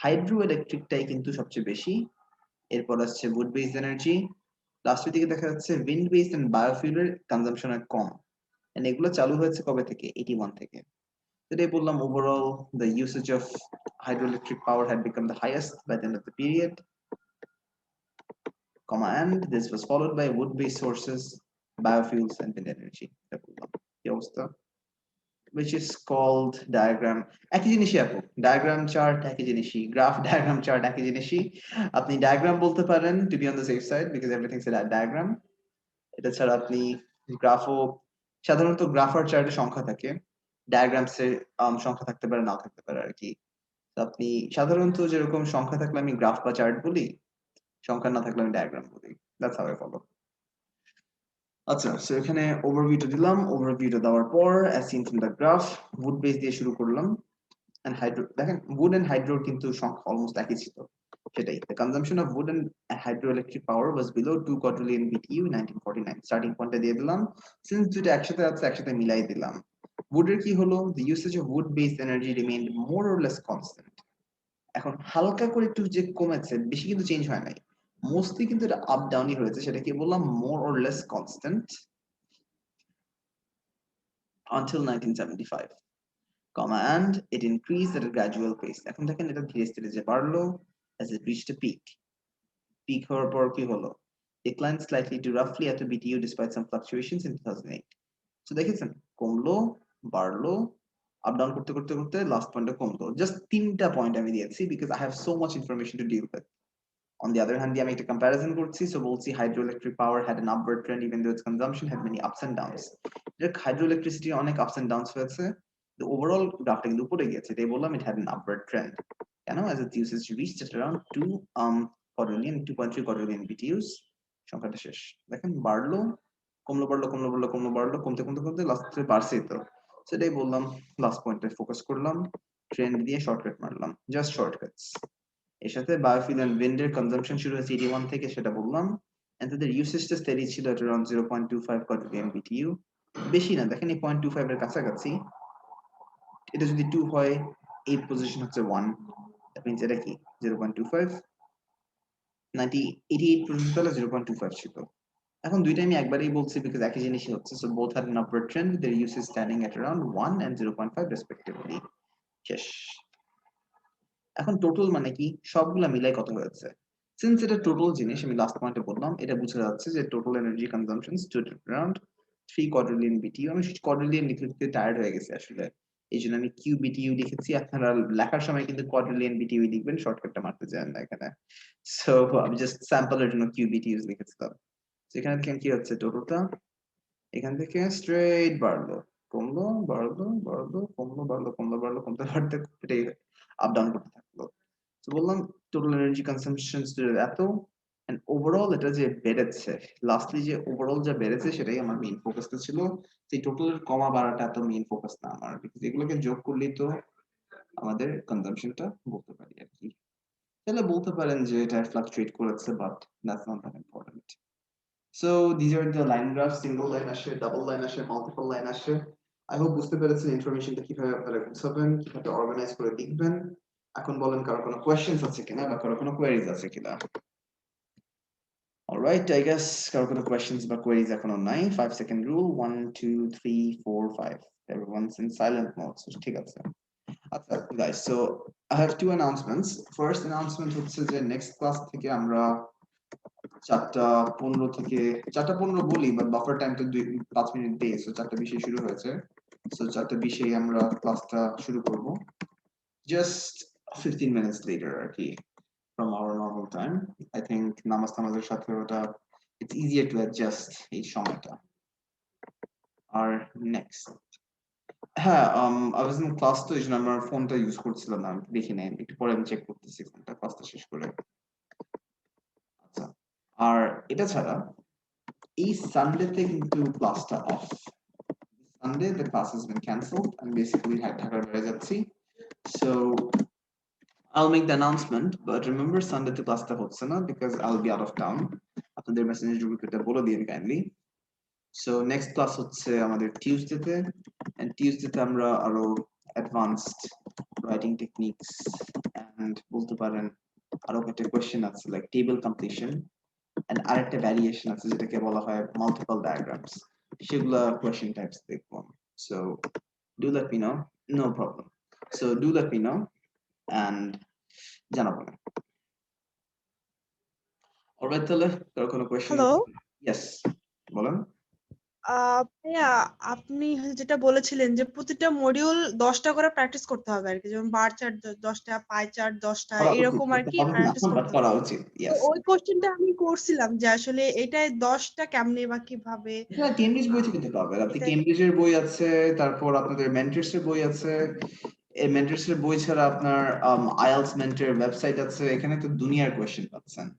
হাইড্রো ইলেকট্রিকটাই কিন্তু সবচেয়ে বেশি, এরপর আসছে উড বেসড এনার্জি, লাস্টের দিকে দেখা যাচ্ছে উইন্ড বেসড এন্ড বায়োফিউলের কনজাম্পশন কম, এন্ড এগুলো চালু হয়েছে কবে থেকে, 81 থেকে। Today বললাম overall the usage of hydroelectric power had become the highest by the end of the period, comma, and this was followed by wood based sources, biofuels and wind energy. কি অবস্থা, which is called diagram. একই জিনিসই আপু, diagram chart একই জিনিসই, graph diagram chart একই জিনিসই। আপনি diagram বলতে পারেন to be on the safe side because everything's a diagram. এটা ছাড়া আপনি গ্রাফও, সাধারণত গ্রাফ আর চার্টে সংখ্যা থাকে, ডায়াগ্রামস এর সংখ্যা থাকতে পারে, নাও থাকতে পারে আর কি। তো আপনি সাধারণত যেরকম সংখ্যা থাকলে আমি গ্রাফ বা চার্ট বলি, সংখ্যা না থাকলে আমি ডায়াগ্রাম বলি, দ্যাটস হাউ আই ফলো। আচ্ছা, সো এখানে ওভারভিউটা দিলাম, ওভারভিউটা দেওয়ার পর as seen from the graph, wood base দিয়ে শুরু করলাম, এন্ড হাইড্রো, দেখেন উড এন্ড হাইড্রোর কিন্তু সংখ্যা অলমোস্ট একই ছিল, সেটাই, the consumption of wood and hydroelectric power was below 2 quadrillion BTU in 1949. Starting পয়েন্টে দিয়ে দিলাম, সিন্স দুটো একসাথে আছে একসাথে মিলাই দিলাম। উডের কি হলো, the usage of wood based energy remained more or less constant. এখন হালকা করে একটু যে কমেছে, বেশি কিন্তু চেঞ্জ হয় নাই, মোস্টলি কিন্তু এটা আপ ডাউনই হয়েছে, সেটা কি বললাম, more or less constant until 1975, comma, and it increased at a gradual pace. এখন দেখেন এটা ধীরে ধীরে যে বাড়লো as it reached a peak. Peak হওয়ার পর কি হলো, declined slightly to roughly at a BTU despite some fluctuations in 2008. So দেখেছেন কমলো, বাড়লো, আপ ডাউন করতে করতে করতে লাস্ট পয়েন্টে কমলো। জাস্ট 3টা পয়েন্ট আমি দিয়েছি because I have so much information to deal with. On the other hand, আমি একটা comparison করছি, so বলছি hydroelectric power had an upward trend even though its consumption had many ups and downs. Hydroelectricity অনেক ups and downs হয়েছে, the overall গ্রাফটা কিন্তু উপরে গিয়েছে, এটাই বললাম it had an upward trend. কেন, as its usage reached at around 2 quadrillion, 2.3 quadrillion BTUs, সংখ্যাটা শেষ। দেখেন বাড়লো, কমলো, বাড়লো, কমলো, বাড়লো, কমলো, বাড়লো, কমতে কমতে কমতে লাস্টে বাড়ছেই তো, সেটাই বললাম, লাস্ট পয়েন্টে ফোকাস করলাম, ট্রেন্ড দিয়ে শর্টকাট মারলাম, জাস্ট শর্টকাটস। এর সাথে বায়োফিল এন্ড উইন্ডের কনজাম্পশন শুরু হয়েছে 81 থেকে, সেটা বললাম, এন্ড তাদের ইউসেজটা স্টেডি ছিল at around 0.25 quadrillion BTU, বেশি না, দেখেন এই 0.25 এর কাছাকাছি, এটা যদি 2 হয়, এই পজিশন হচ্ছে 1, দ্যাট মিন্স এটা কি 0.25, 1988 পর্যন্ত 0.25 ছিল। এখন দুইটা আমি একবারই বলছি বিকজ একই জিনিসই হচ্ছে, so both had an upward trend, their usage standing at around 1 and 0.5 respectively. শেষ। এখন টোটাল মানে কি সবগুলা মিলাই কত হয়েছে সিন্স এটা টোটাল জিনিস আমি লাস্ট পয়েন্টে বললাম এটা বোঝা যাচ্ছে যে total energy consumption stood around 3 quadrillion BTU আমি কোয়াড্রিলিয়ন লিখতে টায়ার্ড হয়ে গেছি আসলে এই জন্য আমি কিউ বিটিইউ লিখেছি আপনারা লেখার সময় কিন্তু কোয়াড্রিলিয়ন বিটিইউ লিখবেন শর্টকাটটা মারতে যান না এখানে সো আমি জাস্ট স্যাম্পলের জন্য কিউ বিটিইউস লিখেছিলাম সেখানে দেখেন কি হচ্ছে টোটালটা এখান থেকে স্ট্রেট বাড়লো কমলো বাড়লো বাড়লো কমলো বাড়লো কমলো বাড়লো কমতে বাড়তে এটাই আপ ডাউন করতে থাকলো তো বললাম টোটাল এনার্জি কনসাম্পশন এত এন্ড ওভারঅল এটা যে বেড়েছে লাস্টলি যে ওভারঅল যা বেড়েছে সেটাই আমার মেইন ফোকাসটা ছিল সেই টোটালের কমা বাড়াটা এত মেইন ফোকাস না আমার বিকজ এগুলোকে যোগ করলেই তো আমাদের কনজাম্পশনটা বলতে পারি আর কি তাহলে বলতে পারেন যে এটা ফ্লাকচুয়েট করেছে but that's not that important so this are the line graph single line আসে ডাবল লাইন আসে মাল্টিপল লাইন আসে আই হোপ বুঝতে পেরেছেন ইনফরমেশনটা কিভাবে আপনারা গুছাবেন কিভাবে অর্গানাইজ করে লিখবেন এখন বলেন কারো কোনো কোয়েশ্চেনস আছে কিনা বা কারো কোনো কোয়েরিজ আছে কিনা অলরাইট আই গেস কারো কোনো কোয়েশ্চেনস বা কোয়েরিজ এখনো নাই 5 second rule 1 2 3 4 5 everyone's in silent mode so ঠিক আছে আচ্ছা guys so I have two announcements first announcement হচ্ছে যে নেক্সট ক্লাস থেকে আমরা 4:15 থেকে 4:15 বলি বাট বাফার টাইম তো 5 মিনিট দিয়ে সো 4:20 শুরু হয়েছে সো 4:20 আমরা ক্লাসটা শুরু করব জাস্ট 15 minutes later আর কি from our normal time I think নামাজ টামাজের সাথে ওটা it's easier to adjust এই সময়টা আর নেক্সট হ্যাঁ I was in class তো এই জন্য আমার ফোনটা ইউজ করছিলাম না আমি দেখি নাই একটু পরে আমি চেক করতেছি ফোনটা ক্লাসটা শেষ করে আচ্ছা আর এটা ছাড়া এই সানডেতে কিন্তু ক্লাসটা of Sunday the class has been cancelled আমি বেসিক্যালি ঢাকার বাইরে যাচ্ছি so I'll make the announcement but remember Sunday তে ক্লাসটা হচ্ছে না because I'll be out of town আপনাদের মেসেঞ্জার গ্রুপে এটা বলে দিন কাইন্ডলি so next class হচ্ছে আমাদের টিউসডেতে and টিউসডেতে আমরা আরো অ্যাডভান্সড রাইটিং টেকনিক্স and বলতে পারেন আরো একটা কোশ্চেন আছে লাইক টেবল কমপ্লিশন and আরেকটা ভ্যারিয়েশন আছে যেটাকে বলা হয় মাল্টিপল ডায়াগ্রামস সেগুলা কোশ্চেন টাইপস দেখবো so do let me know no problem so do let me know and জানাবো না অলরাইট তাহলে কারো কোনো কোশ্চেন হ্যালো ইয়েস বলেন ভাইয়া আপনি যেটা বলেছিলেন যে প্রতিটা মডিউল 10টা করে প্র্যাকটিস করতে হবে আর কি যেমন বার চার্ট 10টা পাই চার্ট 10টা এরকম আর কি প্র্যাকটিস করতে করা হবে উচিত তো ইয়েস ওই কোশ্চেনটা আমি করছিলাম যে আসলে এটাই 10টা কেমনে বা কিভাবে হ্যাঁ কেমব্রিজ বই থেকে তো পাবেন আপনি এটা কেমব্রিজের বই আছে তারপর আপনাদের মেন্টরস এর বই আছে এই মেন্টরস এর বই ছাড়া আপনার আইএলটিএস মেন্টর ওয়েবসাইট আছে এখানে তো দুনিয়ার কোশ্চেন পাচ্ছেন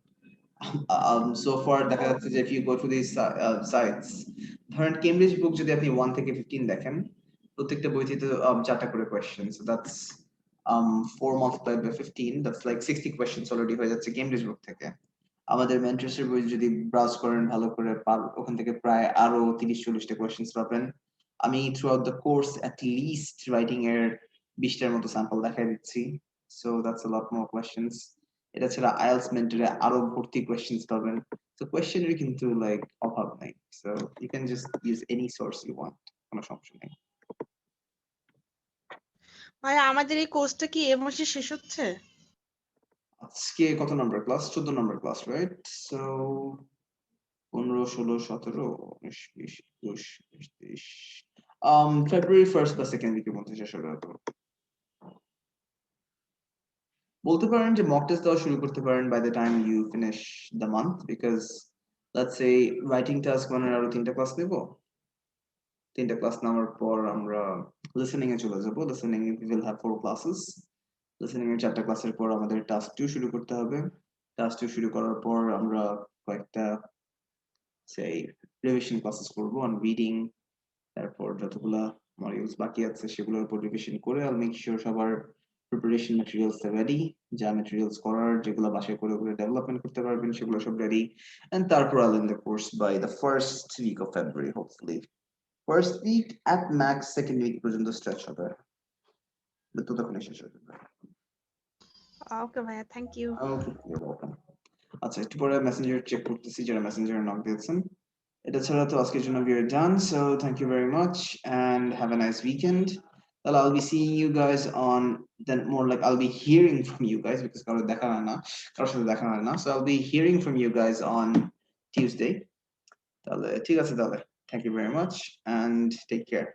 so far দেখা যাচ্ছে যে if you go to these sites ধরেন কেমব্রিজ বুক যদি আপনি 1 থেকে 15 দেখেন প্রত্যেকটা বইতে তো 4টা করে question so that's 4 multiplied by 15 that's like 60 questions already হয়ে যাচ্ছে কেমব্রিজ বুক থেকে আমাদের মেন্টরস এর বই যদি ব্রাউজ করেন ভালো করে ওখান থেকে প্রায় আরো 30-40টা কোশ্চেন্স পাবেন আমি through out the course at least writing এর 20টার মতো স্যাম্পল দেখাই দিচ্ছি so that's a lot more questions এটা ছাড়া আইএলটিএস মেন্টরে আরো ভর্তি কোশ্চেন্স পাবেন তো কোশ্চেনের কিন্তু লাইক অভাব নাই so you can just use any source you want কোনো সমস্যা নেই ভাইয়া আমাদের এই কোর্সটা কি এই মাসে শেষ হচ্ছে আজকে কত নম্বর ক্লাস 14 নম্বর class right so 15 16 17 19 20 21 23 February 1st বা সেকেন্ড উইকের মধ্যে শেষ হবে হয়তো বলতে পারেন যে মক টেস্ট দেওয়া শুরু করতে পারেন by the time you finish the month because let's say writing task ওয়ানের আরো 3টা ক্লাস নেব 3টা ক্লাস নেওয়ার পর আমরা লিসেনিং এ চলে যাব listening we will have 4 classes listening এর 4টা ক্লাসের পর আমাদের টাস্ক 2 শুরু করতে হবে টাস্ক 2 শুরু করার পর আমরা কয়েকটা সেই রিভিশন ক্লাসেস করব অন রিডিং তারপর যতগুলা মডিউলস বাকি আছে সেগুলোর উপর রিভিশন করে আল মেক শিওর সবার প্রিপারেশন ম্যাটেরিয়ালস রেডি যা ম্যাটেরিয়ালস করার যেগুলো বাসায় করে করে ডেভেলপমেন্ট করতে পারবেন সেগুলো সব রেডি এন্ড তারপর all in the course by the first week of February hopefully first week at max second week পর্যন্ত স্ট্রেচ হবে ততক্ষণে শেষ হয়ে যাবে ওকে ভাইয়া thank you okay you welcome আচ্ছা একটু পরে মেসেঞ্জার চেক করতেছি যারা মেসেঞ্জারে নক দিয়েছেন এটা ছাড়া তো আজকের জন্য we are done so thank you very much and have a nice weekend তাহলে I'll be seeing you guys on, then more like I'll be hearing from you guys because কারোর দেখা হয় না, কারোর সাথে দেখা হয় না, so I'll be hearing from you guys on Tuesday. তাহলে ঠিক আছে, তাহলে thank you very much and take care.